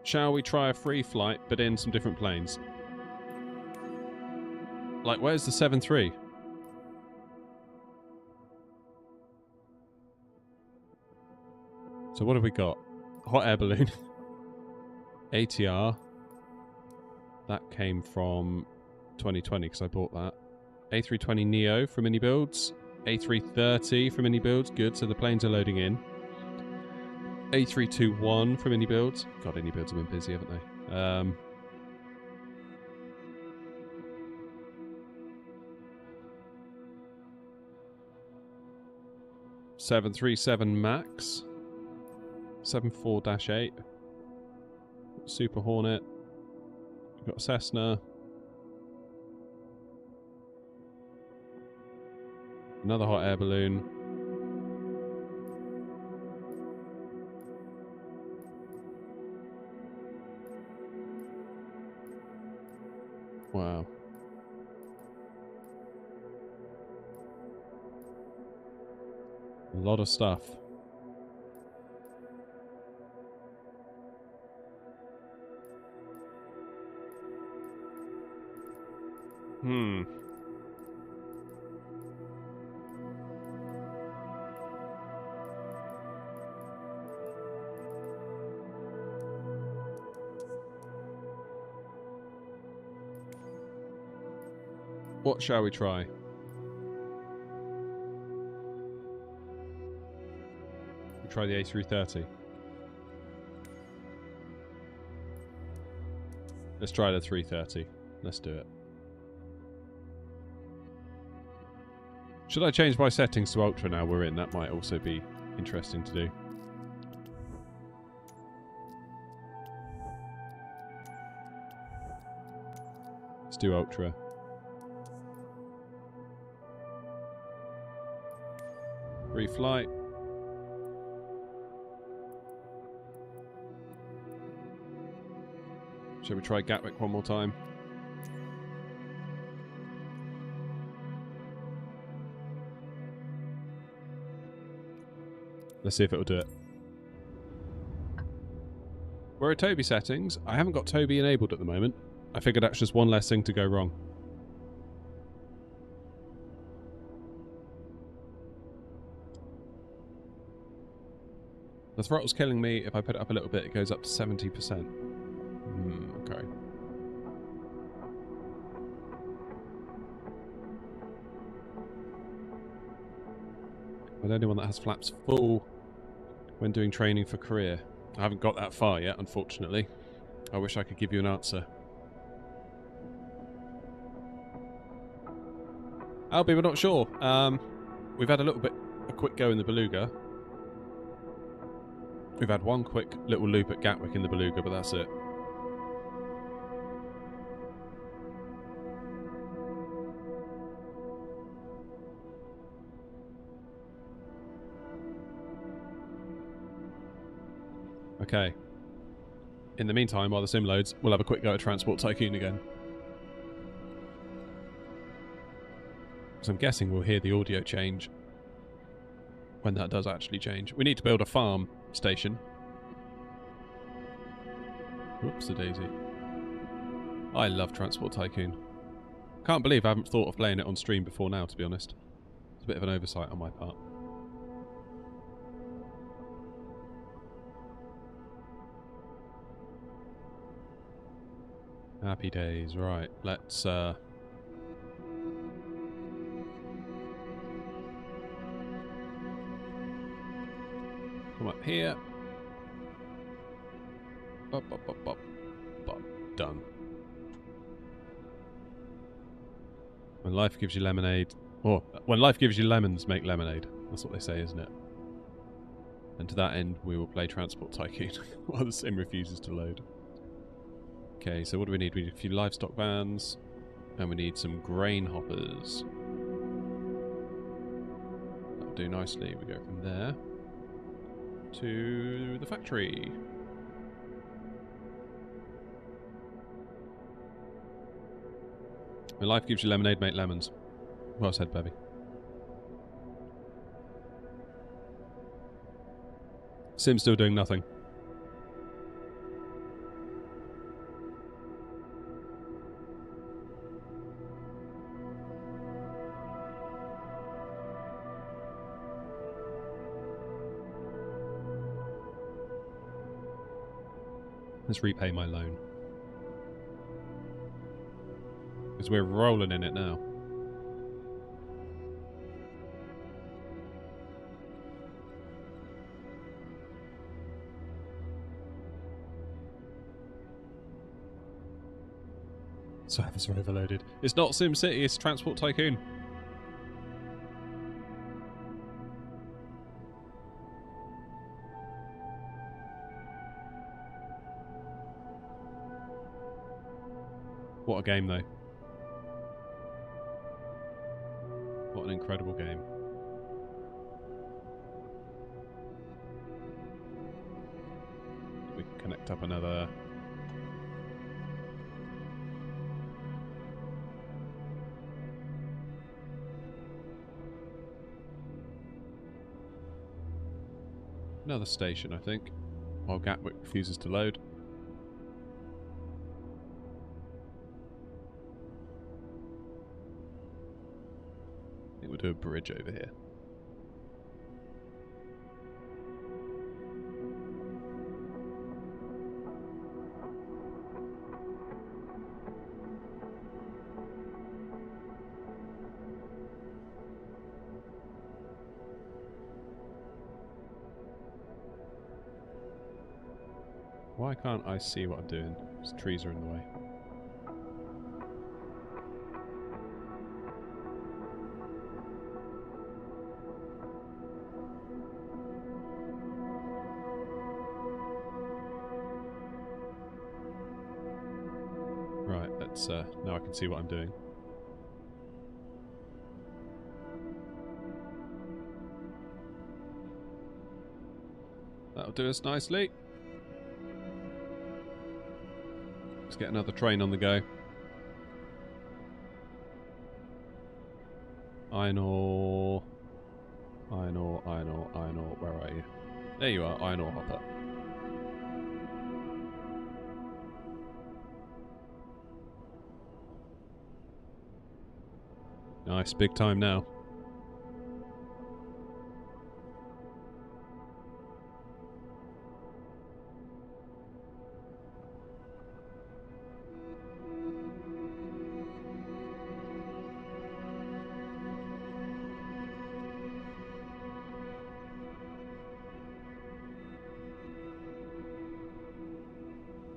Shall we try a free flight, but in some different planes? Like, where's the 7-3? So what have we got? Hot air balloon. ATR. That came from 2020 because I bought that. A320 Neo from Mini Builds. A330 from Mini Builds. Good, so the planes are loading in. A321 from Mini Builds. God, Mini Builds have been busy, haven't they? 737 MAX. 74-8. Super Hornet. We've got Cessna. Another hot air balloon. Wow. A lot of stuff. What shall we try? We try the A330. Let's try the 330. Let's do it. Should I change my settings to Ultra now we're in? That might also be interesting to do. Let's do Ultra. Reflight. Shall we try Gatwick one more time? Let's see if it'll do it. We're at Toby settings. I haven't got Toby enabled at the moment. I figured that's just one less thing to go wrong. The throttle's killing me. If I put it up a little bit, it goes up to 70%. Okay. I'm the only one that has flaps full when doing training for career. I haven't got that far yet, unfortunately. I wish I could give you an answer. Albie, we're not sure. We've had a quick go in the Beluga. We've had one quick little loop at Gatwick in the Beluga, but that's it. Okay. In the meantime, while the sim loads, we'll have a quick go at Transport Tycoon again. So I'm guessing we'll hear the audio change when that does actually change. We need to build a farm station. Whoops-a-daisy. I love Transport Tycoon. Can't believe I haven't thought of playing it on stream before now, to be honest. It's a bit of an oversight on my part. Happy days. Right, let's come up here. Bop, bop, bop, bop, bop. Done. When life gives you lemonade, or when life gives you lemons, make lemonade. That's what they say, isn't it? And to that end, we will play Transport Tycoon while the sim refuses to load. Okay, so what do we need? We need a few livestock vans, and we need some grain hoppers. That'll do nicely. We go from there to the factory. When life gives you lemonade, make lemons. Well said, baby. Sim's still doing nothing. Let's repay my loan. Because we're rolling in it now. Servers are overloaded. It's not SimCity, it's Transport Tycoon. What a game, though. What an incredible game. We can connect up another... another station, I think, while Gatwick refuses to load. I think we'll do a bridge over here. Why can't I see what I'm doing? Because trees are in the way. Right, let's, now I can see what I'm doing. That'll do us nicely. Let's get another train on the go. Iron ore. Iron ore, iron ore, iron ore. Where are you? There you are, iron ore hopper. Nice, big time now.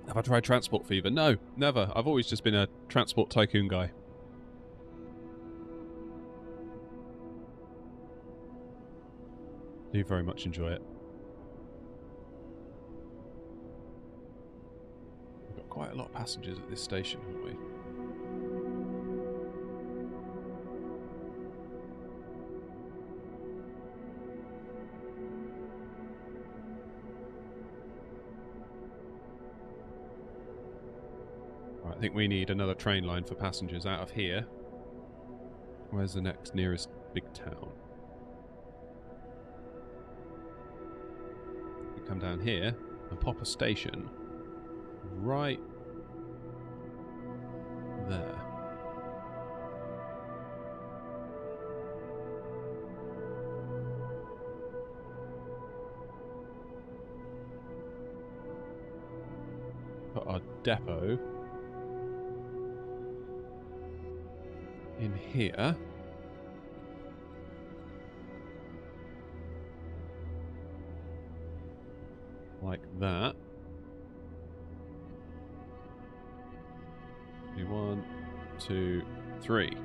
Have I tried Transport Fever? No, never. I've always just been a Transport Tycoon guy. Do very much enjoy it. We've got quite a lot of passengers at this station, haven't we? I think we need another train line for passengers out of here. Where's the next nearest big town? We come down here and pop a station right there. Put our depot in here. Like that. Do 1, 2, 3.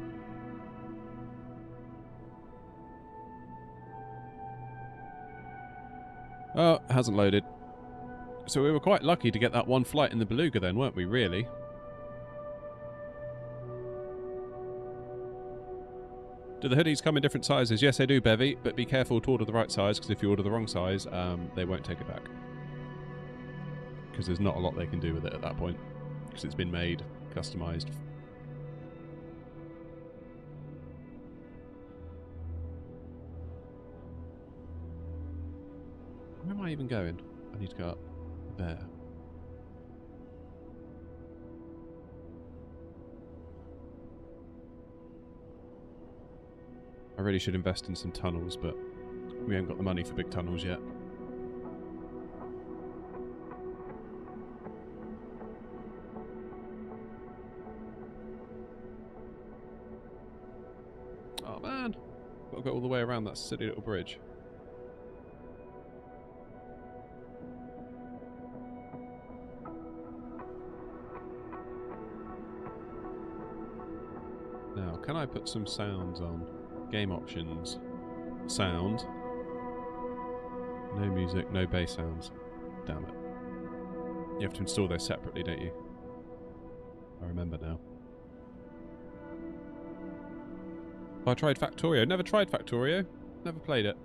Oh, it hasn't loaded. So we were quite lucky to get that one flight in the Beluga then, weren't we, really? Do the hoodies come in different sizes? Yes, they do, Bevy, but be careful to order the right size, because if you order the wrong size, they won't take it back. Because there's not a lot they can do with it at that point, because it's been made, customised. Where am I even going? I need to go up there. I really should invest in some tunnels, but we haven't got the money for big tunnels yet. Oh man, got to go all the way around that silly little bridge. Now, can I put some sounds on? Game options. Sound. No music, no bass sounds. Damn it. You have to install those separately, don't you? I remember now. Oh, I tried Factorio. Never tried Factorio. Never played it.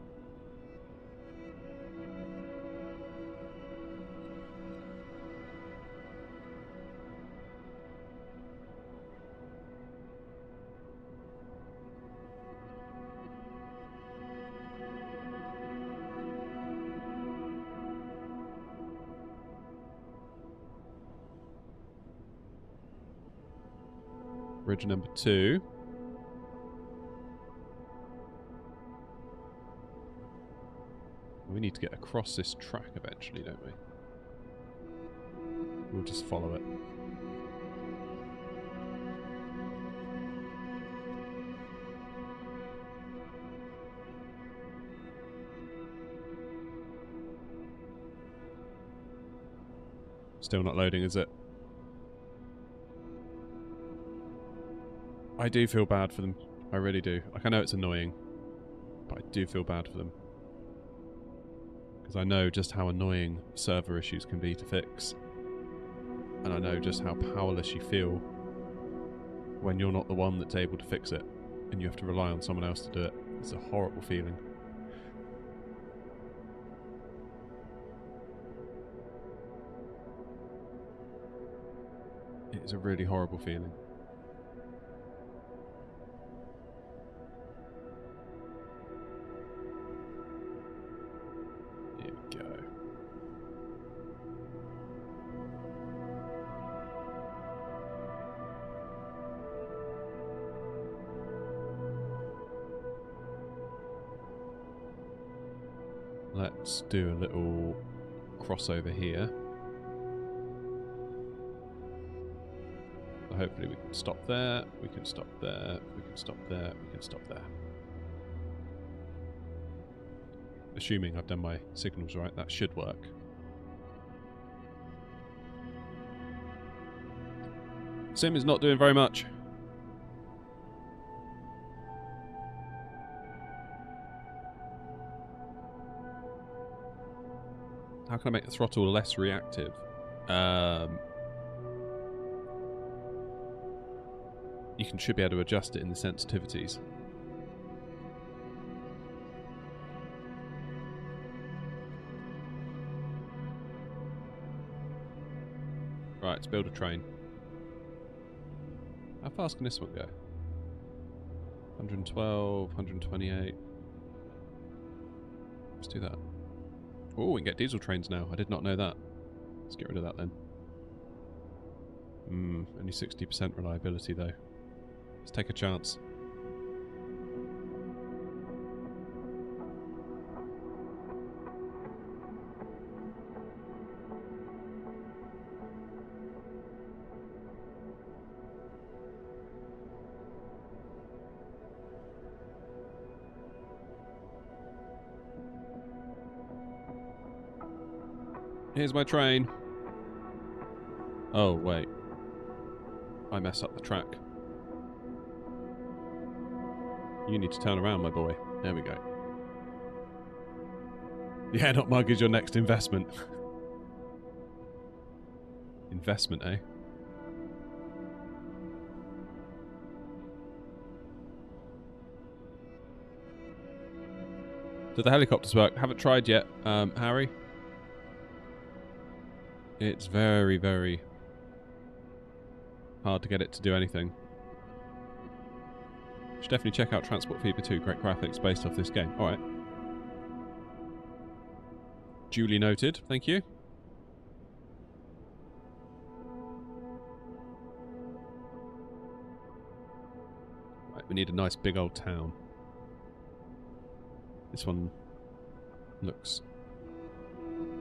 Bridge number 2. We need to get across this track eventually, don't we? We'll just follow it. Still not loading, is it? I do feel bad for them. I really do. Like, I know it's annoying, but I do feel bad for them. Because I know just how annoying server issues can be to fix. And I know just how powerless you feel when you're not the one that's able to fix it and you have to rely on someone else to do it. It's a horrible feeling. It is a really horrible feeling. Here we go. Let's do a little crossover here. So hopefully we can stop there, we can stop there, we can stop there, we can stop there. Assuming I've done my signals right, that should work. Sim is not doing very much. How can I make the throttle less reactive? You should be able to adjust it in the sensitivities. Right, let's build a train. How fast can this one go? 112, 128. Let's do that. Oh, we can get diesel trains now. I did not know that. Let's get rid of that then. Only 60% reliability though. Let's take a chance. Here's my train. Oh, wait. I messed up the track. You need to turn around, my boy. There we go. Yeah, not mug is your next investment. Investment, eh? Do the helicopters work? Haven't tried yet, Harry. It's very, very hard to get it to do anything. Should definitely check out Transport Fever 2. Great graphics based off this game. Alright. Duly noted. Thank you. Right, we need a nice big old town. This one looks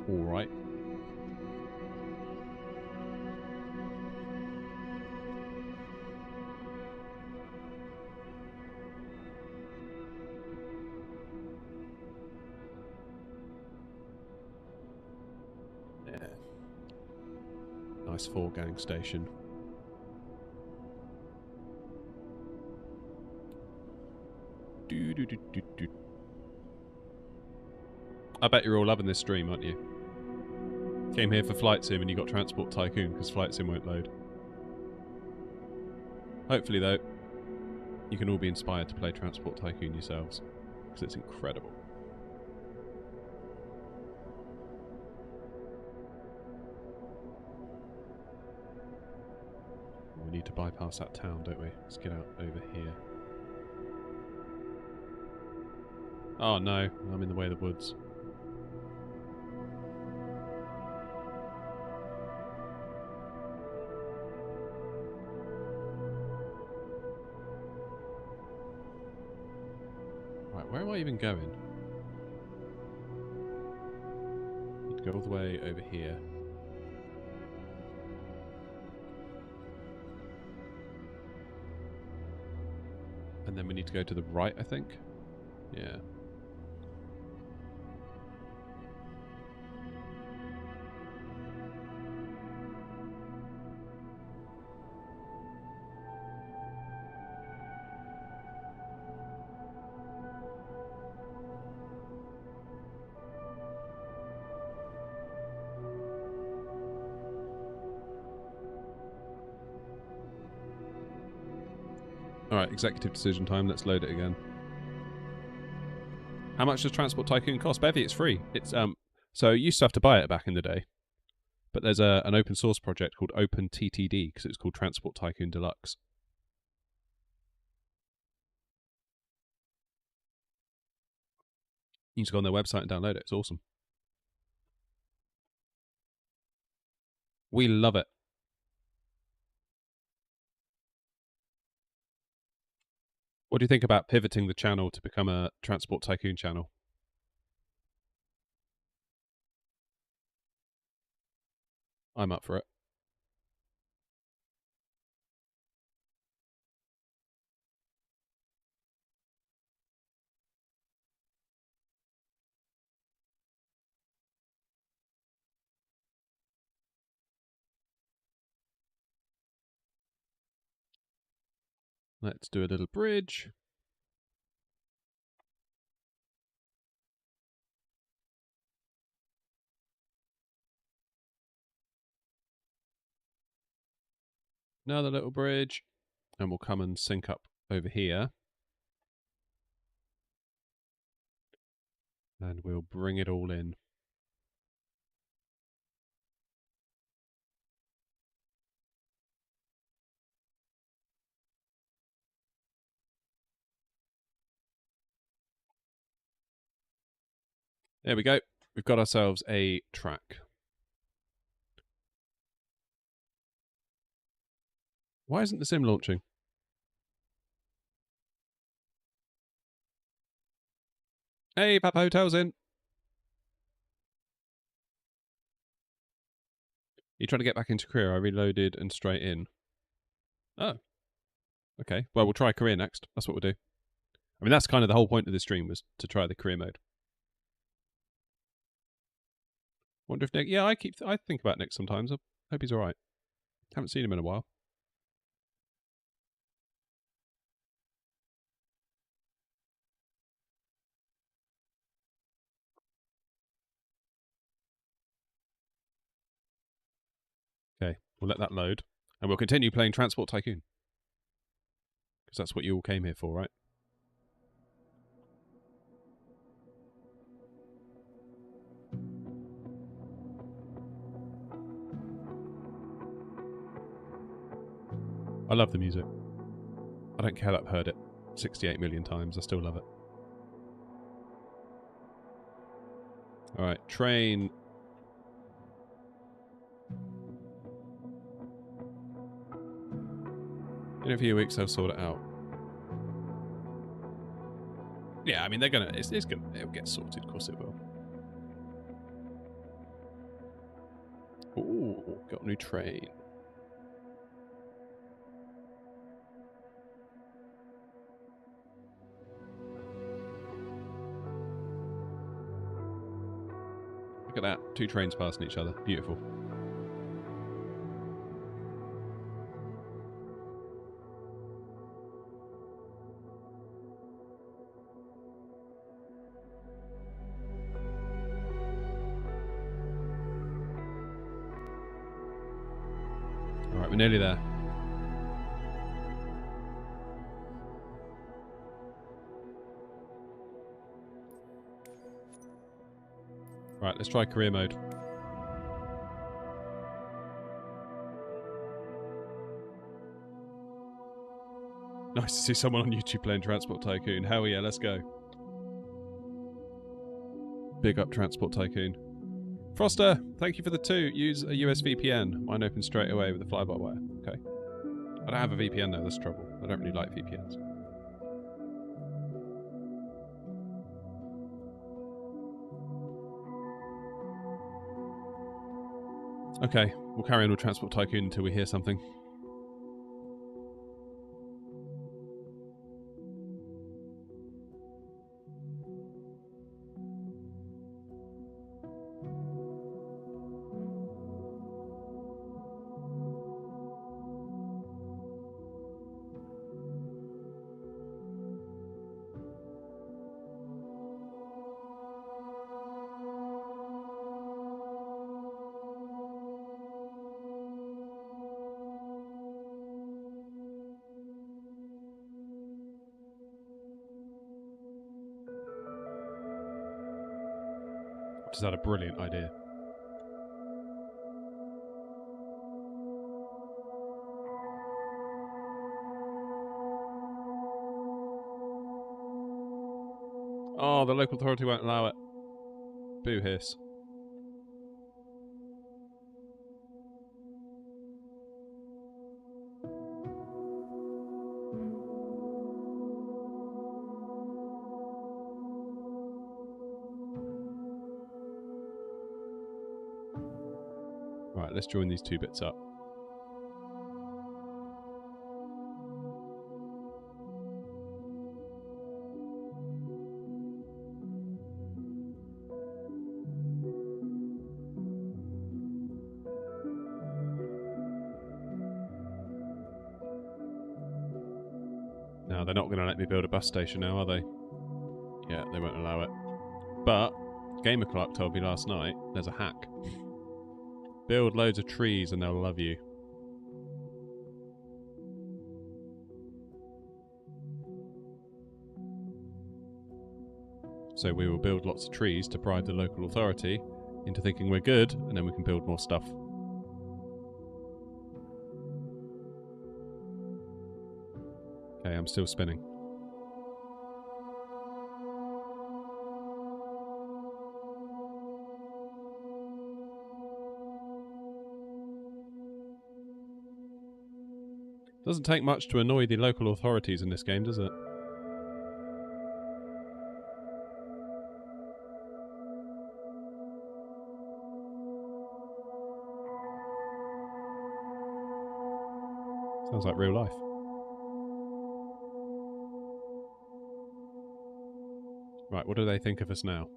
alright. S4 gang station. I bet you're all loving this stream, aren't you? Came here for Flight Sim and you got Transport Tycoon because Flight Sim won't load. Hopefully, though, you can all be inspired to play Transport Tycoon yourselves because it's incredible. We need to bypass that town, don't we? Let's get out over here. Oh no, I'm in the way of the woods. Right, where am I even going? Need to go all the way over here. And then we need to go to the right, I think. Yeah. Alright, executive decision time. Let's load it again. How much does Transport Tycoon cost? Bevy, it's free. It's so you used to have to buy it back in the day. But there's an open source project called OpenTTD because it's called Transport Tycoon Deluxe. You can just go on their website and download it. It's awesome. We love it. What do you think about pivoting the channel to become a Transport Tycoon channel? I'm up for it. Let's do a little bridge. Another little bridge. And we'll come and sync up over here. And we'll bring it all in. There we go. We've got ourselves a track. Why isn't the sim launching? Hey, Papa Hotel's in. You trying to get back into career? I reloaded and straight in. Oh. Okay. Well, we'll try career next. That's what we'll do. I mean, that's kind of the whole point of this stream was to try the career mode. Wonder if Nick... Yeah, I think about Nick sometimes. I hope he's alright. Haven't seen him in a while. Okay, we'll let that load. And we'll continue playing Transport Tycoon. Because that's what you all came here for, right? I love the music. I don't care that I've heard it 68 million times. I still love it. Alright, train. In a few weeks, they'll sort it out. Yeah, I mean, they're gonna. It'll get sorted. Of course, it will. Ooh, got a new train. Look at that. 2 trains passing each other. Beautiful. we're nearly there. Right, let's try career mode. Nice to see someone on YouTube playing Transport Tycoon. Hell yeah, let's go. Big up Transport Tycoon. Froster, thank you for the 2. Use a US VPN. Mine opens straight away with the fly-by-wire. Okay. I don't have a VPN though, that's the trouble. I don't really like VPNs. Okay, we'll carry on with Transport Tycoon until we hear something. Is that a brilliant idea? Oh, the local authority won't allow it. Boo hiss. Right, let's join these 2 bits up. Now, they're not going to let me build a bus station now, are they? Yeah, they won't allow it. But, Gamer Clark told me last night, there's a hack. Build loads of trees and they'll love you. So we will build lots of trees to bribe the local authority into thinking we're good, and then we can build more stuff. Okay, I'm still spinning. Doesn't take much to annoy the local authorities in this game, does it? Sounds like real life. Right, what do they think of us now?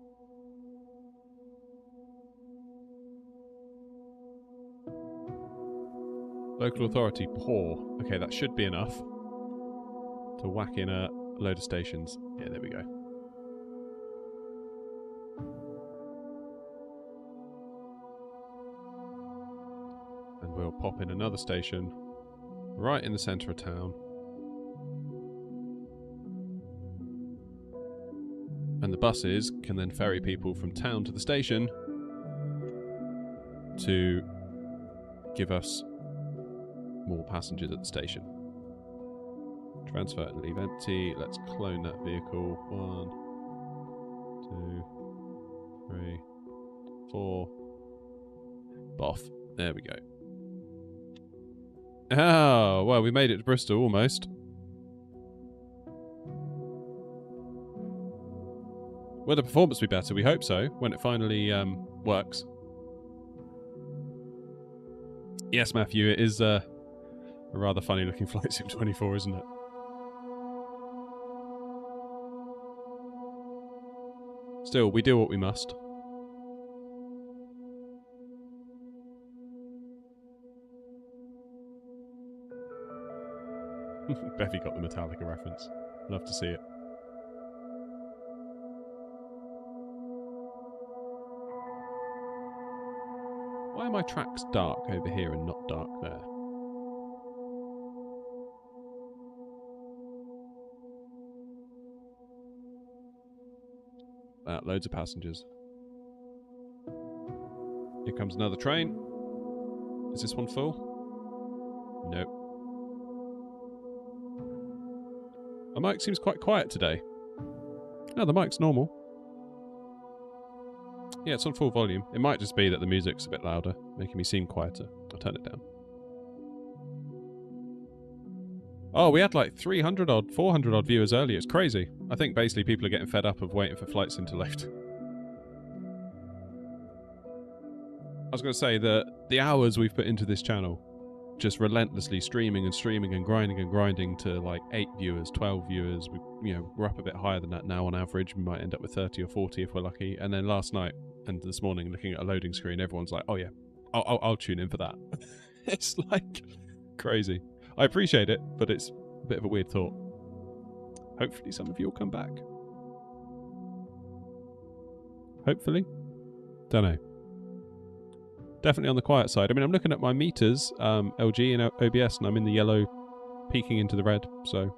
Local authority, poor. Okay, that should be enough to whack in a load of stations. Yeah, there we go. And we'll pop in another station right in the centre of town. And the buses can then ferry people from town to the station to give us more passengers at the station. Transfer and leave empty. Let's clone that vehicle. 1, 2, 3, 4. Boff. There we go. Oh, well, we made it to Bristol almost. Will the performance be better? We hope so, when it finally works. Yes, Matthew, it is a rather funny looking Flight Sim 24, isn't it? Still, we do what we must. Beffy got the Metallica reference. Love to see it. Why are my tracks dark over here and not dark there? that. Loads of passengers. Here comes another train. Is this one full? Nope. My mic seems quite quiet today. No, the mic's normal. Yeah, it's on full volume. It might just be that the music's a bit louder, making me seem quieter. I'll turn it down. Oh, we had like 300 odd, 400 odd viewers earlier. It's crazy. I think basically people are getting fed up of waiting for flight sim to lift. I was going to say that the hours we've put into this channel, just relentlessly streaming and grinding to like 8 viewers, 12 viewers. We're up a bit higher than that now on average. We might end up with 30 or 40 if we're lucky. And then last night and this morning, looking at a loading screen, everyone's like, "Oh yeah, I'll tune in for that." It's like crazy. I appreciate it, but it's a bit of a weird thought. Hopefully some of you will come back. Hopefully. Don't know. Definitely on the quiet side. I mean, I'm looking at my meters, LG and OBS, and I'm in the yellow, peeking into the red, so...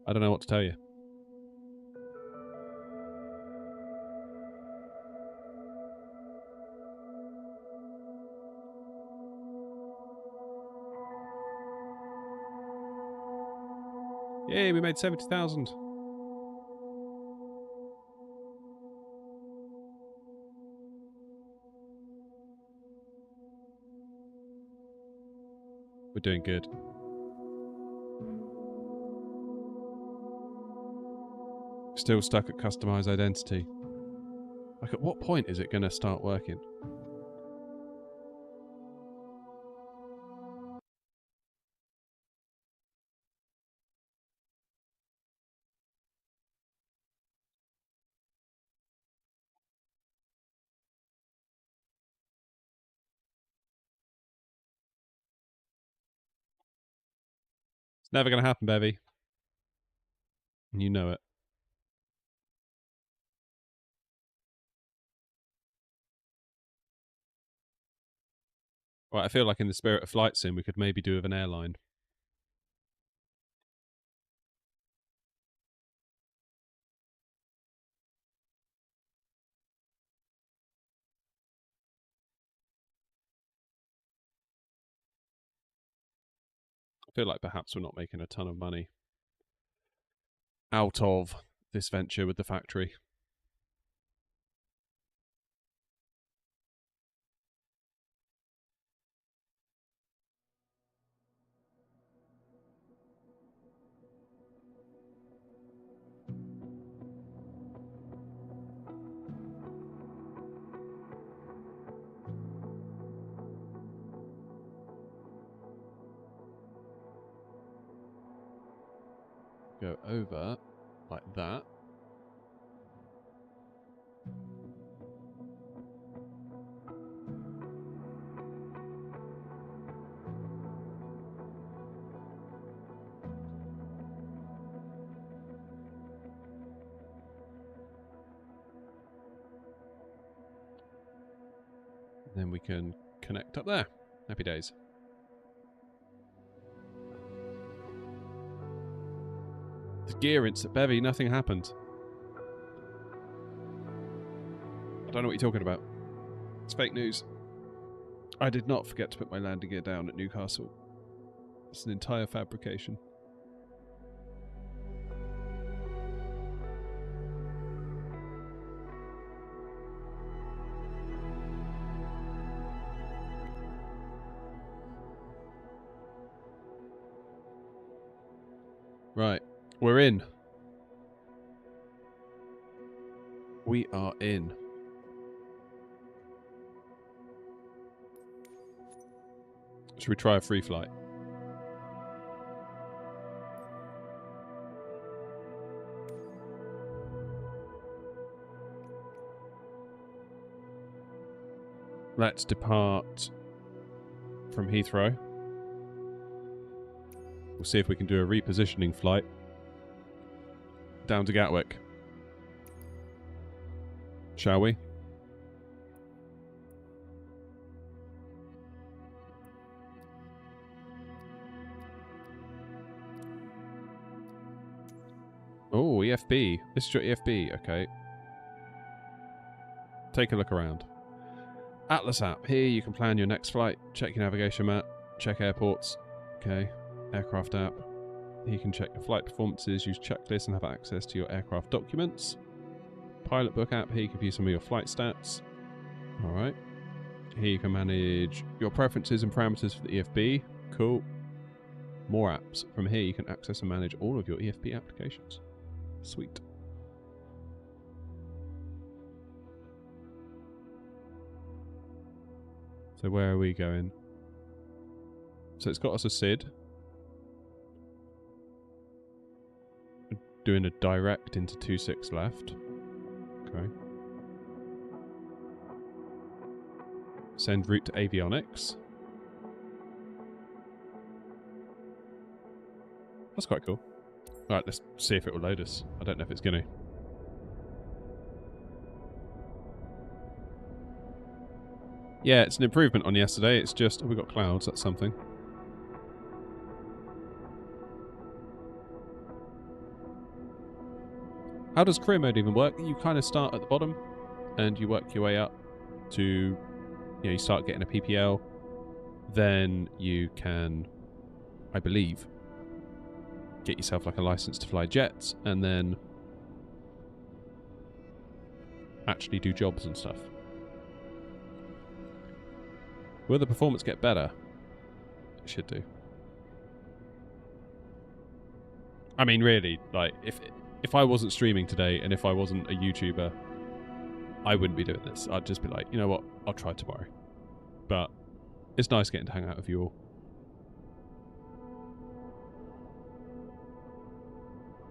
I don't know what to tell you. Yay, we made 70,000. We're doing good. Still stuck at customize identity. Like, at what point is it going to start working? It's never going to happen, Bevy. And you know it. Right, I feel like in the spirit of flight sim, we could maybe do with an airline. I feel like perhaps we're not making a ton of money out of this venture with the factory. Go over like that. Then we can connect up there. Happy days. The gear insert, Bevy, nothing happened. I don't know what you're talking about. It's fake news. I did not forget to put my landing gear down at Newcastle. It's an entire fabrication. Right, we're in. We are in. Should we try a free flight? Let's depart from Heathrow. We'll see if we can do a repositioning flight down to Gatwick. Shall we? EFB. This is your EFB, okay. Take a look around. Atlas app. Here you can plan your next flight, check your navigation map, check airports. Okay. Aircraft app. Here you can check your flight performances, use checklists, and have access to your aircraft documents. Pilot book app. Here you can view some of your flight stats. Alright. Here you can manage your preferences and parameters for the EFB. Cool. More apps. From here you can access and manage all of your EFB applications. Sweet. So where are we going? So it's got us a SID. Doing a direct into 26 left. Okay. Send route to avionics. That's quite cool. Alright, let's see if it will load us. I don't know if it's going to. Yeah, it's an improvement on yesterday. It's just... Oh, we've got clouds. That's something. How does career mode even work? You kind of start at the bottom and you work your way up to... You know, you start getting a PPL. Then you can, I believe, get yourself like a license to fly jets and then actually do jobs and stuff. Will the performance get better? It should do. I mean, really, like, if I wasn't streaming today and if I wasn't a YouTuber, I wouldn't be doing this. I'd just be like, you know what, I'll try tomorrow. But it's nice getting to hang out with you all.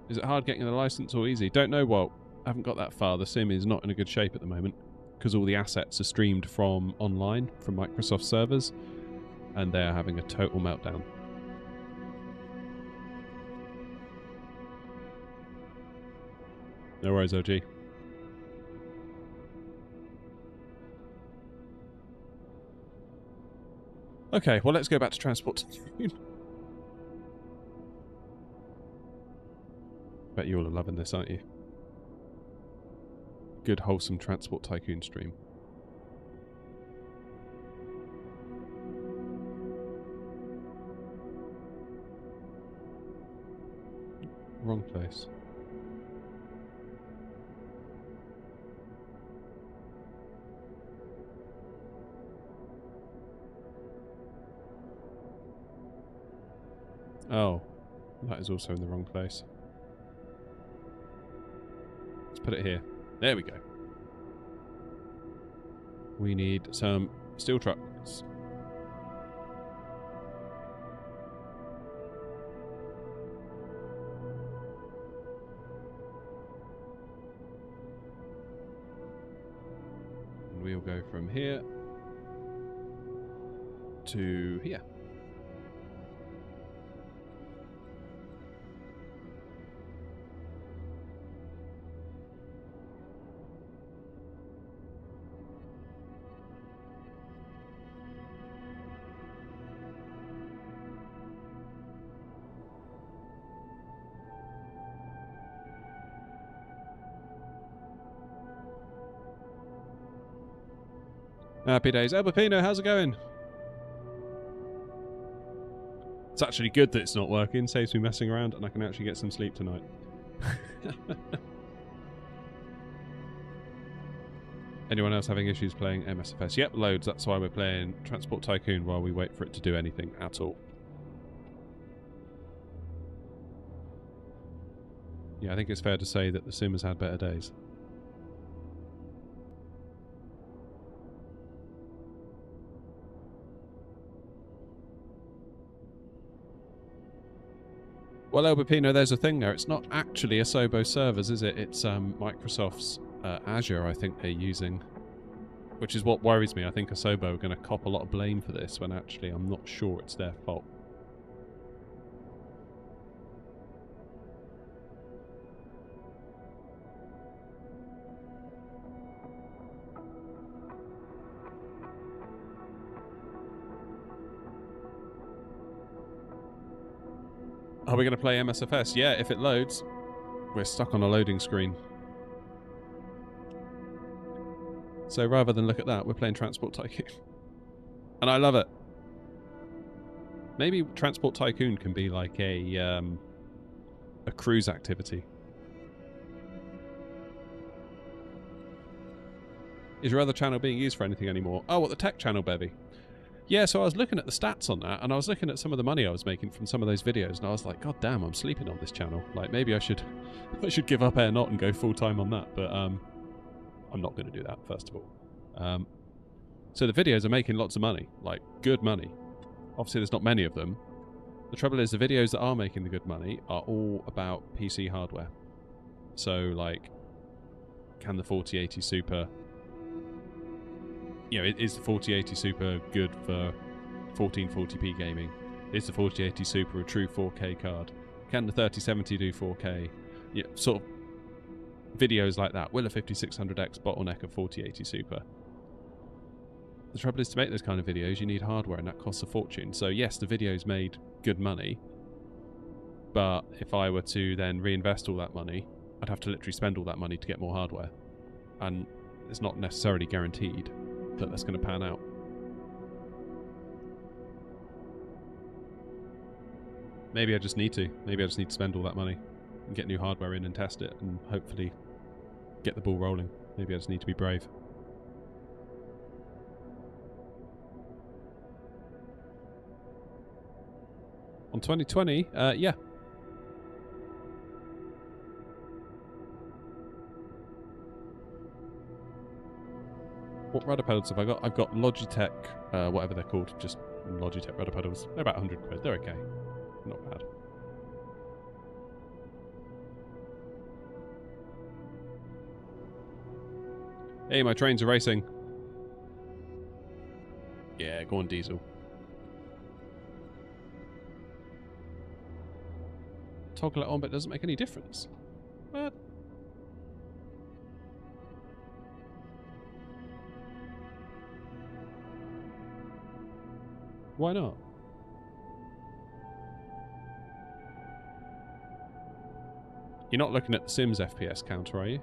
Is it hard getting the license or easy? Don't know. Well, I haven't got that far. The sim is not in a good shape at the moment because all the assets are streamed from online, from Microsoft servers, and they're having a total meltdown. No worries, OG. Okay, well, let's go back to Transport Tycoon. Bet you all are loving this, aren't you? Good, wholesome Transport Tycoon stream. Wrong place. Oh, that is also in the wrong place. Let's put it here. There we go. We need some steel trucks. And we'll go from here to here. Happy days. El Pepino, how's it going? It's actually good that it's not working. Saves me messing around and I can actually get some sleep tonight. Anyone else having issues playing MSFS? Yep, loads. That's why we're playing Transport Tycoon while we wait for it to do anything at all. Yeah, I think it's fair to say that the sim has had better days. Well, El Pepino, there's a thing there. It's not actually Asobo servers, is it? It's Microsoft's Azure, I think they're using. Which is what worries me. I think Asobo are going to cop a lot of blame for this, when actually I'm not sure it's their fault. Are we going to play MSFS? Yeah, if it loads. we're stuck on a loading screen. So rather than look at that, we're playing Transport Tycoon. And I love it. Maybe Transport Tycoon can be like a cruise activity. Is your other channel being used for anything anymore? Oh, what, the tech channel, Bevy? Yeah, so I was looking at the stats on that, and I was looking at some of the money I was making from some of those videos, and I was like, God damn, I'm sleeping on this channel. Like, maybe I should give up Air Not and go full-time on that, but I'm not going to do that, first of all. So the videos are making lots of money, like, good money. Obviously, there's not many of them. The trouble is, the videos that are making the good money are all about PC hardware. So, like, can the 4080 Super... You know, is the 4080 Super good for 1440p gaming? Is the 4080 Super a true 4K card? Can the 3070 do 4K? Yeah, sort of videos like that. Will a 5600X bottleneck a 4080 Super? The trouble is, to make those kind of videos, you need hardware, and that costs a fortune. So yes, the videos made good money, but if I were to then reinvest all that money, I'd have to literally spend all that money to get more hardware. And it's not necessarily guaranteed that that's going to pan out. Maybe I just need to. Maybe I just need to spend all that money and get new hardware in and test it and hopefully get the ball rolling. Maybe I just need to be brave. On 2020, yeah. What rudder pedals have I got? I've got Logitech, whatever they're called, just Logitech rudder pedals. They're about 100 quid. They're okay. Not bad. Hey, my trains are racing. Yeah, go on, Diesel. Toggle it on, but it doesn't make any difference. What? Why not? You're not looking at the Sims FPS counter, are you?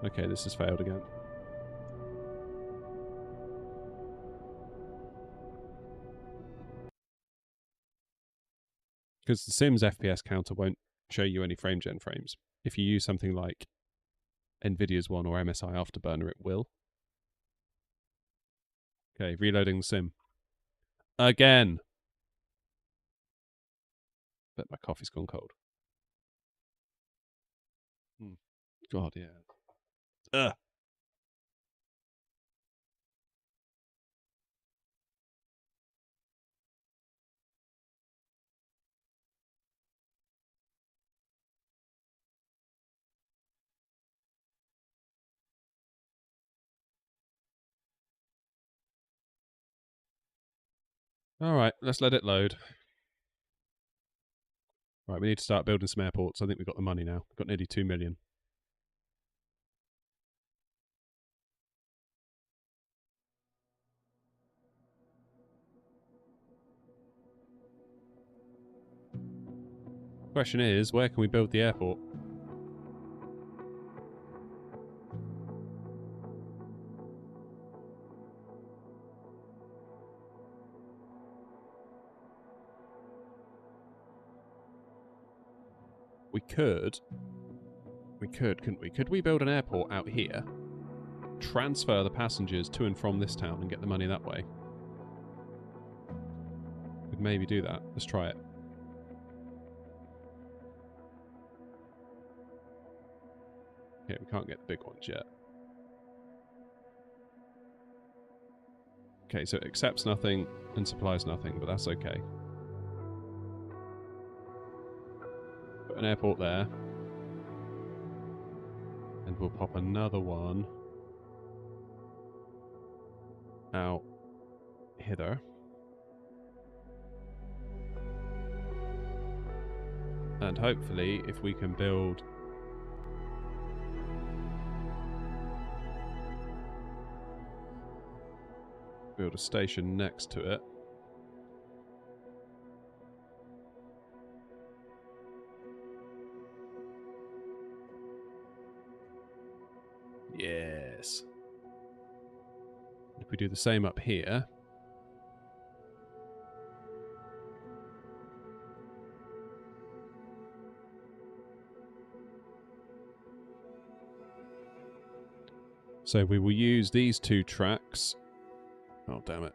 Okay, this has failed again. Because the Sims FPS counter won't show you any frame gen frames. If you use something like Nvidia's one or MSI Afterburner, it will. Okay, reloading the sim. Again! Bet my coffee's gone cold. God, yeah. Ugh. Alright, let's let it load. Right, we need to start building some airports. I think we've got the money now. We've got nearly 2 million. Question is, where can we build the airport? We could, couldn't we? Could we build an airport out here, transfer the passengers to and from this town and get the money that way? We'd maybe do that. Let's try it. Okay, we can't get the big ones yet. Okay, so it accepts nothing and supplies nothing, but that's okay. Put an airport there. And we'll pop another one out hither. And hopefully, if we can build a station next to it. Yes. If we do the same up here. So we will use these 2 tracks. Oh, damn it.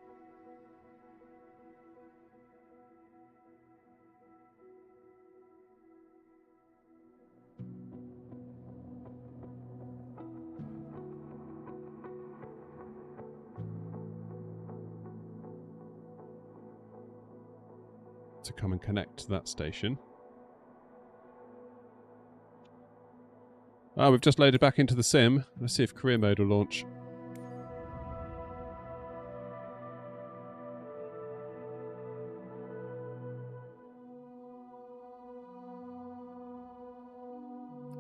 To come and connect to that station. Ah, we've just loaded back into the sim. Let's see if career mode will launch.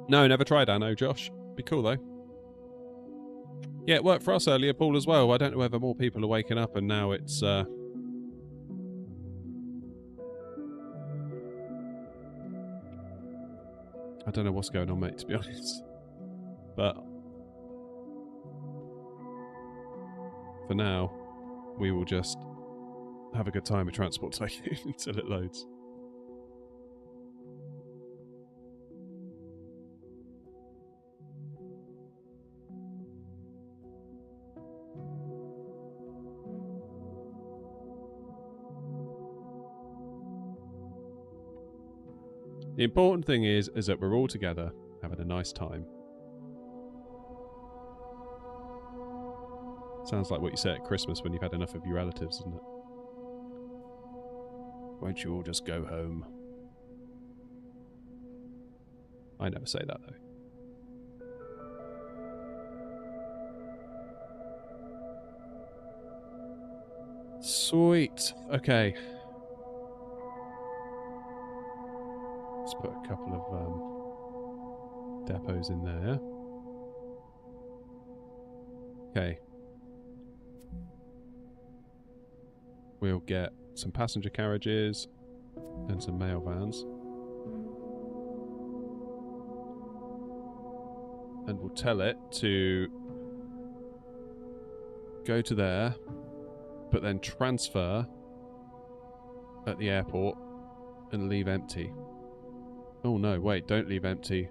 No, never tried Anno, Josh. Be cool though. Yeah, it worked for us earlier, Paul, as well. I don't know whether more people are waking up and now it's I don't know what's going on, mate, to be honest. But for now, we will just have a good time with Transport Tycoon until it loads. The important thing is that we're all together, having a nice time. Sounds like what you say at Christmas when you've had enough of your relatives, isn't it? Won't you all just go home? I never say that, though. Sweet. Okay. Let's put a couple of depots in there. Okay. We'll get some passenger carriages and some mail vans. And we'll tell it to go to there, but then transfer at the airport and leave empty. Oh no, wait, don't leave empty.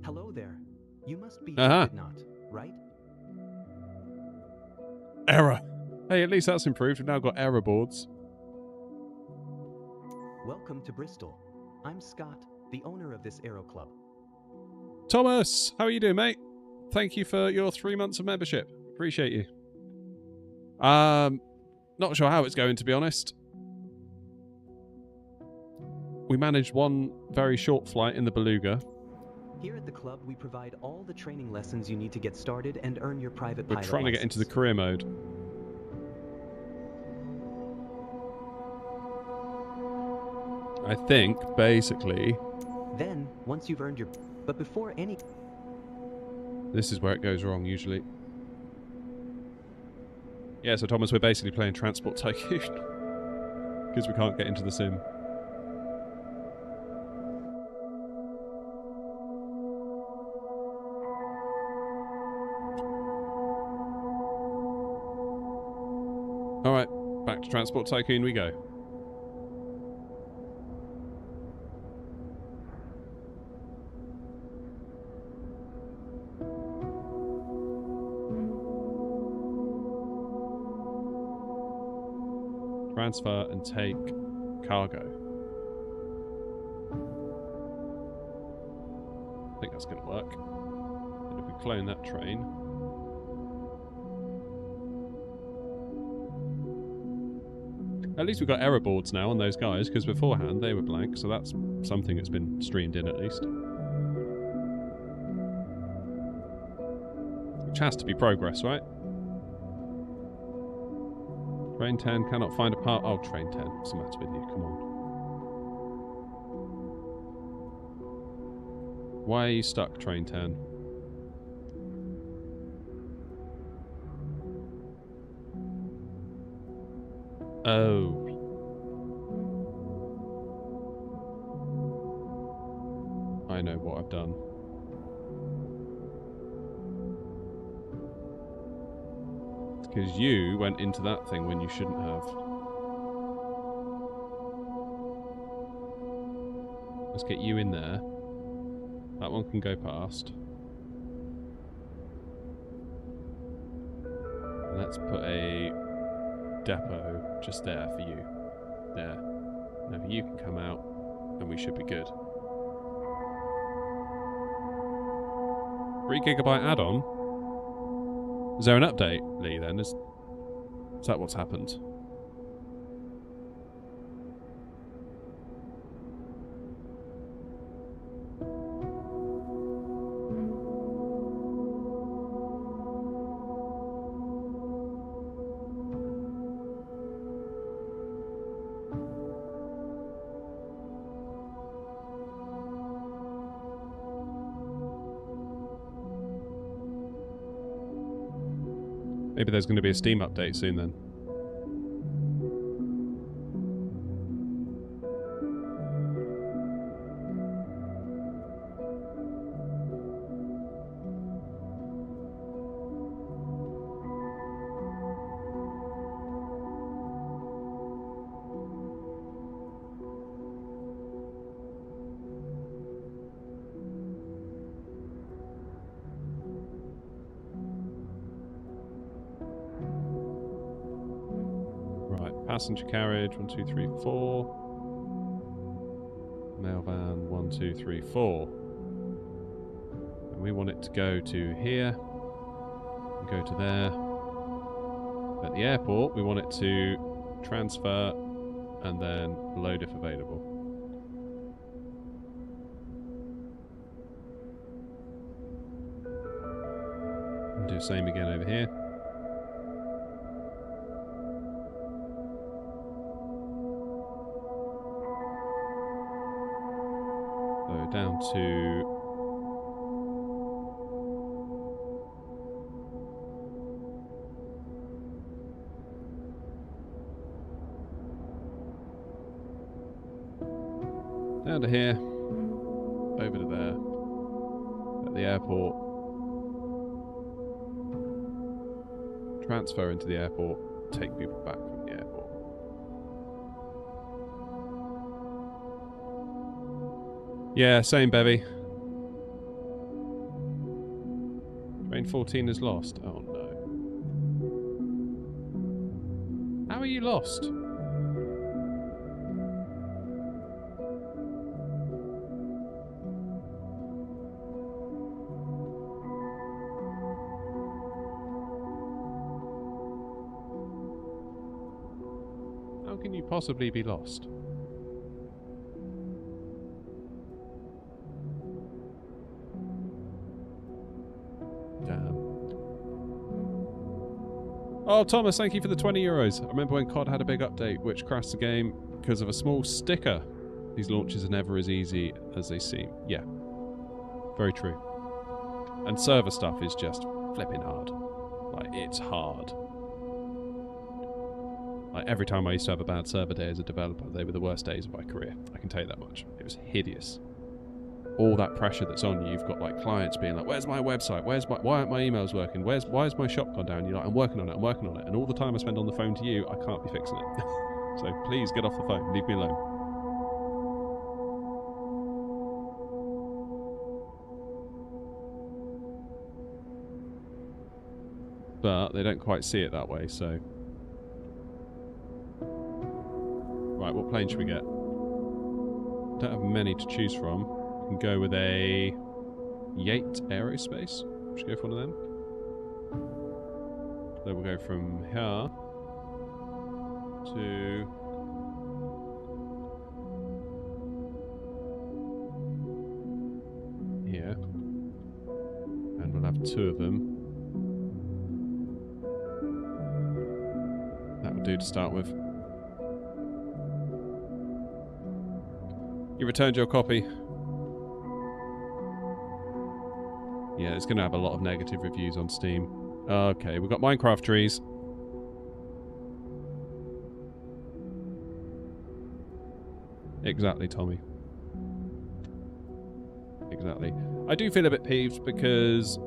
Hello there. You must be Uh-huh. not, right? Error. Hey, at least that's improved. We've now got error boards. Welcome to Bristol. I'm Scott, the owner of this Aero Club. Thomas, how are you doing, mate? Thank you for your 3 months of membership. Appreciate you. Not sure how it's going, to be honest. We managed one very short flight in the Beluga. Here at the club, we provide all the training lessons you need to get started and earn your private We're pilot trying to get into the license. career mode. I think, basically, Then, once you've earned your... But before any... this is where it goes wrong, usually. Yeah, so Thomas, we're basically playing Transport Tycoon. Because we can't get into the sim. Alright, back to Transport Tycoon we go. Transfer and take cargo. I think that's going to work. And if we clone that train... At least we've got error boards now on those guys, because beforehand they were blank, so that's something that's been streamed in at least. Which has to be progress, right? Train 10 cannot find a part... Oh, Train 10. What's the matter with you? Come on. Why are you stuck, Train 10? Oh. I know what I've done. Because you went into that thing when you shouldn't have. Let's get you in there. That one can go past. And let's put a depot just there for you. There. Now you can come out and we should be good. 3 GB add-on? Is there an update, Lee, then? Is that what's happened? Maybe there's going to be a Steam update soon then. Passenger carriage, 1, 2, 3, 4. Mail van, 1, 2, 3, 4. And we want it to go to here. And go to there. At the airport, we want it to transfer and then load if available. And do the same again over here. Down to here, over to there, at the airport, transfer into the airport, take people back from the airport. Yeah, same, Bevy. Train 14 is lost. Oh no. How are you lost? How can you possibly be lost? Oh, Thomas, thank you for the 20 euros. I remember when COD had a big update which crashed the game because of a small sticker. These launches are never as easy as they seem. Yeah. Very true. And server stuff is just flipping hard. Like, it's hard. Like, every time I used to have a bad server day as a developer, they were the worst days of my career. I can tell you that much. It was hideous. All that pressure that's on you, you've got like clients being like, where's my website? Why aren't my emails working? Why is my shop gone down? You're like, I'm working on it. And all the time I spend on the phone to you, I can't be fixing it. So please get off the phone. Leave me alone. But they don't quite see it that way, so. Right, what plane should we get? Don't have many to choose from. Can go with a Yate Aerospace. Should go for one of them. So we'll go from here to here, and we'll have 2 of them. That will do to start with. You returned your copy. Yeah, it's going to have a lot of negative reviews on Steam. Okay, we've got Minecraft trees. Exactly, Tommy. exactly. I do feel a bit peeved because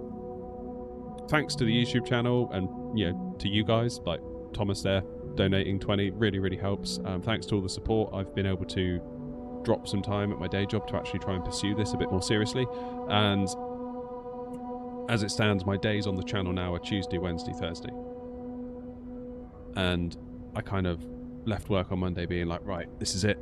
thanks to the YouTube channel and, you know, to you guys, like Thomas there, donating 20 really, really helps. Thanks to all the support, I've been able to drop some time at my day job to actually try and pursue this a bit more seriously. And as it stands, my days on the channel now are Tuesday, Wednesday, Thursday. And I kind of left work on Monday being like, right, this is it.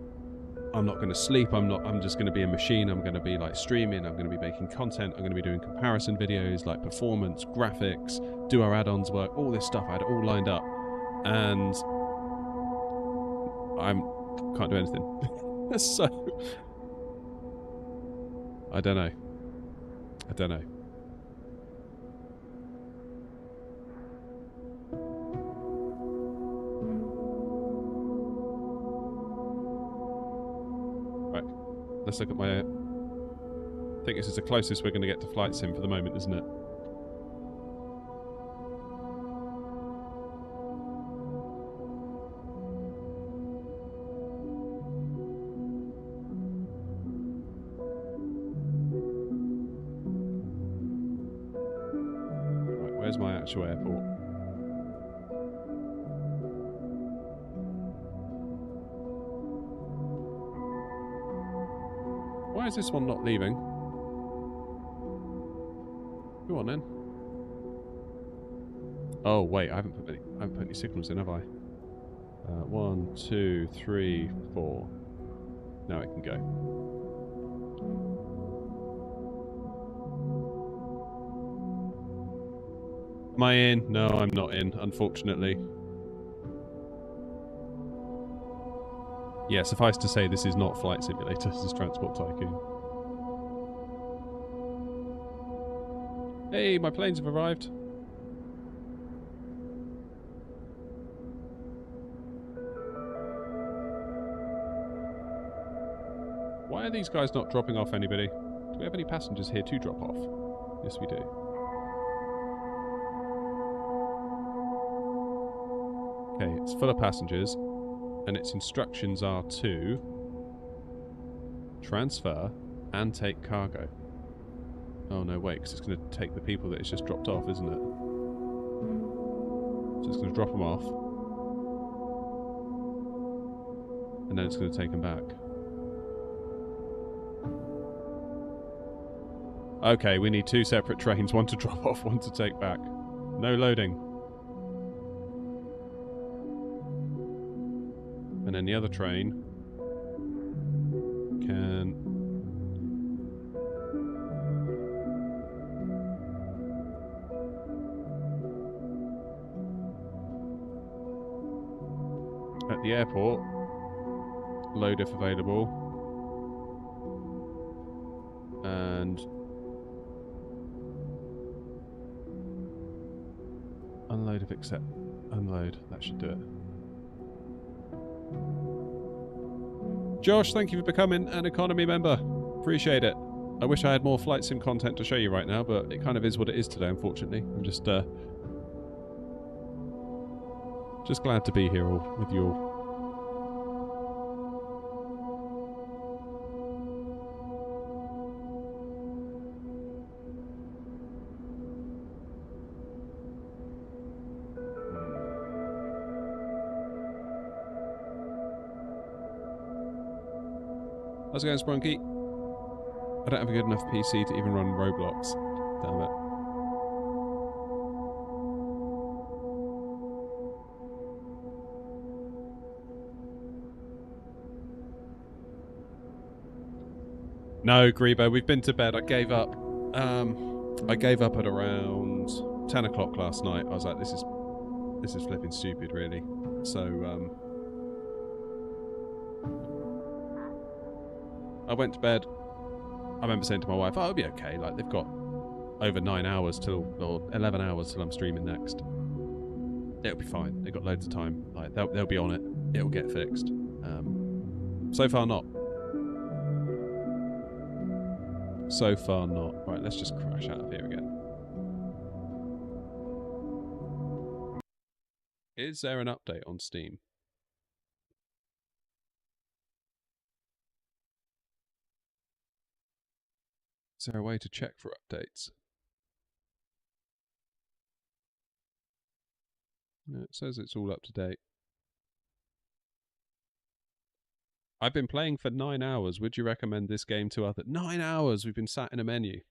I'm not going to sleep. I'm just going to be a machine. I'm going to be like streaming. I'm going to be making content. I'm going to be doing comparison videos like performance, graphics, do our add-ons work, all this stuff. I had it all lined up. And can't do anything. So I don't know. Right, let's look at my... I think this is the closest we're going to get to flight sim for the moment, isn't it? Where's my actual airport? Why is this one not leaving? Go on then. Oh wait, I haven't put any signals in, have I? 1, 2, 3, 4. Now it can go. Am I in? No, I'm not in, unfortunately. Yeah, suffice to say, this is not Flight Simulator, this is Transport Tycoon. Hey, my planes have arrived. Why are these guys not dropping off anybody? Do we have any passengers here to drop off? Yes, we do. Okay, it's full of passengers, and its instructions are to transfer and take cargo. Oh no, wait, because it's going to take the people that it's just dropped off, isn't it? So it's going to drop them off, and then it's going to take them back. Okay, we need 2 separate trains, one to drop off, one to take back. No loading. And then the other train can... at the airport, load if available, and unload if accept. Unload, that should do it. Josh, thank you for becoming an economy member. Appreciate it. I wish I had more flight sim content to show you right now, but it kind of is what it is today, unfortunately. I'm just glad to be here all with you all. How's it going, Sprunky? I don't have a good enough PC to even run Roblox. Damn it. No, Grebo, we've been to bed. I gave up. I gave up at around 10 o'clock last night. I was like, this is flipping stupid, really. So, I went to bed. I remember saying to my wife, oh, it'll be okay. Like, they've got over 9 hours till, or 11 hours till I'm streaming next. It'll be fine. They've got loads of time. Like, they'll be on it. It'll get fixed. So far, not. So far, not. Right, let's just crash out of here again. Is there an update on Steam? Is there a way to check for updates? No, it says it's all up to date. I've been playing for 9 hours. Would you recommend this game to others? 9 hours we've been sat in a menu.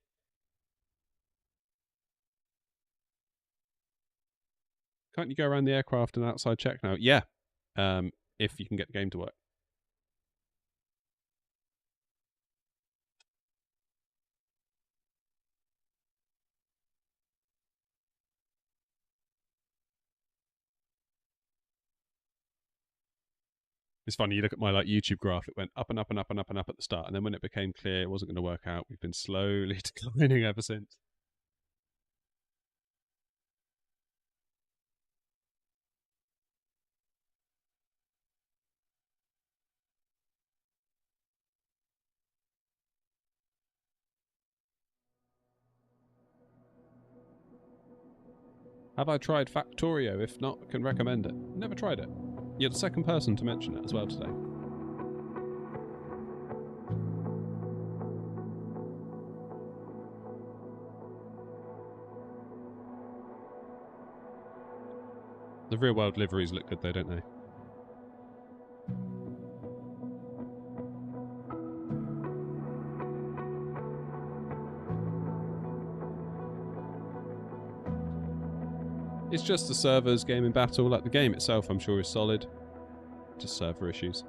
Can't you go around the aircraft and outside check now? Yeah, if you can get the game to work. It's funny, you look at my YouTube graph, it went up and up and up and up and up at the start, and then when it became clear it wasn't going to work out, we've been slowly declining ever since. Have I tried Factorio? If not, I can recommend it. Never tried it. You're the second person to mention it as well today. The real world liveries look good though, don't they? It's just the servers gaming battle, like the game itself I'm sure is solid. Just server issues.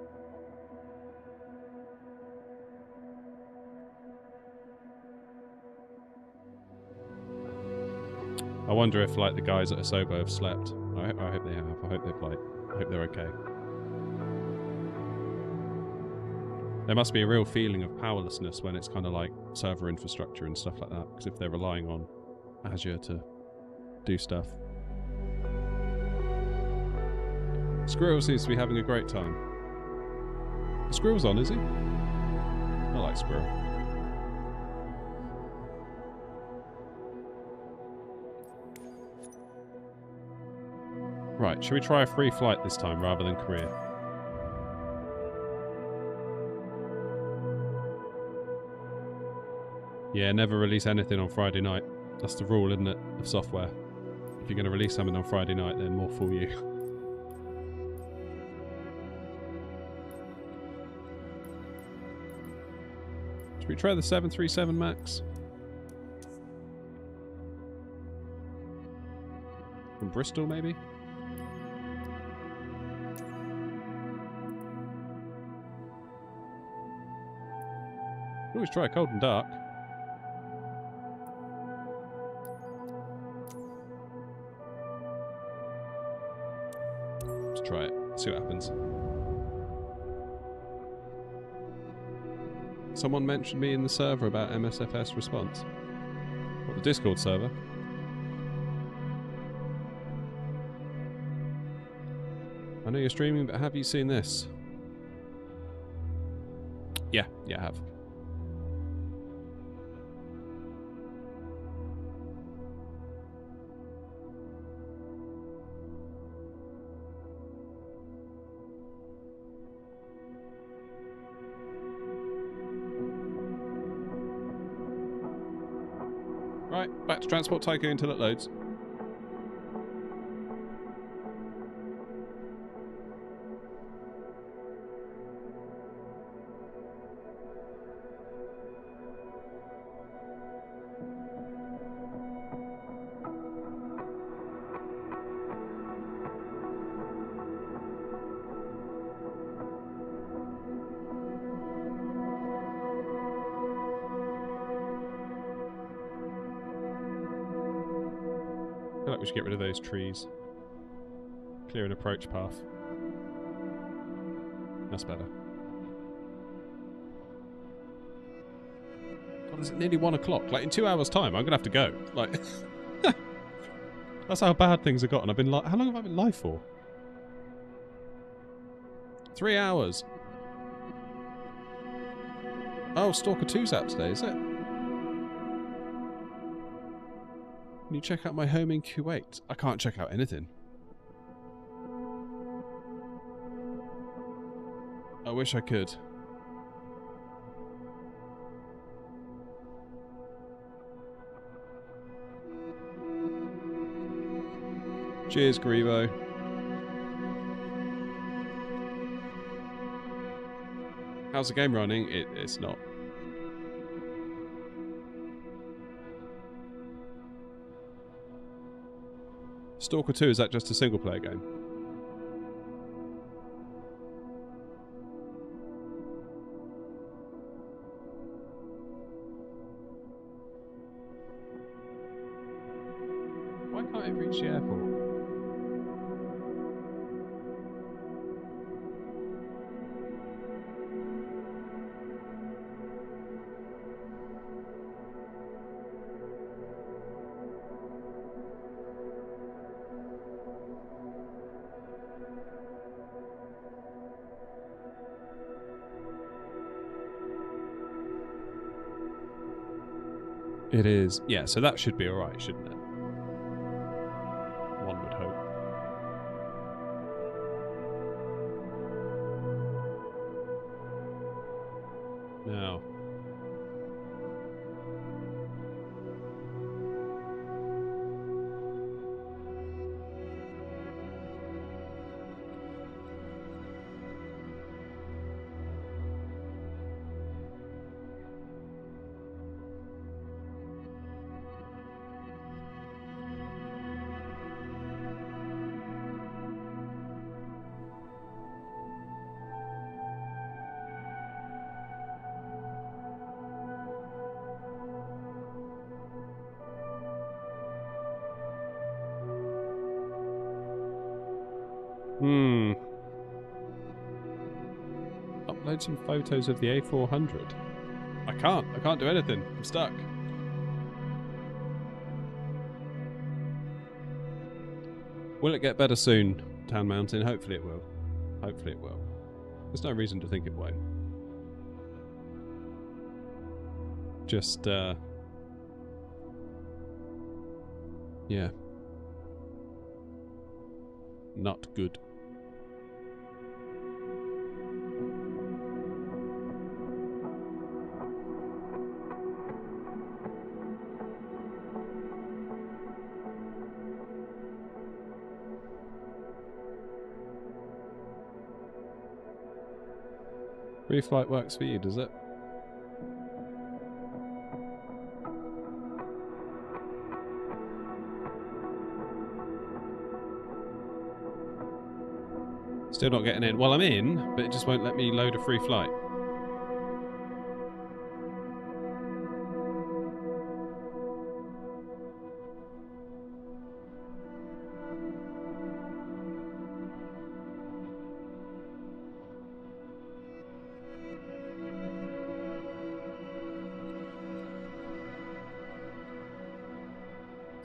I wonder if like the guys at Asobo have slept. I hope they have. I hope they're okay. There must be a real feeling of powerlessness when it's kind of like server infrastructure and stuff like that, because if they're relying on Azure to do stuff. Squirrel seems to be having a great time. Squirrel's on, is he? I like Squirrel. Right, should we try a free flight this time rather than Korea? Yeah, never release anything on Friday night. That's the rule, isn't it, of software. If you're going to release something on Friday night, then more fool you. Should we try the 737 MAX? From Bristol, maybe? Always try cold and dark. Let's try it. See what happens. Someone mentioned me in the server about MSFS response. What, the Discord server? I know you're streaming, but have you seen this? Yeah, I have. Right, back to Transport Tycoon until it loads. I feel like we should get rid of those trees. Clear an approach path. That's better. God, is it nearly 1 o'clock? Like, in 2 hours' time, I'm going to have to go. Like, that's how bad things have gotten. I've been how long have I been live for? 3 hours. Oh, Stalker 2's out today, is it? Can you check out my home in Kuwait? I can't check out anything. I wish I could. Cheers, Grievo. How's the game running? It's not. Stalker 2, is that just a single player game? Why can't it reach the airport? It is. Yeah, so that should be alright, shouldn't it? One would hope. Now. Upload some photos of the A400. I can't do anything. I'm stuck. Will it get better soon, Town Mountain? Hopefully it will. Hopefully it will. There's no reason to think it won't. Just, yeah. Not good. Free flight works for you, does it? Still not getting in. Well, I'm in, but it just won't let me load a free flight.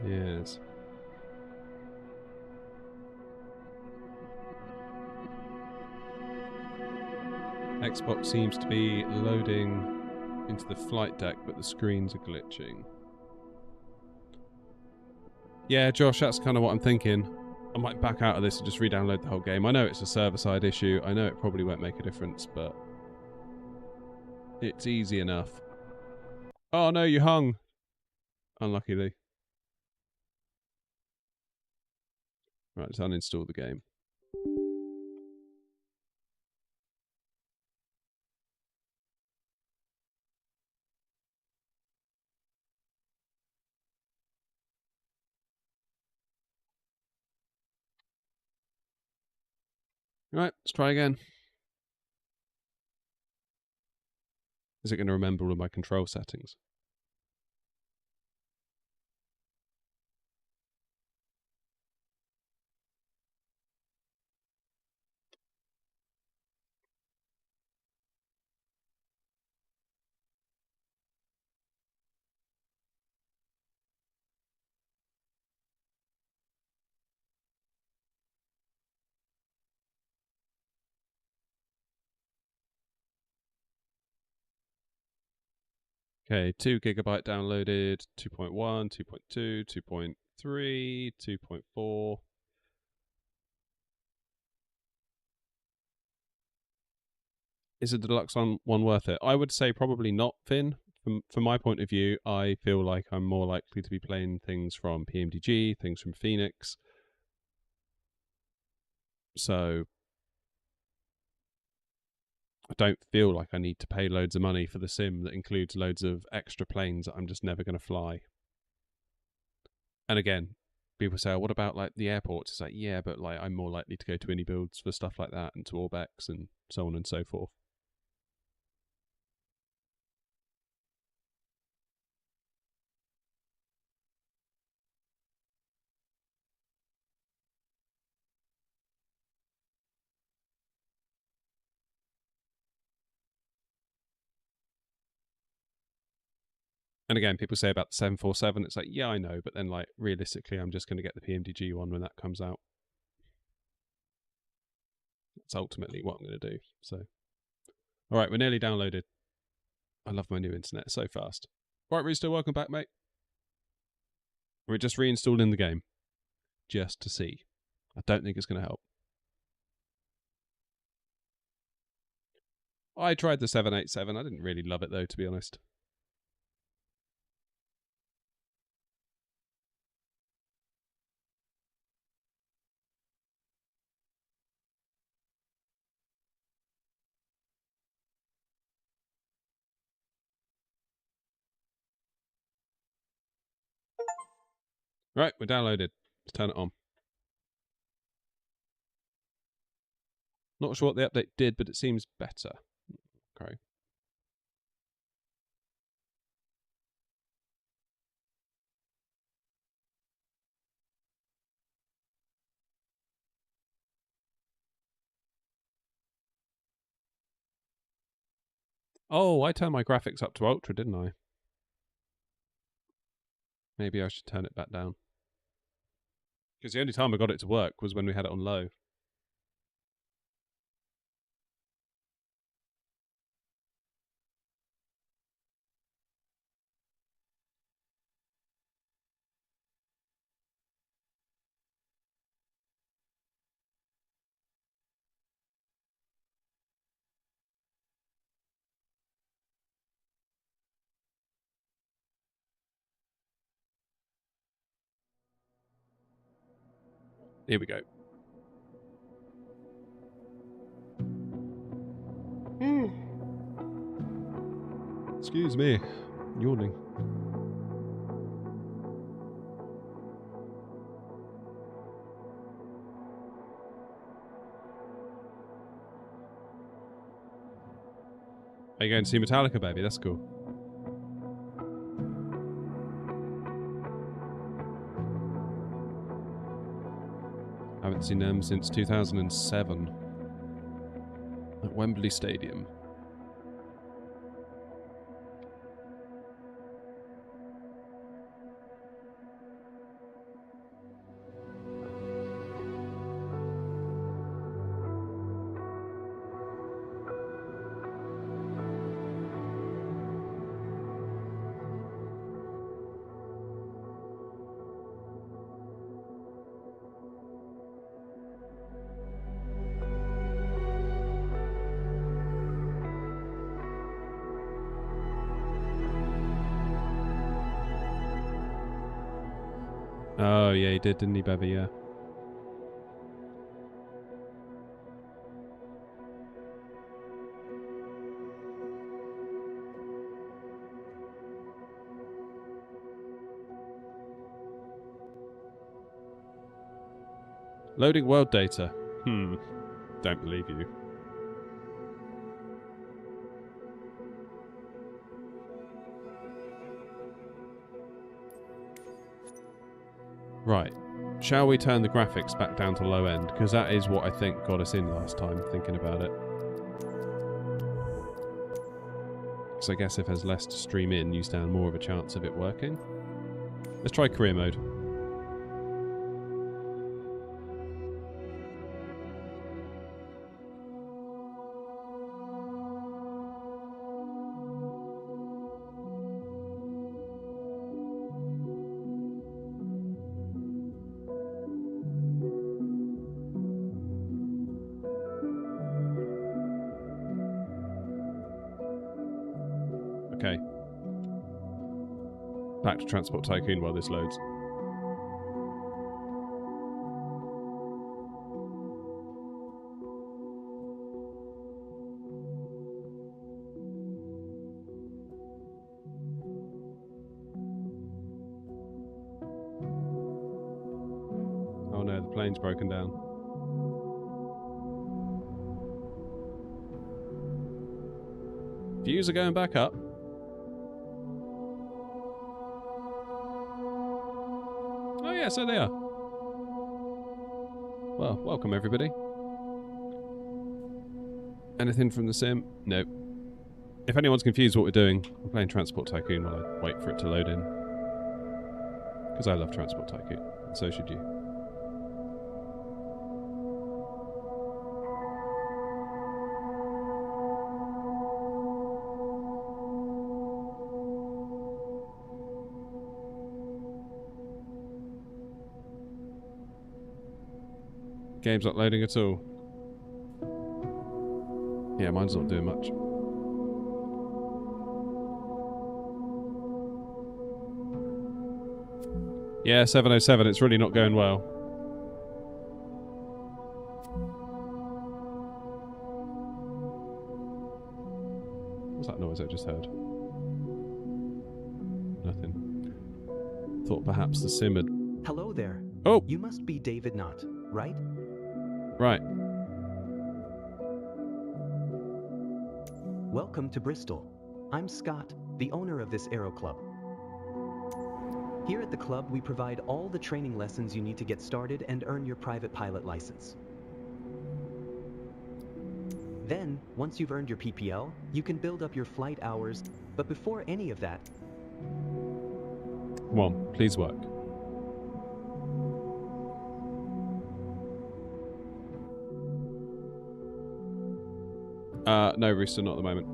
Yes. Xbox seems to be loading into the flight deck, but the screens are glitching. Yeah, Josh, that's kind of what I'm thinking. I might back out of this and just re-download the whole game. I know it's a server-side issue. I know it probably won't make a difference, but it's easy enough. Oh no, you hung. Unluckily. Right, let's uninstall the game. Right, let's try again. Is it going to remember all of my control settings? Okay, 2 GB downloaded, 2.1, 2.2, 2.3, 2.4. Is a deluxe one worth it? I would say probably not, Finn. From my point of view, I feel like I'm more likely to be playing things from PMDG, things from Phoenix. So I don't feel like I need to pay loads of money for the sim that includes loads of extra planes that I'm just never going to fly. And again, people say, oh, what about like the airports? It's like, yeah, but like I'm more likely to go to indie builds for stuff like that and to Orbex and so on and so forth. And again, people say about the 747, it's like, yeah, I know, but then like realistically, I'm just going to get the PMDG one when that comes out. That's ultimately what I'm going to do. So, all right, we're nearly downloaded. I love my new internet, so fast. All right, Rooster, welcome back, mate. We're just reinstalling the game, just to see. I don't think it's going to help. I tried the 787. I didn't really love it, though, to be honest. Right, we're downloaded. Let's turn it on. Not sure what the update did, but it seems better. Okay. Oh, I turned my graphics up to ultra, didn't I? Maybe I should turn it back down. Because the only time I got it to work was when we had it on low. Here we go. Excuse me. Yawning. Are you going to see Metallica, baby? That's cool. I haven't seen them since 2007 at Wembley Stadium. Oh, yeah, he did, didn't he, Bevy? Yeah. Loading world data. Don't believe you. Right. Shall we turn the graphics back down to low end? Because that is what I think got us in last time, thinking about it. So I guess if there's less to stream in, you stand more of a chance of it working. Let's try career mode. Okay. Back to Transport Tycoon while this loads. plane's broken down. Views are going back up. Oh yeah, so they are. Well, welcome everybody. Anything from the sim? No. If anyone's confused what we're doing, I'm playing Transport Tycoon while I wait for it to load in. Because I love Transport Tycoon, and so should you. Game's not loading at all. Yeah, mine's not doing much. Yeah, 707, it's really not going well. What's that noise I just heard? Nothing. Thought perhaps the sim had... Hello there. Oh! You must be David Knott, right? Right. Welcome to Bristol. I'm Scott, the owner of this Aero Club. Here at the club, we provide all the training lessons you need to get started and earn your private pilot license. Then, once you've earned your PPL, you can build up your flight hours, but before any of that... Come on, please work. No, Rooster, not at the moment.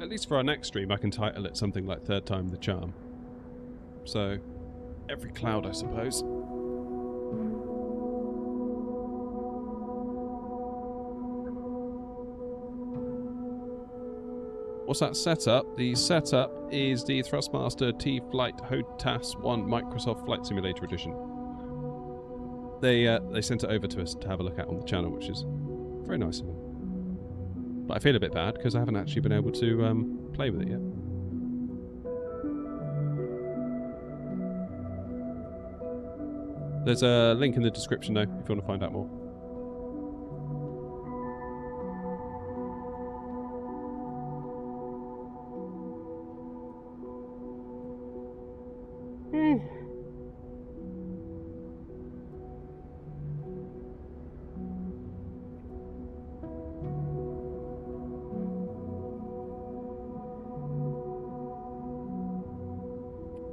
At least for our next stream, I can title it something like Third Time the Charm. So, every cloud, I suppose. What's that setup? The setup is the Thrustmaster T-Flight HOTAS 1 Microsoft Flight Simulator Edition. They sent it over to us to have a look at on the channel, which is very nice of them. But I feel a bit bad because I haven't actually been able to play with it yet. There's a link in the description though, if you want to find out more.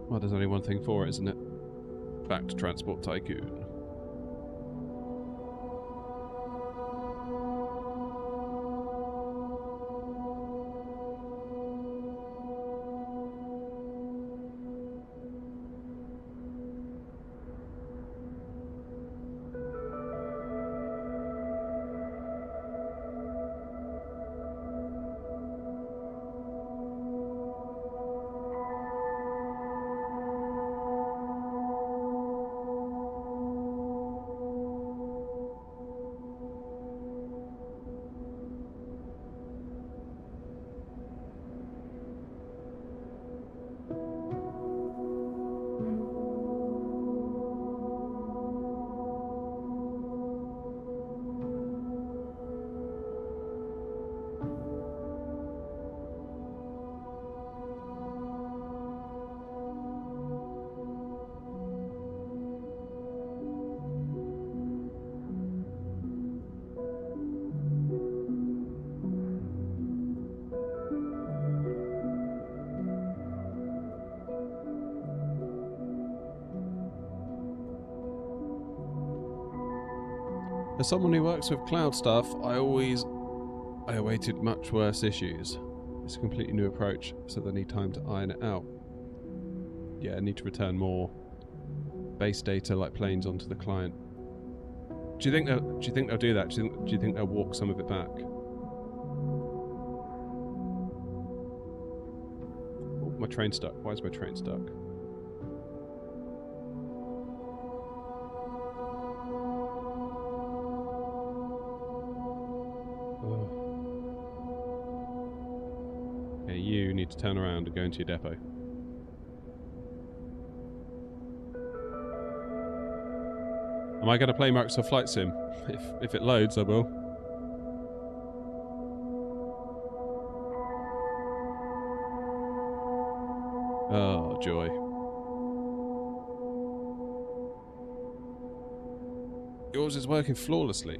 Well, there's only one thing for it, isn't it? Back to Transport Tycoon. As someone who works with cloud stuff, I awaited much worse issues. It's a completely new approach, so they need time to iron it out. Yeah, I need to return more base data like planes onto the client. Do you think they'll do that? Do you think they'll walk some of it back? Oh, my train's stuck. Why is my train stuck? Okay, you need to turn around and go into your depot. Am I going to play Microsoft Flight Sim? If it loads, I will. Oh, joy. Yours is working flawlessly.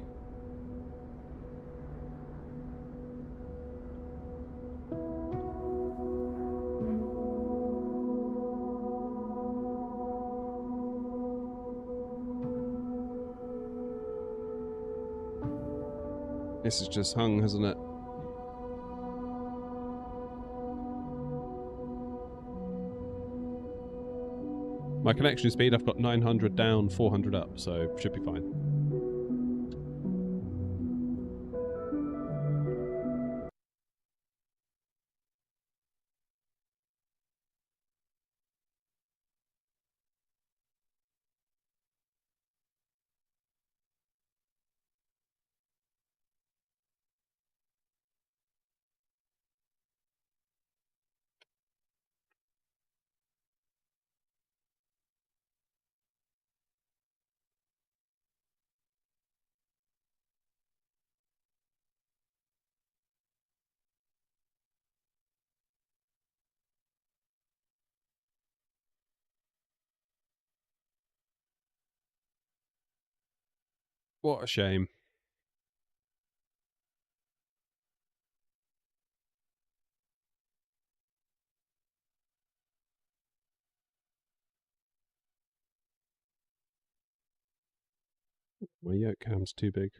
This has just hung, hasn't it? My connection speed, I've got 900 down, 400 up, so should be fine. What a shame. My yoke cam's too big.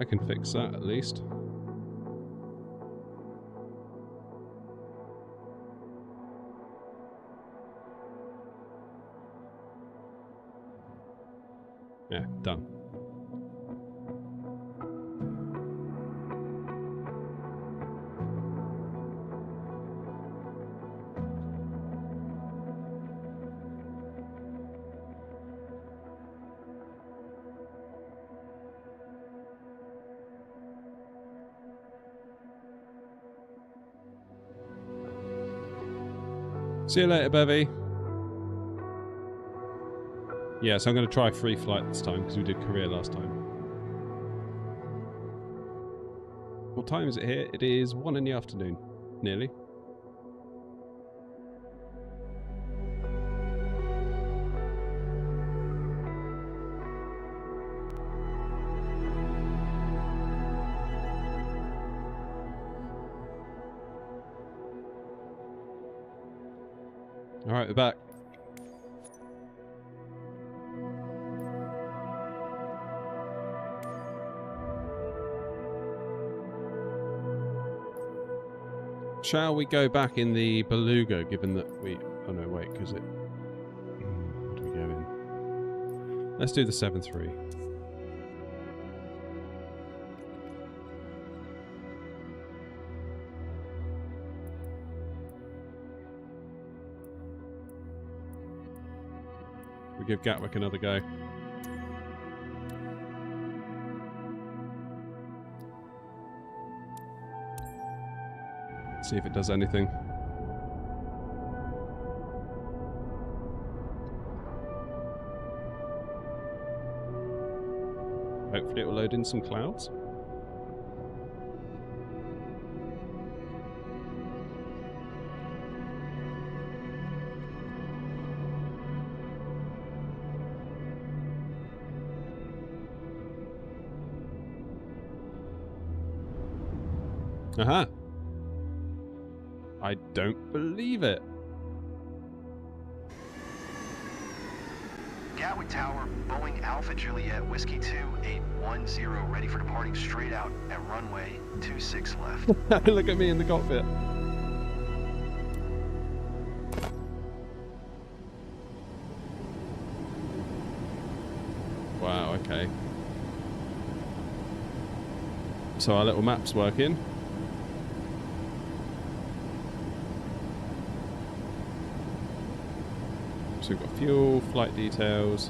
I can fix that at least. Yeah, done. See you later, Bevy. Yeah, so I'm going to try free flight this time because we did Korea last time. What time is it here? It is 1 in the afternoon, nearly. All right, we're back. Shall we go back in the Beluga, given that we... Oh no, wait, because it... What do we go in? Let's do the 7-3. We give Gatwick another go. See if it does anything. Hopefully it will load in some clouds. Aha! I don't believe it. Gatwick Tower, Boeing Alpha Juliet Whiskey 2810, ready for departing straight out at runway 26 left. Look at me in the cockpit. Wow, okay. So our little map's working. So we've got fuel, flight details.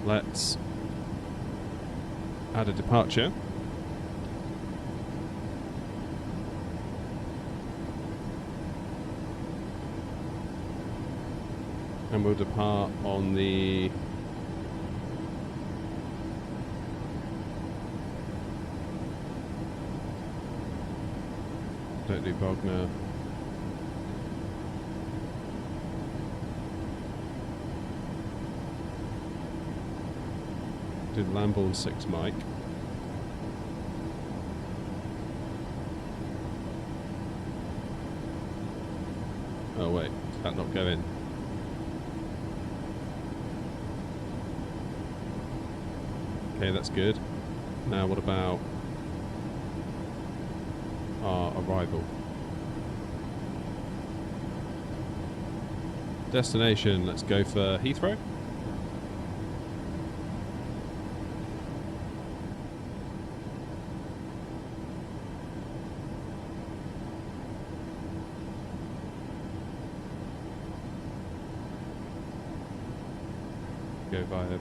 Let's add a departure. And we'll depart on the don't do Bogner. Do the Lambourne 6 Mike. Oh wait, did that not go in? Okay, that's good. Now what about our arrival? Destination, let's go for Heathrow. Go via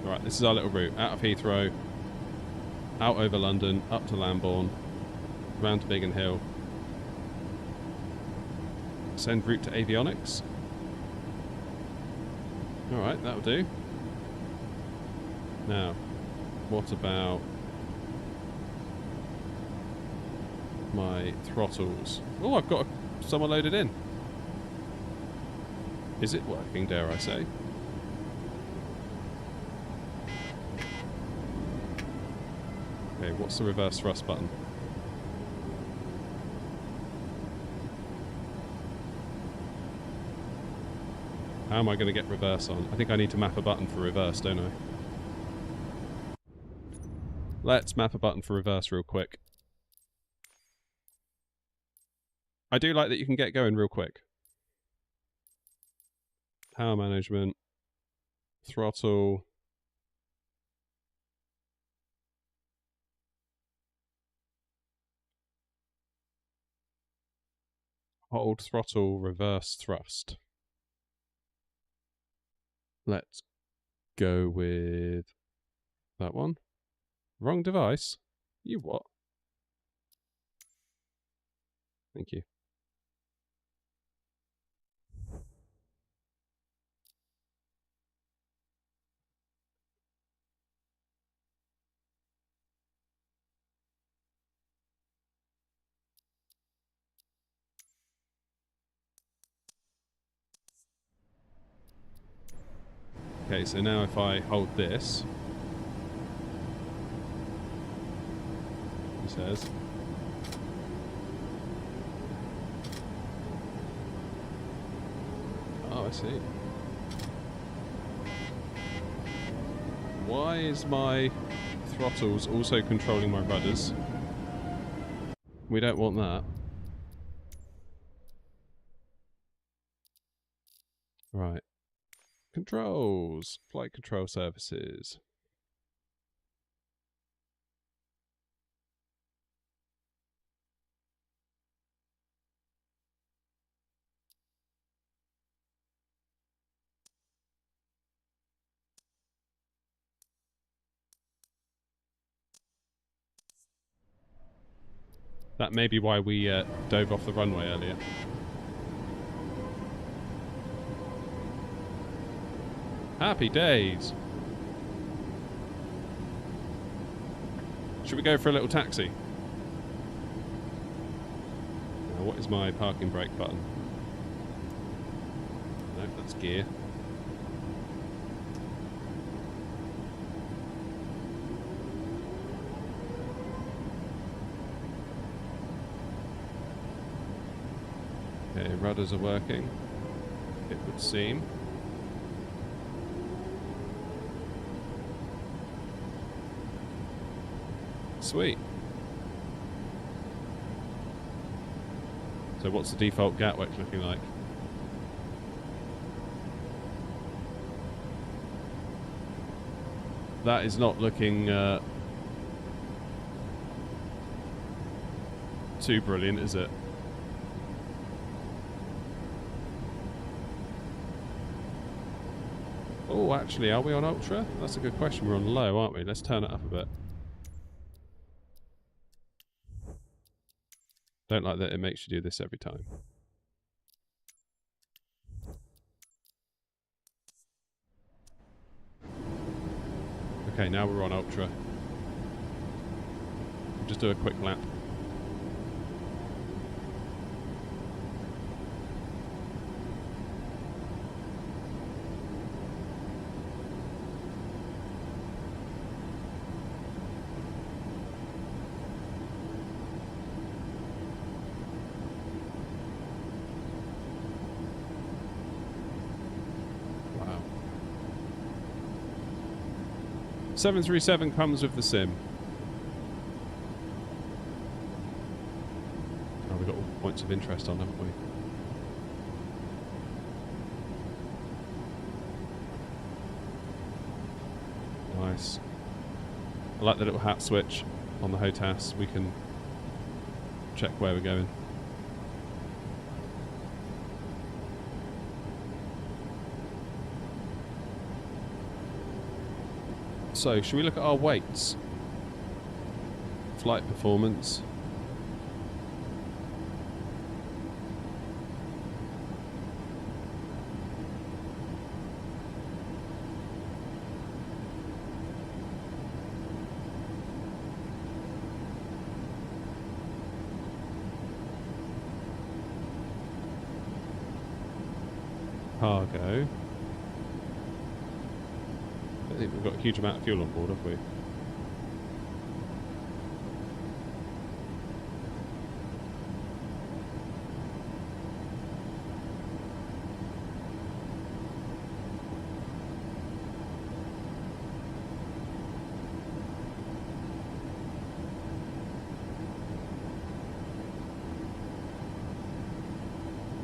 right, this is our little route. Out of Heathrow, out over London, up to Lambourne, round to Biggin Hill. Send route to avionics. Alright, that'll do. Now, what about my throttles? Oh, I've got someone loaded in. Is it working, dare I say? Okay, what's the reverse thrust button? How am I going to get reverse on? I think I need to map a button for reverse, don't I? Let's map a button for reverse real quick. I do like that you can get going real quick. Power management. Throttle. Hold throttle, reverse thrust. Let's go with that one. Wrong device. You what? Thank you. Okay, so now if I hold this, he says, oh, I see. Why is my throttles also controlling my rudders? We don't want that. Right. Controls. Flight control services. That may be why we dove off the runway earlier. Happy days. Should we go for a little taxi? Now, what is my parking brake button. No, that's gear. Okay, rudders are working, it would seem. Sweet. So what's the default Gatwick looking like? That is not looking too brilliant, is it? Oh, actually, are we on Ultra? That's a good question. We're on low, aren't we? Let's turn it up a bit. Don't like that it makes you do this every time. Okay, now we're on Ultra. We'll just do a quick lap. Wow. 737 comes with the sim. Oh, we've got all points of interest on, haven't we? Nice. I like the little hat switch on the HOTAS. We can check where we're going. So, should we look at our weights? Flight performance. Cargo. I don't think we've got a huge amount of fuel on board, have we?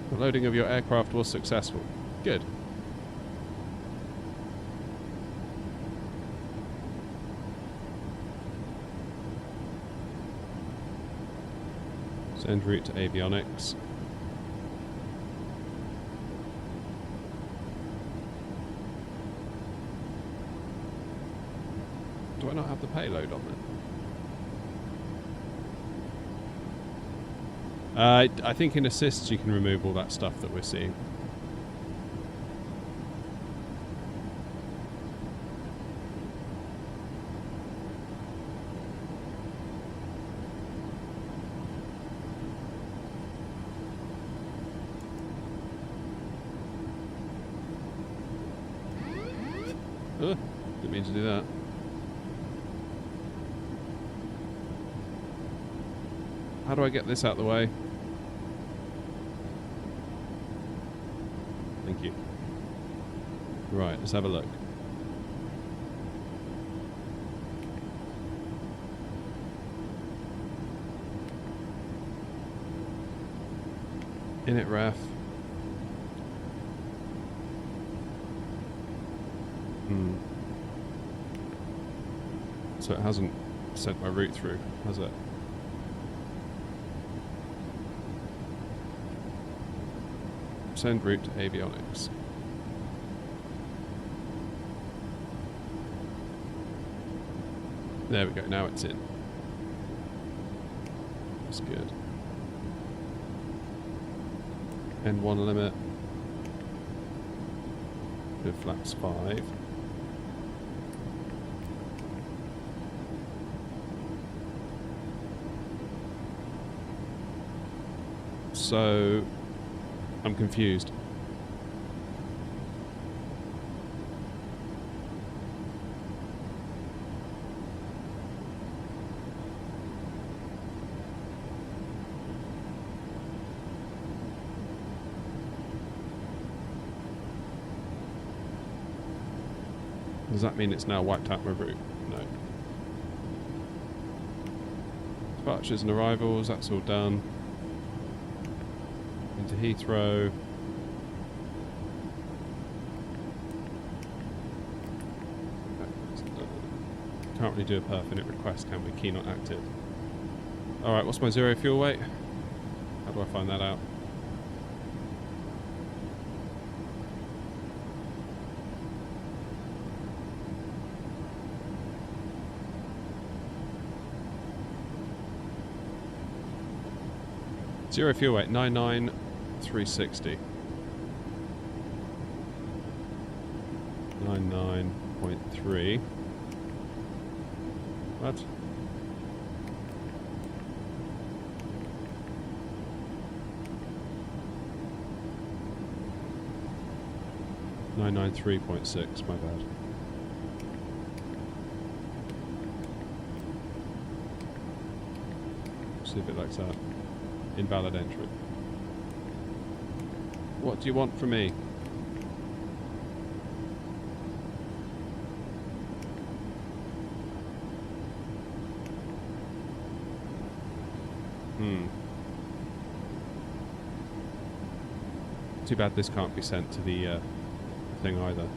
The loading of your aircraft was successful. Good. Send route to avionics. Do I not have the payload on there? I think in assists you can remove all that stuff that we're seeing. Didn't mean to do that. How do I get this out of the way? Thank you. Right, let's have a look. Init ref. So it hasn't sent my route through, has it? Send route to avionics. There we go, now it's in. That's good. N1 limit. Good flaps 5. So I'm confused. Does that mean it's now wiped out my route? No. Departures and arrivals, that's all done. Into Heathrow. Can't really do a per-minute request, can we? Key not active. Alright, what's my zero fuel weight? How do I find that out? Zero fuel weight, 99,360. 99.3. What? $993.6, my bad. See if it likes that. Invalid entry. What do you want from me? Too bad this can't be sent to the thing either.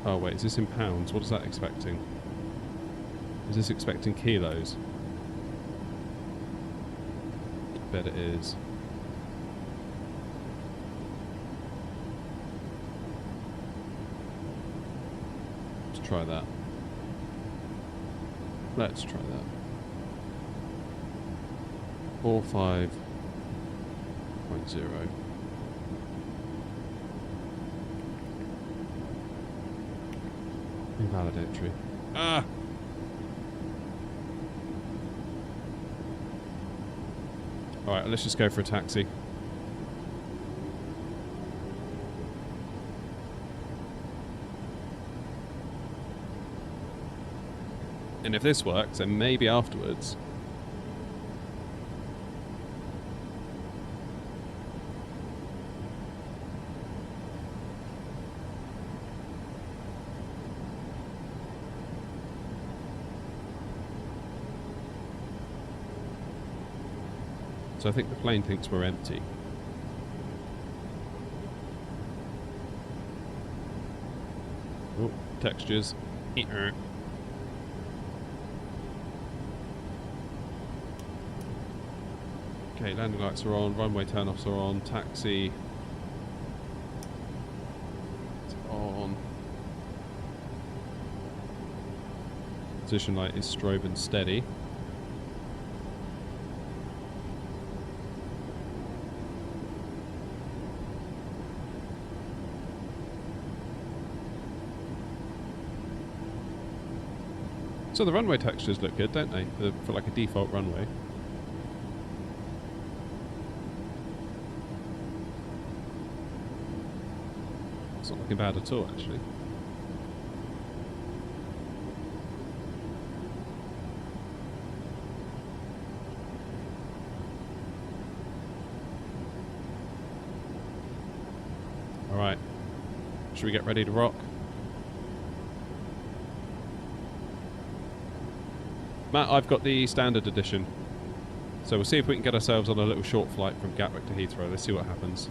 Oh wait, is this in pounds? What is that expecting? Is this expecting kilos? I bet it is. Let's try that. Let's try that. 45.0. Invalid entry. Ah! Alright, let's just go for a taxi. And if this works, then maybe afterwards. So I think the plane thinks we're empty. Oh, textures. Okay, landing lights are on, runway turnoffs are on, taxi. It's on. Position light is strobe and steady. So the runway textures look good, don't they? For like a default runway. It's not looking bad at all, actually. Alright. Should we get ready to rock? Matt, I've got the standard edition. So we'll see if we can get ourselves on a little short flight from Gatwick to Heathrow. Let's see what happens.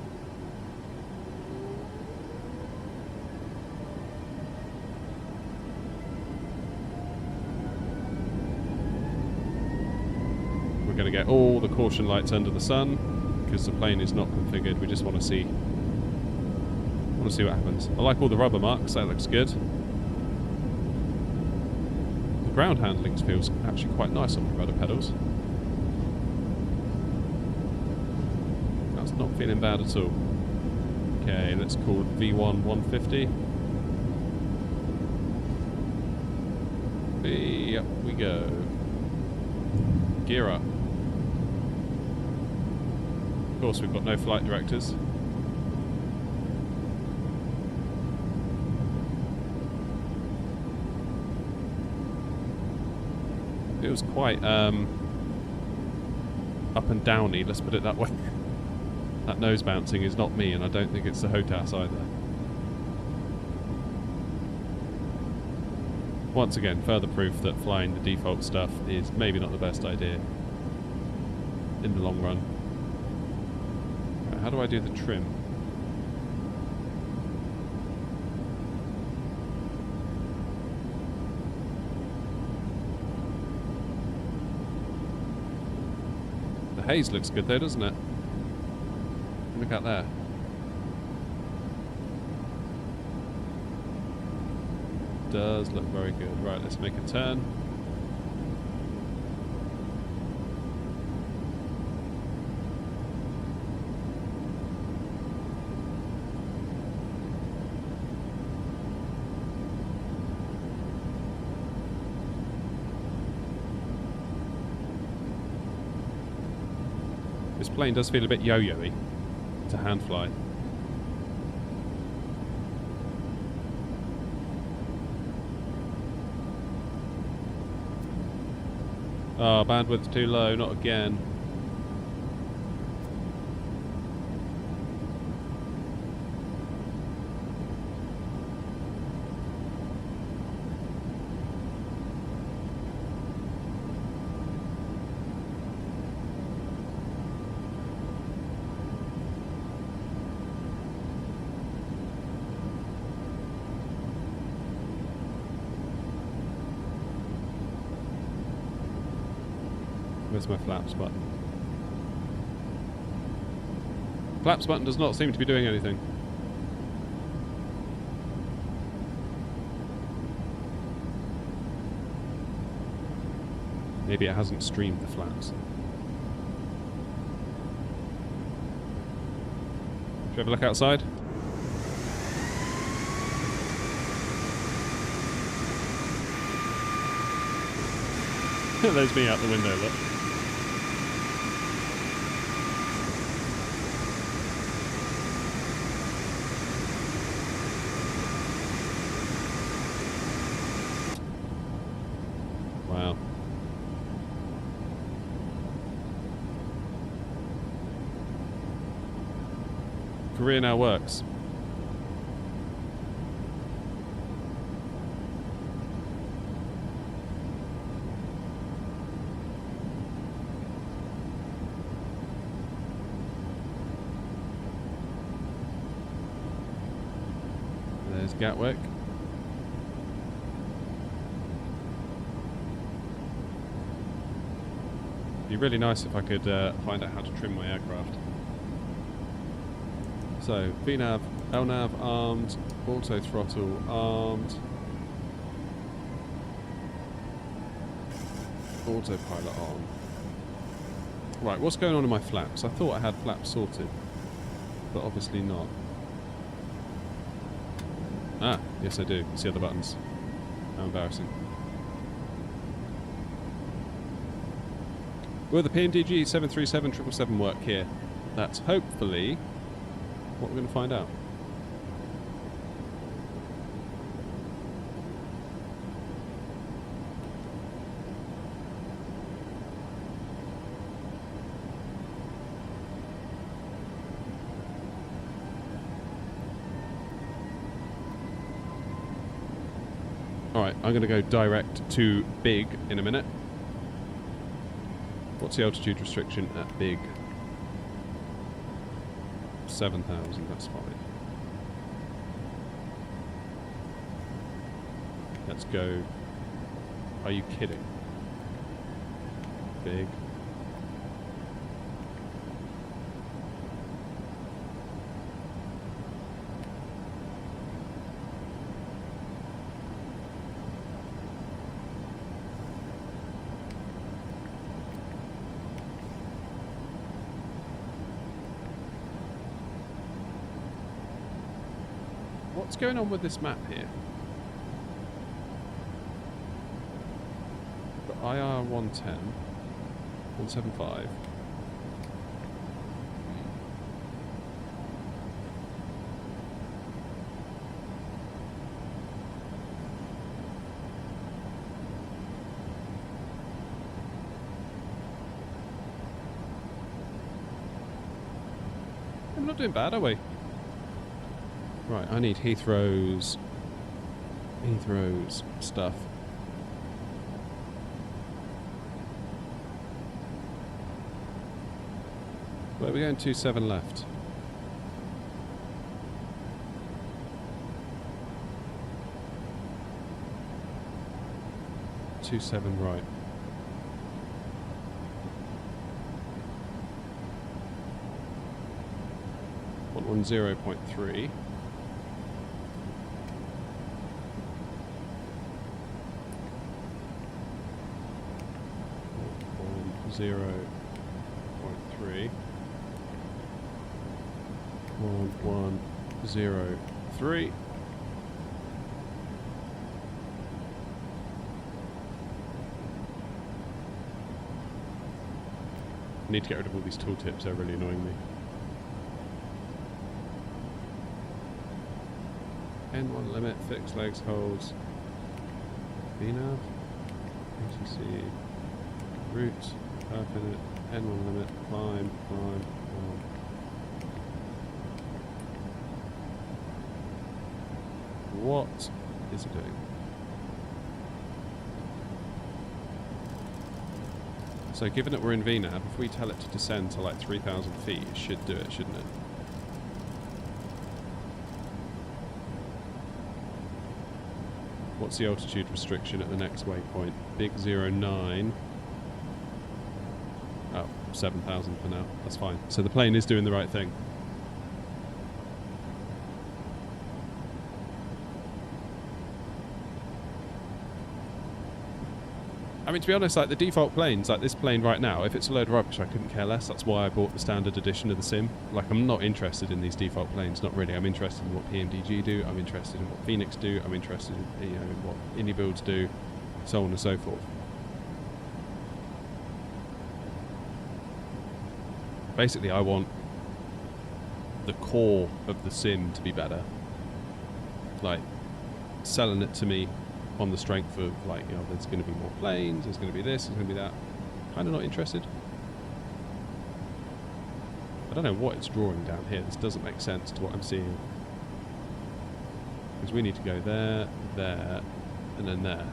We're going to get all the caution lights under the sun because the plane is not configured. We just want to see what happens. I like all the rubber marks. That looks good. Ground handling feels actually quite nice on the rudder pedals. That's not feeling bad at all. Okay, let's call it V1 150. Up we go. Gear up. course, we've got no flight directors. It was quite up and downy, let's put it that way. That nose bouncing is not me, and I don't think it's the HOTAS either. Once again, further proof that flying the default stuff is maybe not the best idea in the long run. Right, how do I do the trim? The haze looks good though, doesn't it? Look out there. Does look very good. Right, let's make a turn. This plane does feel a bit yo-yo-y to hand fly. Oh, bandwidth too low, not again. Where's my flaps button? Flaps button does not seem to be doing anything. Maybe it hasn't streamed the flaps. Should we have a look outside? There's me out the window, look. Wow. Korea now works. There's Gatwick. It'd be really nice if I could find out how to trim my aircraft. So, VNAV, LNAV armed, auto throttle armed, autopilot on. Right, what's going on in my flaps? I thought I had flaps sorted, but obviously not. Ah, yes I do. See other buttons. How embarrassing. Will the PNDG 737-777 work here? That's hopefully what we're going to find out. Alright, I'm going to go direct to Big in a minute. What's the altitude restriction at Big? 7,000, that's fine. Let's go. Are you kidding? Big. What's going on with this map here? Got IR 110, 175. I'm not doing bad, are we? Right, I need Heathrow's stuff. Where are we going? 27 left. Two 7 right. On 0.3. 0.3. 1.03. I need to get rid of all these tooltips, they're really annoying me. N1 limit, fixed legs, holds, VNav, ATC, route, perfinite, N1 limit, climb. What is it doing? So given that we're in VNav, if we tell it to descend to like 3,000 feet, it should do it, shouldn't it? What's the altitude restriction at the next waypoint? Big 09. Oh, 7,000 for now. That's fine. So the plane is doing the right thing. I mean, to be honest, like the default planes, like this plane right now, if it's a load of rubbish, I couldn't care less. That's why I bought the standard edition of the sim. Like, I'm not interested in these default planes, not really. I'm interested in what PMDG do. I'm interested in what Phoenix do. I'm interested in, you know, in what indie builds do, so on and so forth. Basically, I want the core of the sim to be better. Like, selling it to me on the strength of, like, you know, there's going to be more planes, there's going to be this, there's going to be that. Kind of not interested. I don't know what it's drawing down here. This doesn't make sense to what I'm seeing. Because we need to go there, there, and then there.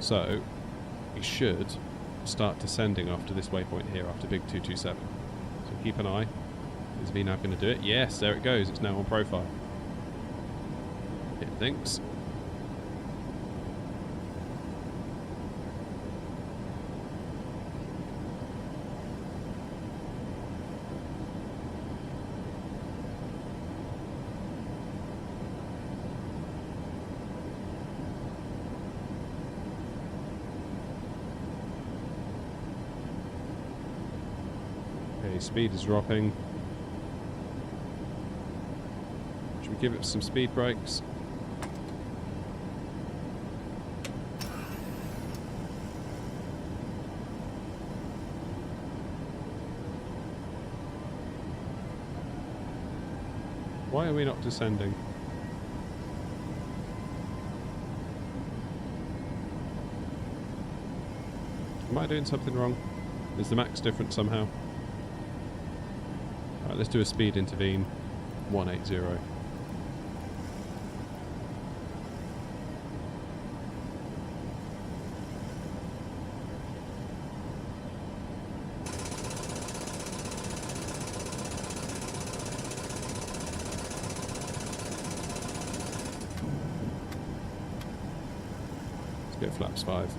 So, we should start descending after this waypoint here, after big 227. So keep an eye. Is VNav going to do it? Yes, there it goes. It's now on profile. It thinks. Speed is dropping. Should we give it some speed brakes? Why are we not descending? Am I doing something wrong? Is the max different somehow? Alright, let's do a speed intervene. 180. Let's go flaps 5.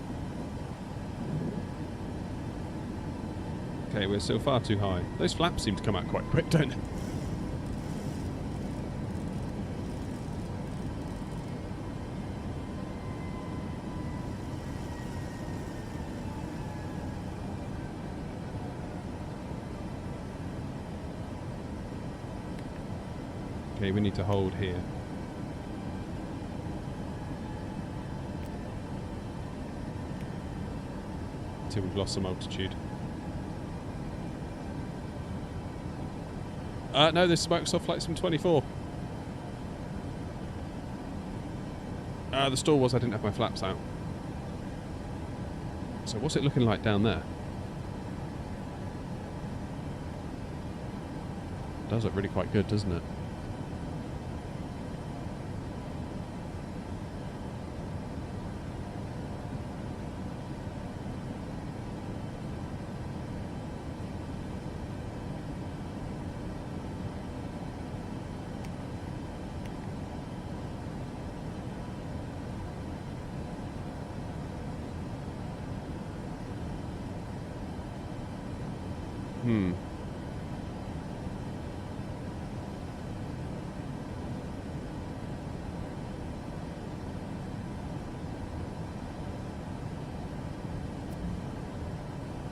Okay, we're still far too high. Those flaps seem to come out quite quick, don't they? Okay, we need to hold here. Until we've lost some altitude. No, this is Microsoft Flight Sim 24. The stall was I didn't have my flaps out. So what's it looking like down there? Does look really quite good, doesn't it?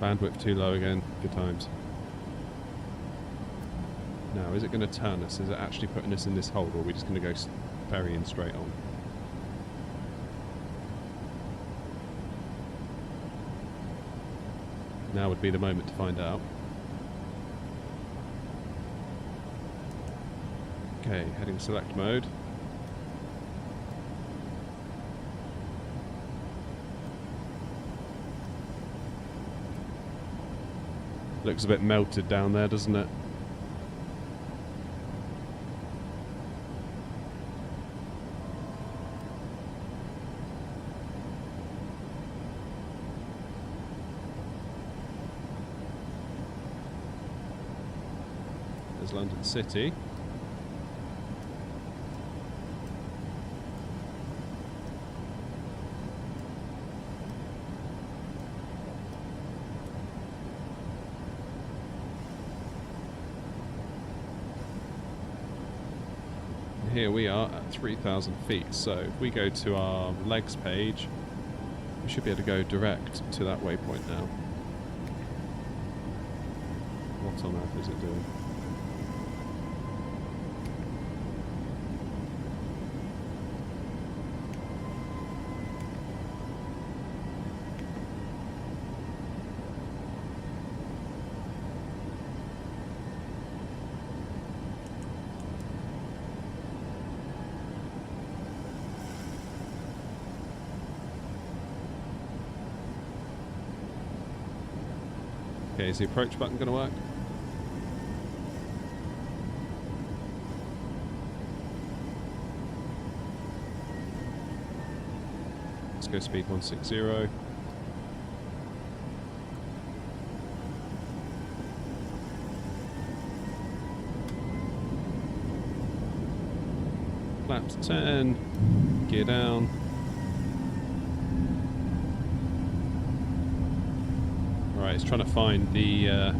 Bandwidth too low again. Good times. Now, is it going to turn us? Is it actually putting us in this hold, or are we just going to go ferrying straight on? Now would be the moment to find out. Okay, heading select mode. Looks a bit melted down there, doesn't it? There's London City. Here we are at 3,000 feet, so if we go to our legs page, we should be able to go direct to that waypoint now. What on earth is it doing? Okay, is the approach button going to work? Let's go speed 160. Flaps 10, gear down. Right, it's trying to find the I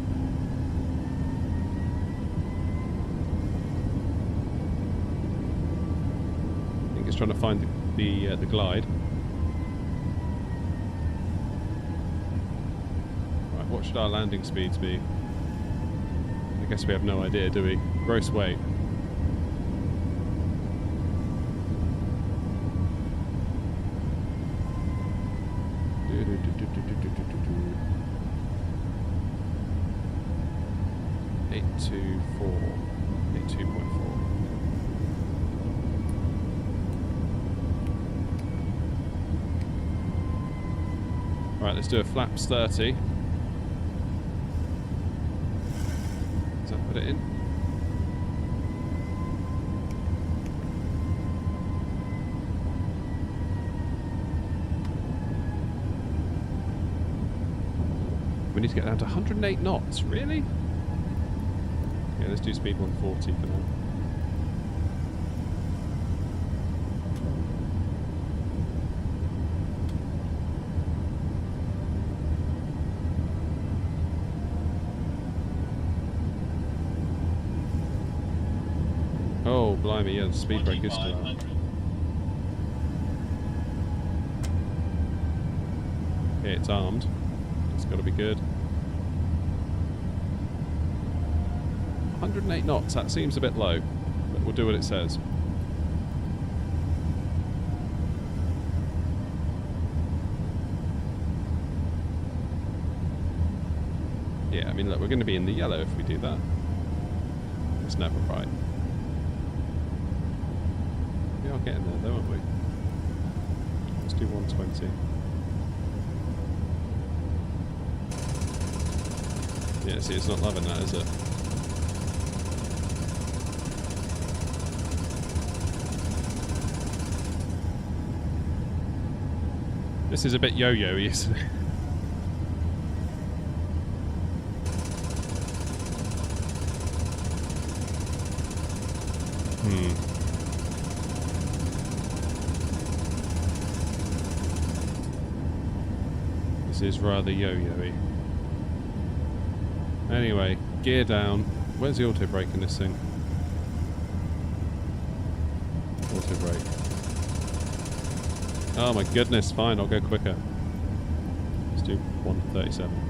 think it's trying to find the glide. Right, what should our landing speeds be? I guess we have no idea, do we? Gross weight. Right, let's do a flaps 30. Does that put it in? We need to get down to 108 knots, really? Yeah, let's do speed 140 for now. Oh, blimey, yeah, the speed brake is still on. Okay, it's armed. It's got to be good. 108 knots, that seems a bit low, but we'll do what it says. Yeah, I mean, look, we're going to be in the yellow if we do that. It's never right. We are getting there though, aren't we? Let's do 120. Yeah, see, it's not loving that, is it? This is a bit yo-yo-y, isn't it? This is rather yo-yo-y. Anyway, gear down. Where's the auto brake in this thing? Auto brake. Oh my goodness, fine, I'll go quicker. Let's do 137.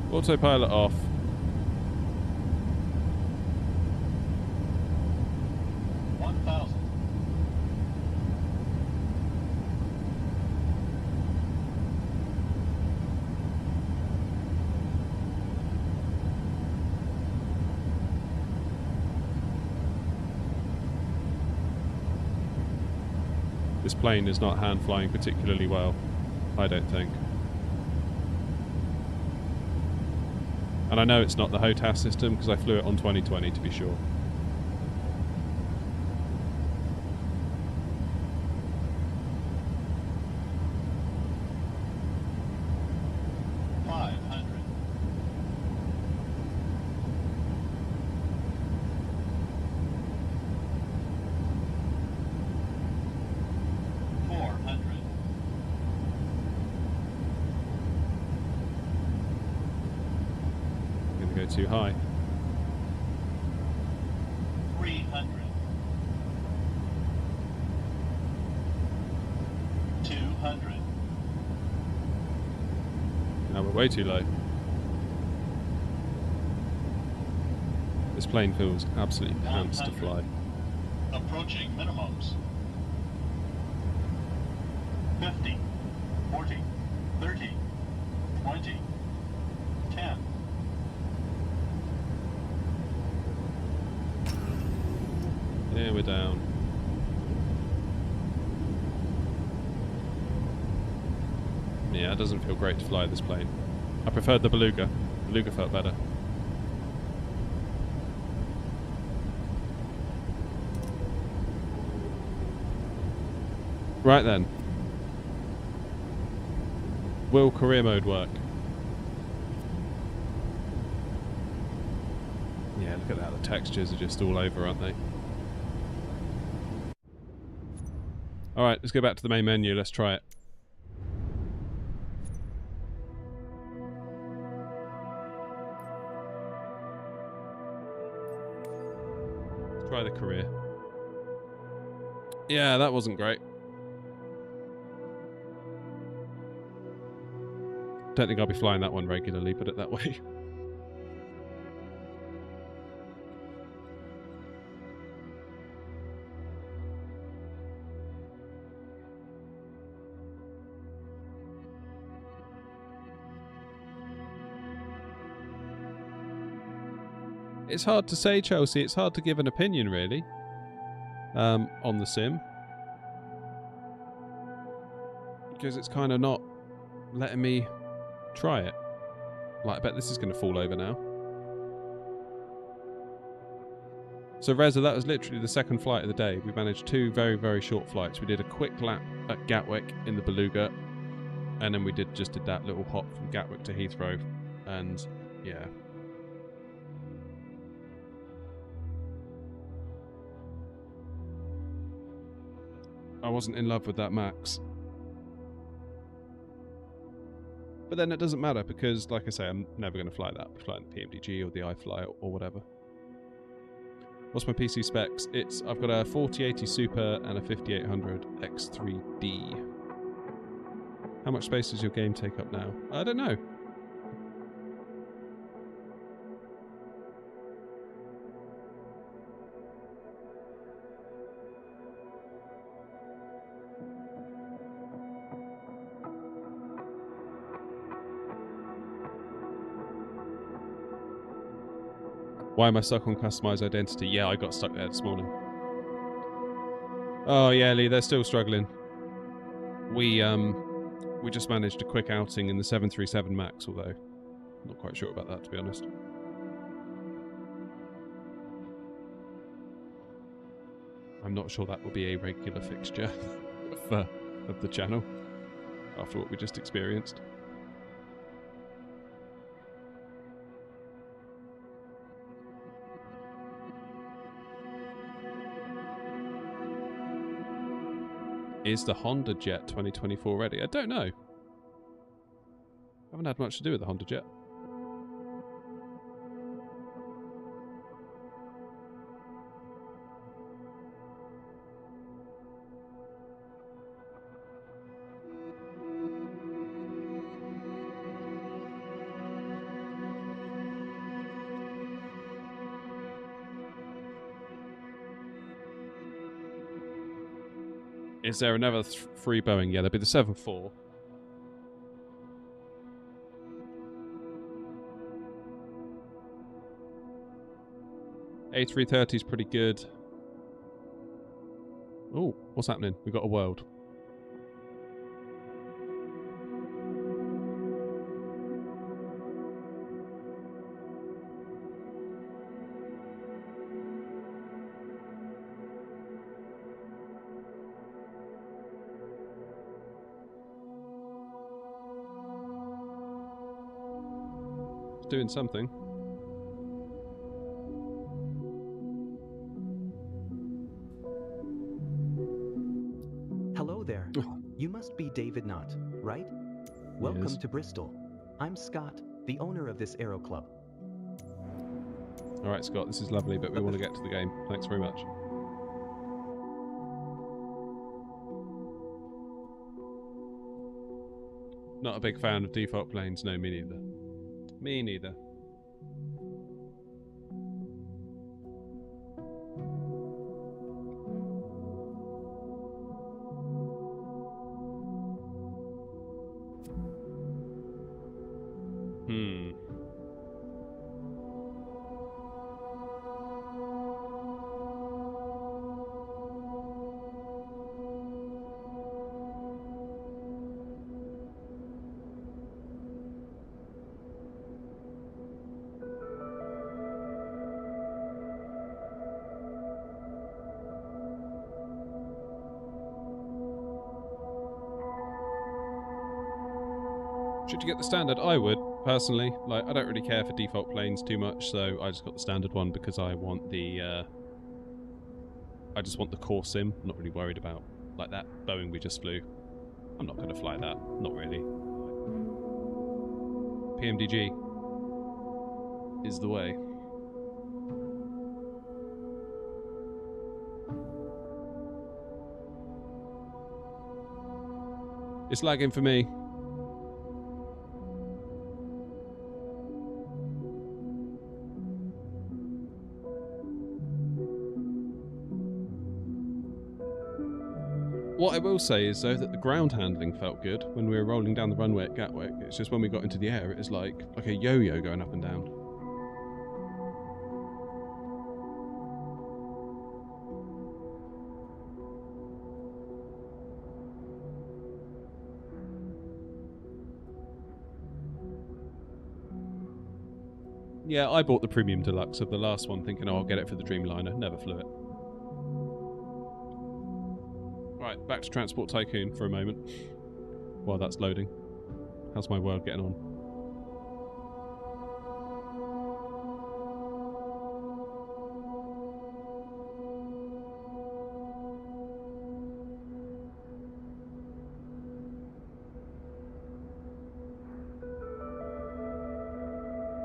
Autopilot off. This plane is not hand flying particularly well, I don't think. And I know it's not the HOTAS system because I flew it on 2020 to be sure. Too high. 300. 200. Now we're way too low. This plane feels absolutely pants to fly. Approaching minimums. 50. 40. 30. 20. 10. Yeah, we're down. Yeah, it doesn't feel great to fly this plane. I preferred the Beluga. Beluga felt better. Right then. Will career mode work? Yeah, look at that. The textures are just all over, aren't they? Alright, let's go back to the main menu. Let's try it. Let's try the career. Yeah, that wasn't great. Don't think I'll be flying that one regularly, put it that way. It's hard to say, Chelsea. It's hard to give an opinion, really, on the sim. Because it's kind of not letting me try it. Like, I bet this is going to fall over now. So, Reza, that was literally the second flight of the day. We managed 2 very, very short flights. We did a quick lap at Gatwick in the Beluga, and then we just did that little hop from Gatwick to Heathrow, and yeah. I wasn't in love with that Max. But then it doesn't matter because, like I say, I'm never going to fly that. I'm flying the PMDG or the iFly or whatever. What's my PC specs? I've got a 4080 Super and a 5800 X3D. How much space does your game take up now? I don't know. Why am I stuck on customize identity? Yeah, I got stuck there this morning. Oh yeah, Lee, they're still struggling. We just managed a quick outing in the 737 MAX, although I'm not quite sure about that, to be honest. I'm not sure that will be a regular fixture of the channel after what we just experienced. Is the Honda Jet 2024 ready? I don't know. Haven't had much to do with the Honda Jet. Is there another free Boeing? Yeah, there'll be the 747. A330 is pretty good. Oh, what's happening? We've got a world. Doing something. Hello there. You must be David Knott, right? Welcome to Bristol. I'm Scott, the owner of this aero club. Alright, Scott, this is lovely, but we want to get to the game. Thanks very much. Not a big fan of default planes. No, me neither. Me neither. Should you get the standard? I would, personally. Like, I don't really care for default planes too much, so I just got the standard one because I want the, I just want the core sim. I'm not really worried about, like, that Boeing we just flew. I'm not going to fly that. Not really. PMDG is the way. It's lagging for me. What I will say is, though, that the ground handling felt good when we were rolling down the runway at Gatwick. It's just when we got into the air, it was like a yo-yo going up and down. Yeah, I bought the Premium Deluxe of the last one, thinking, oh, I'll get it for the Dreamliner. Never flew it. Right, back to Transport Tycoon for a moment, while that's loading. How's my world getting on?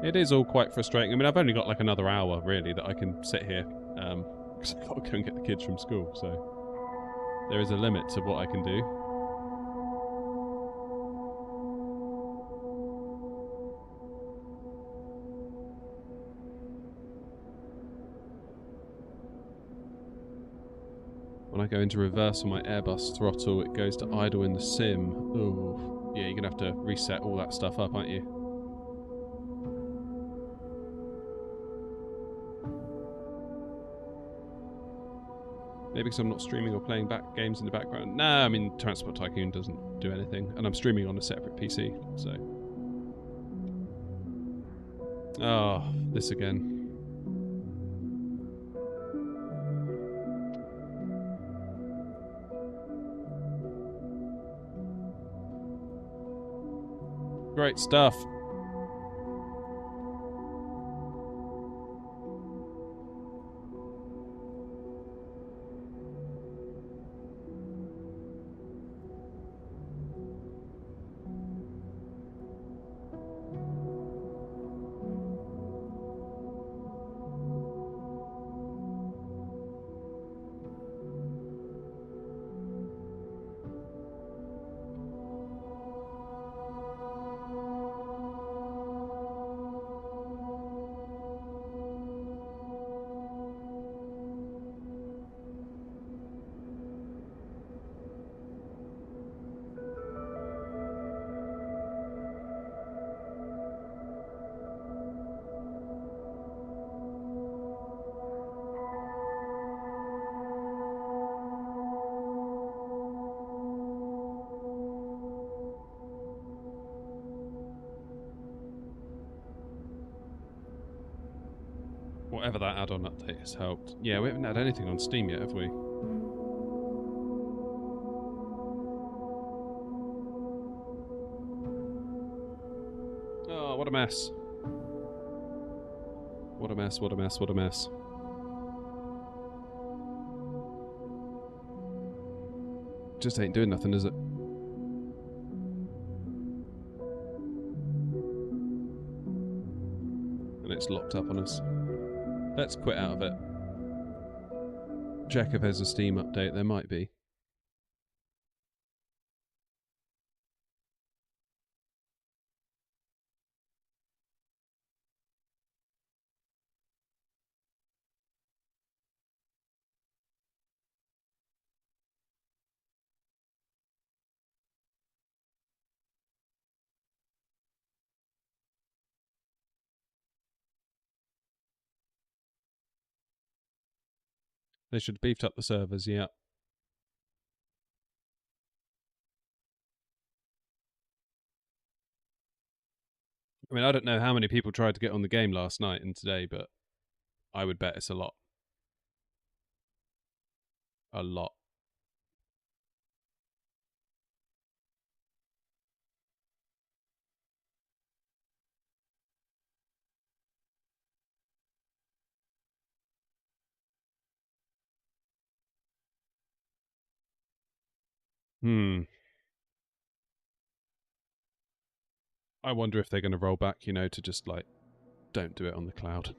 It is all quite frustrating. I mean, I've only got like another hour, really, that I can sit here, because I've got to go and get the kids from school, so there is a limit to what I can do. When I go into reverse on my Airbus throttle, it goes to idle in the sim. Ooh. Yeah, you're going to have to reset all that stuff up, aren't you? Maybe because I'm not streaming or playing back games in the background. Nah, I mean, Transport Tycoon doesn't do anything. And I'm streaming on a separate PC, so... Oh, this again. Great stuff. Whatever that add-on update has helped. Yeah, we haven't had anything on Steam yet, have we? Oh, what a mess. What a mess, what a mess, what a mess. Just ain't doing nothing, is it? And it's locked up on us. Let's quit out of it. Check if there's a Steam update. There might be. They should have beefed up the servers, yeah. I mean, I don't know how many people tried to get on the game last night and today, but I would bet it's a lot. A lot. I wonder if they're going to roll back, you know, to just, like, don't do it on the cloud.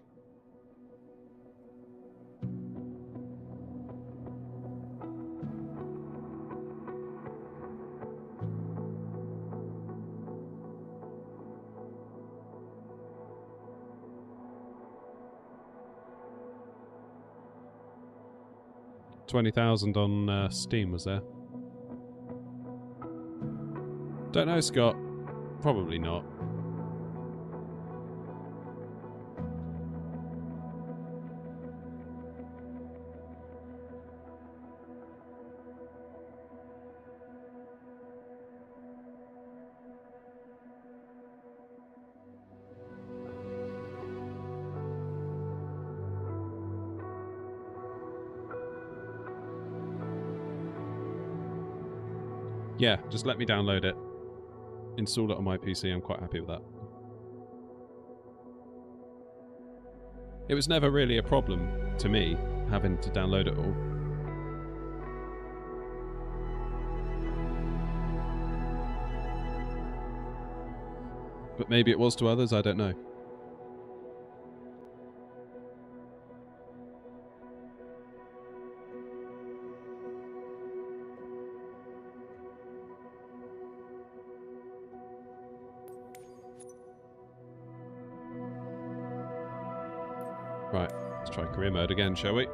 $20,000 on Steam, was there? Don't know, Scott. Probably not. Yeah, just let me download it. Install it on my PC, I'm quite happy with that. It was never really a problem to me, having to download it all. But maybe it was to others, I don't know. Right, let's try career mode again, shall we?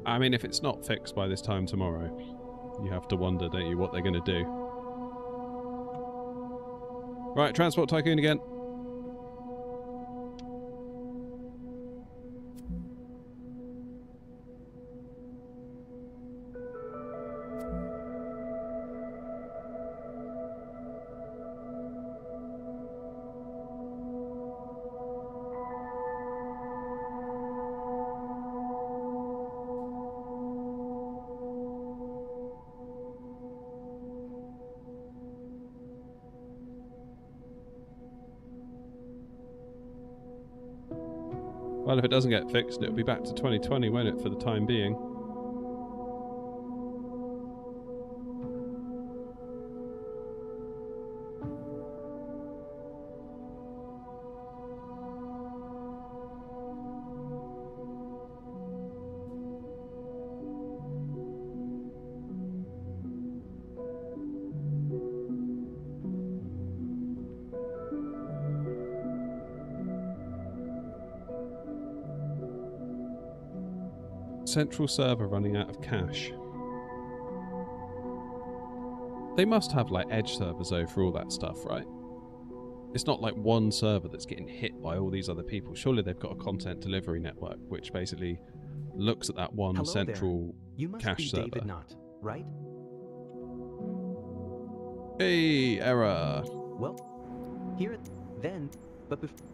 I mean, if it's not fixed by this time tomorrow, you have to wonder, don't you, what they're going to do. Right, Transport Tycoon again. Well, if it doesn't get fixed, it'll be back to 2020, won't it, for the time being? Central server running out of cache. They must have like edge servers though for all that stuff, right? It's not like one server that's getting hit by all these other people. Surely they've got a content delivery network which basically looks at that one Hello central there. You must cache be server. David Knott, right? Hey, error. Well, here then, but before.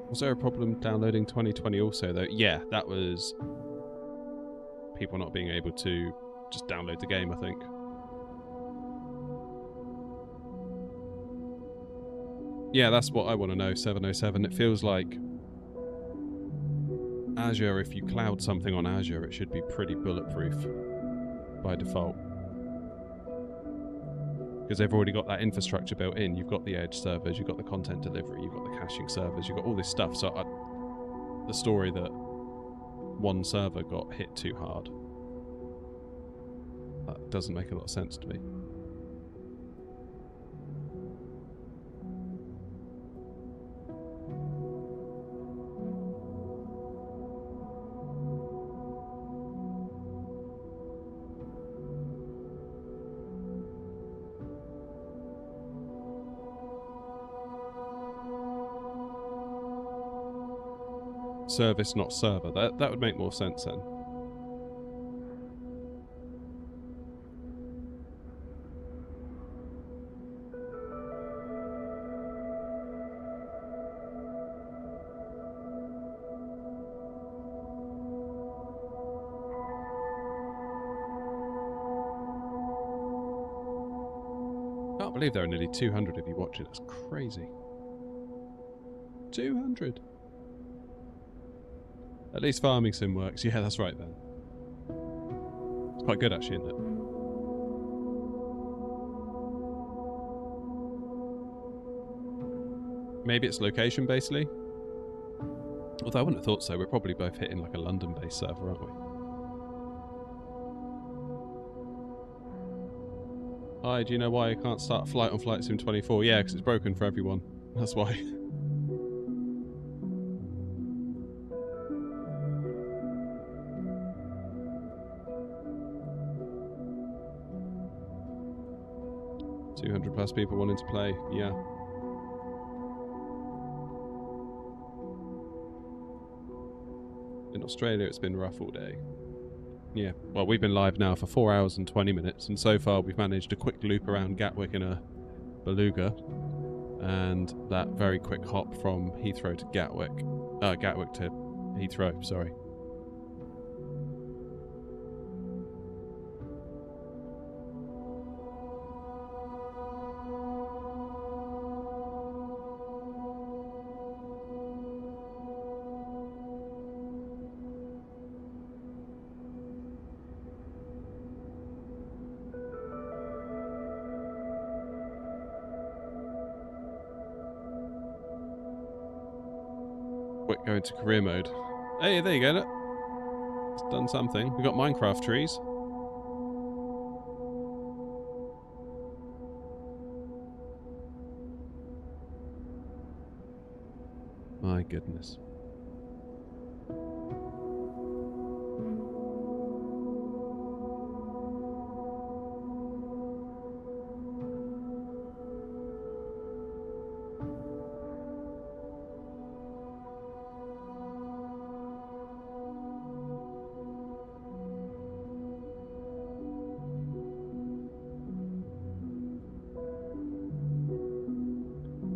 Was there a problem downloading 2020 also though? Yeah, that was people not being able to just download the game, I think. Yeah, that's what I want to know, 707. It feels like Azure, if you cloud something on Azure, it should be pretty bulletproof by default. Because they've already got that infrastructure built in. You've got the edge servers, you've got the content delivery, you've got the caching servers, you've got all this stuff. So the story that one server got hit too hard, that doesn't make a lot of sense to me. Service, not server. That would make more sense then. Can't believe there are nearly 200 of you watching. That's crazy. 200. At least farming sim works. Yeah, that's right then. It's quite good actually, isn't it? Maybe it's location basically. Although I wouldn't have thought so. We're probably both hitting like a London-based server, aren't we? Hi, do you know why I can't start a flight on Flight Sim 24? Yeah, because it's broken for everyone. That's why. +200 people wanting to play, yeah. In Australia, it's been rough all day. Yeah, well, we've been live now for 4 hours and 20 minutes, and so far we've managed a quick loop around Gatwick in a Beluga, and that very quick hop from Heathrow to Gatwick. Gatwick to Heathrow, sorry. Go into career mode. Hey, there you go. Look. It's done something. We got Minecraft trees. My goodness.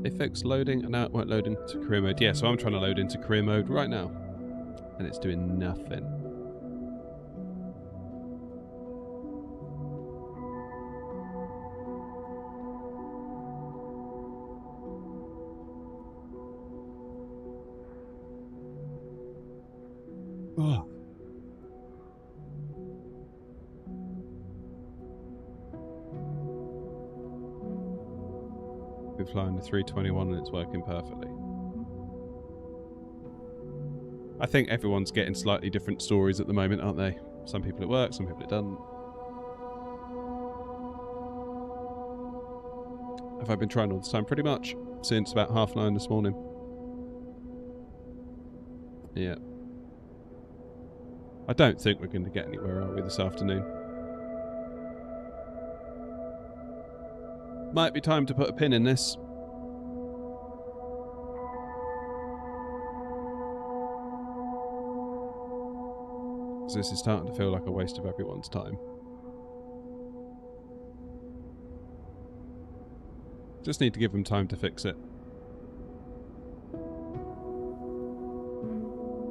They fixed loading and now it won't load into career mode. Yeah, so I'm trying to load into career mode right now. And it's doing nothing. Oh. We're flying the 321 and it's working perfectly. I think everyone's getting slightly different stories at the moment, aren't they? Some people it works, some people it doesn't. Have I been trying all this time? Pretty much. Since about 9:30 this morning. Yeah. I don't think we're going to get anywhere, are we, this afternoon? Might be time to put a pin in this. Because this is starting to feel like a waste of everyone's time. Just need to give them time to fix it.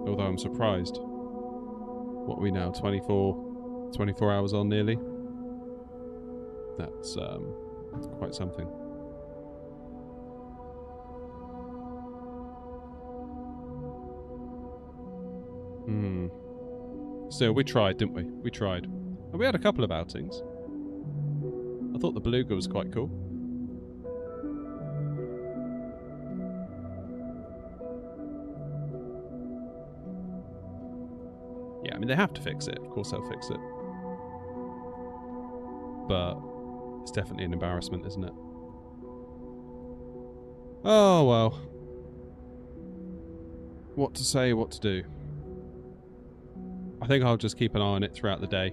Although I'm surprised. What are we now? 24 hours on nearly? That's quite something. So we tried, didn't we? We tried. And we had a couple of outings. I thought the Beluga was quite cool. Yeah, I mean, they have to fix it. Of course they'll fix it. But it's definitely an embarrassment, isn't it? Oh, well. What to say, what to do. I think I'll just keep an eye on it throughout the day.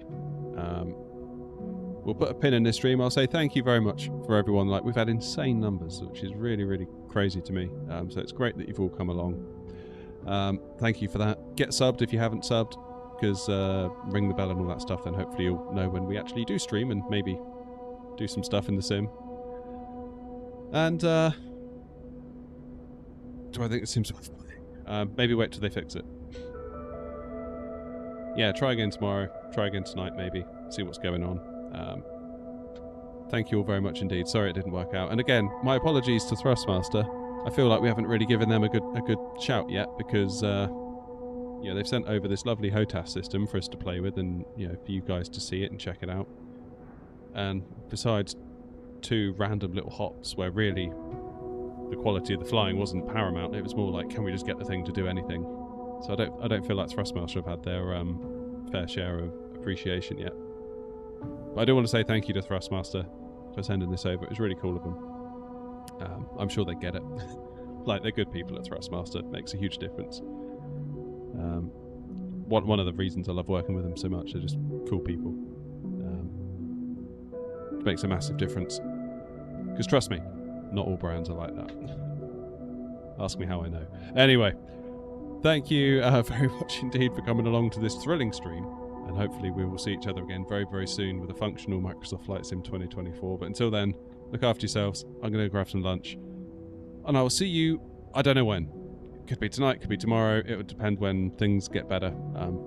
We'll put a pin in this stream. I'll say thank you very much for everyone. Like, we've had insane numbers, which is really, really crazy to me. So it's great that you've all come along. Thank you for that. Get subbed if you haven't subbed, because ring the bell and all that stuff, then hopefully you'll know when we actually do stream and maybe do some stuff in the sim. And do I think the sim's worth playing? Maybe wait till they fix it. Yeah, try again tomorrow. Try again tonight, maybe. See what's going on. Thank you all very much indeed. Sorry it didn't work out. And again, my apologies to Thrustmaster. I feel like we haven't really given them a good shout yet, because you know, they've sent over this lovely HOTAS system for us to play with, and you know, for you guys to see it and check it out. And besides 2 random little hops where really the quality of the flying wasn't paramount, it was more like, can we just get the thing to do anything? So I don't feel like Thrustmaster have had their fair share of appreciation yet. But I do want to say thank you to Thrustmaster for sending this over. It was really cool of them. I'm sure they get it. Like, they're good people at Thrustmaster. It makes a huge difference. One of the reasons I love working with them so much, they're just cool people. It makes a massive difference. Because trust me, not all brands are like that. Ask me how I know. Anyway, thank you very much indeed for coming along to this thrilling stream. And hopefully we will see each other again very, very soon with a functional Microsoft Flight Sim 2024. But until then, look after yourselves. I'm going to grab some lunch. And I will see you, I don't know when. Could be tonight, could be tomorrow. It would depend when things get better.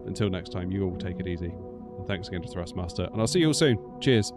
Until next time, you all take it easy. And thanks again to Thrustmaster. And I'll see you all soon. Cheers.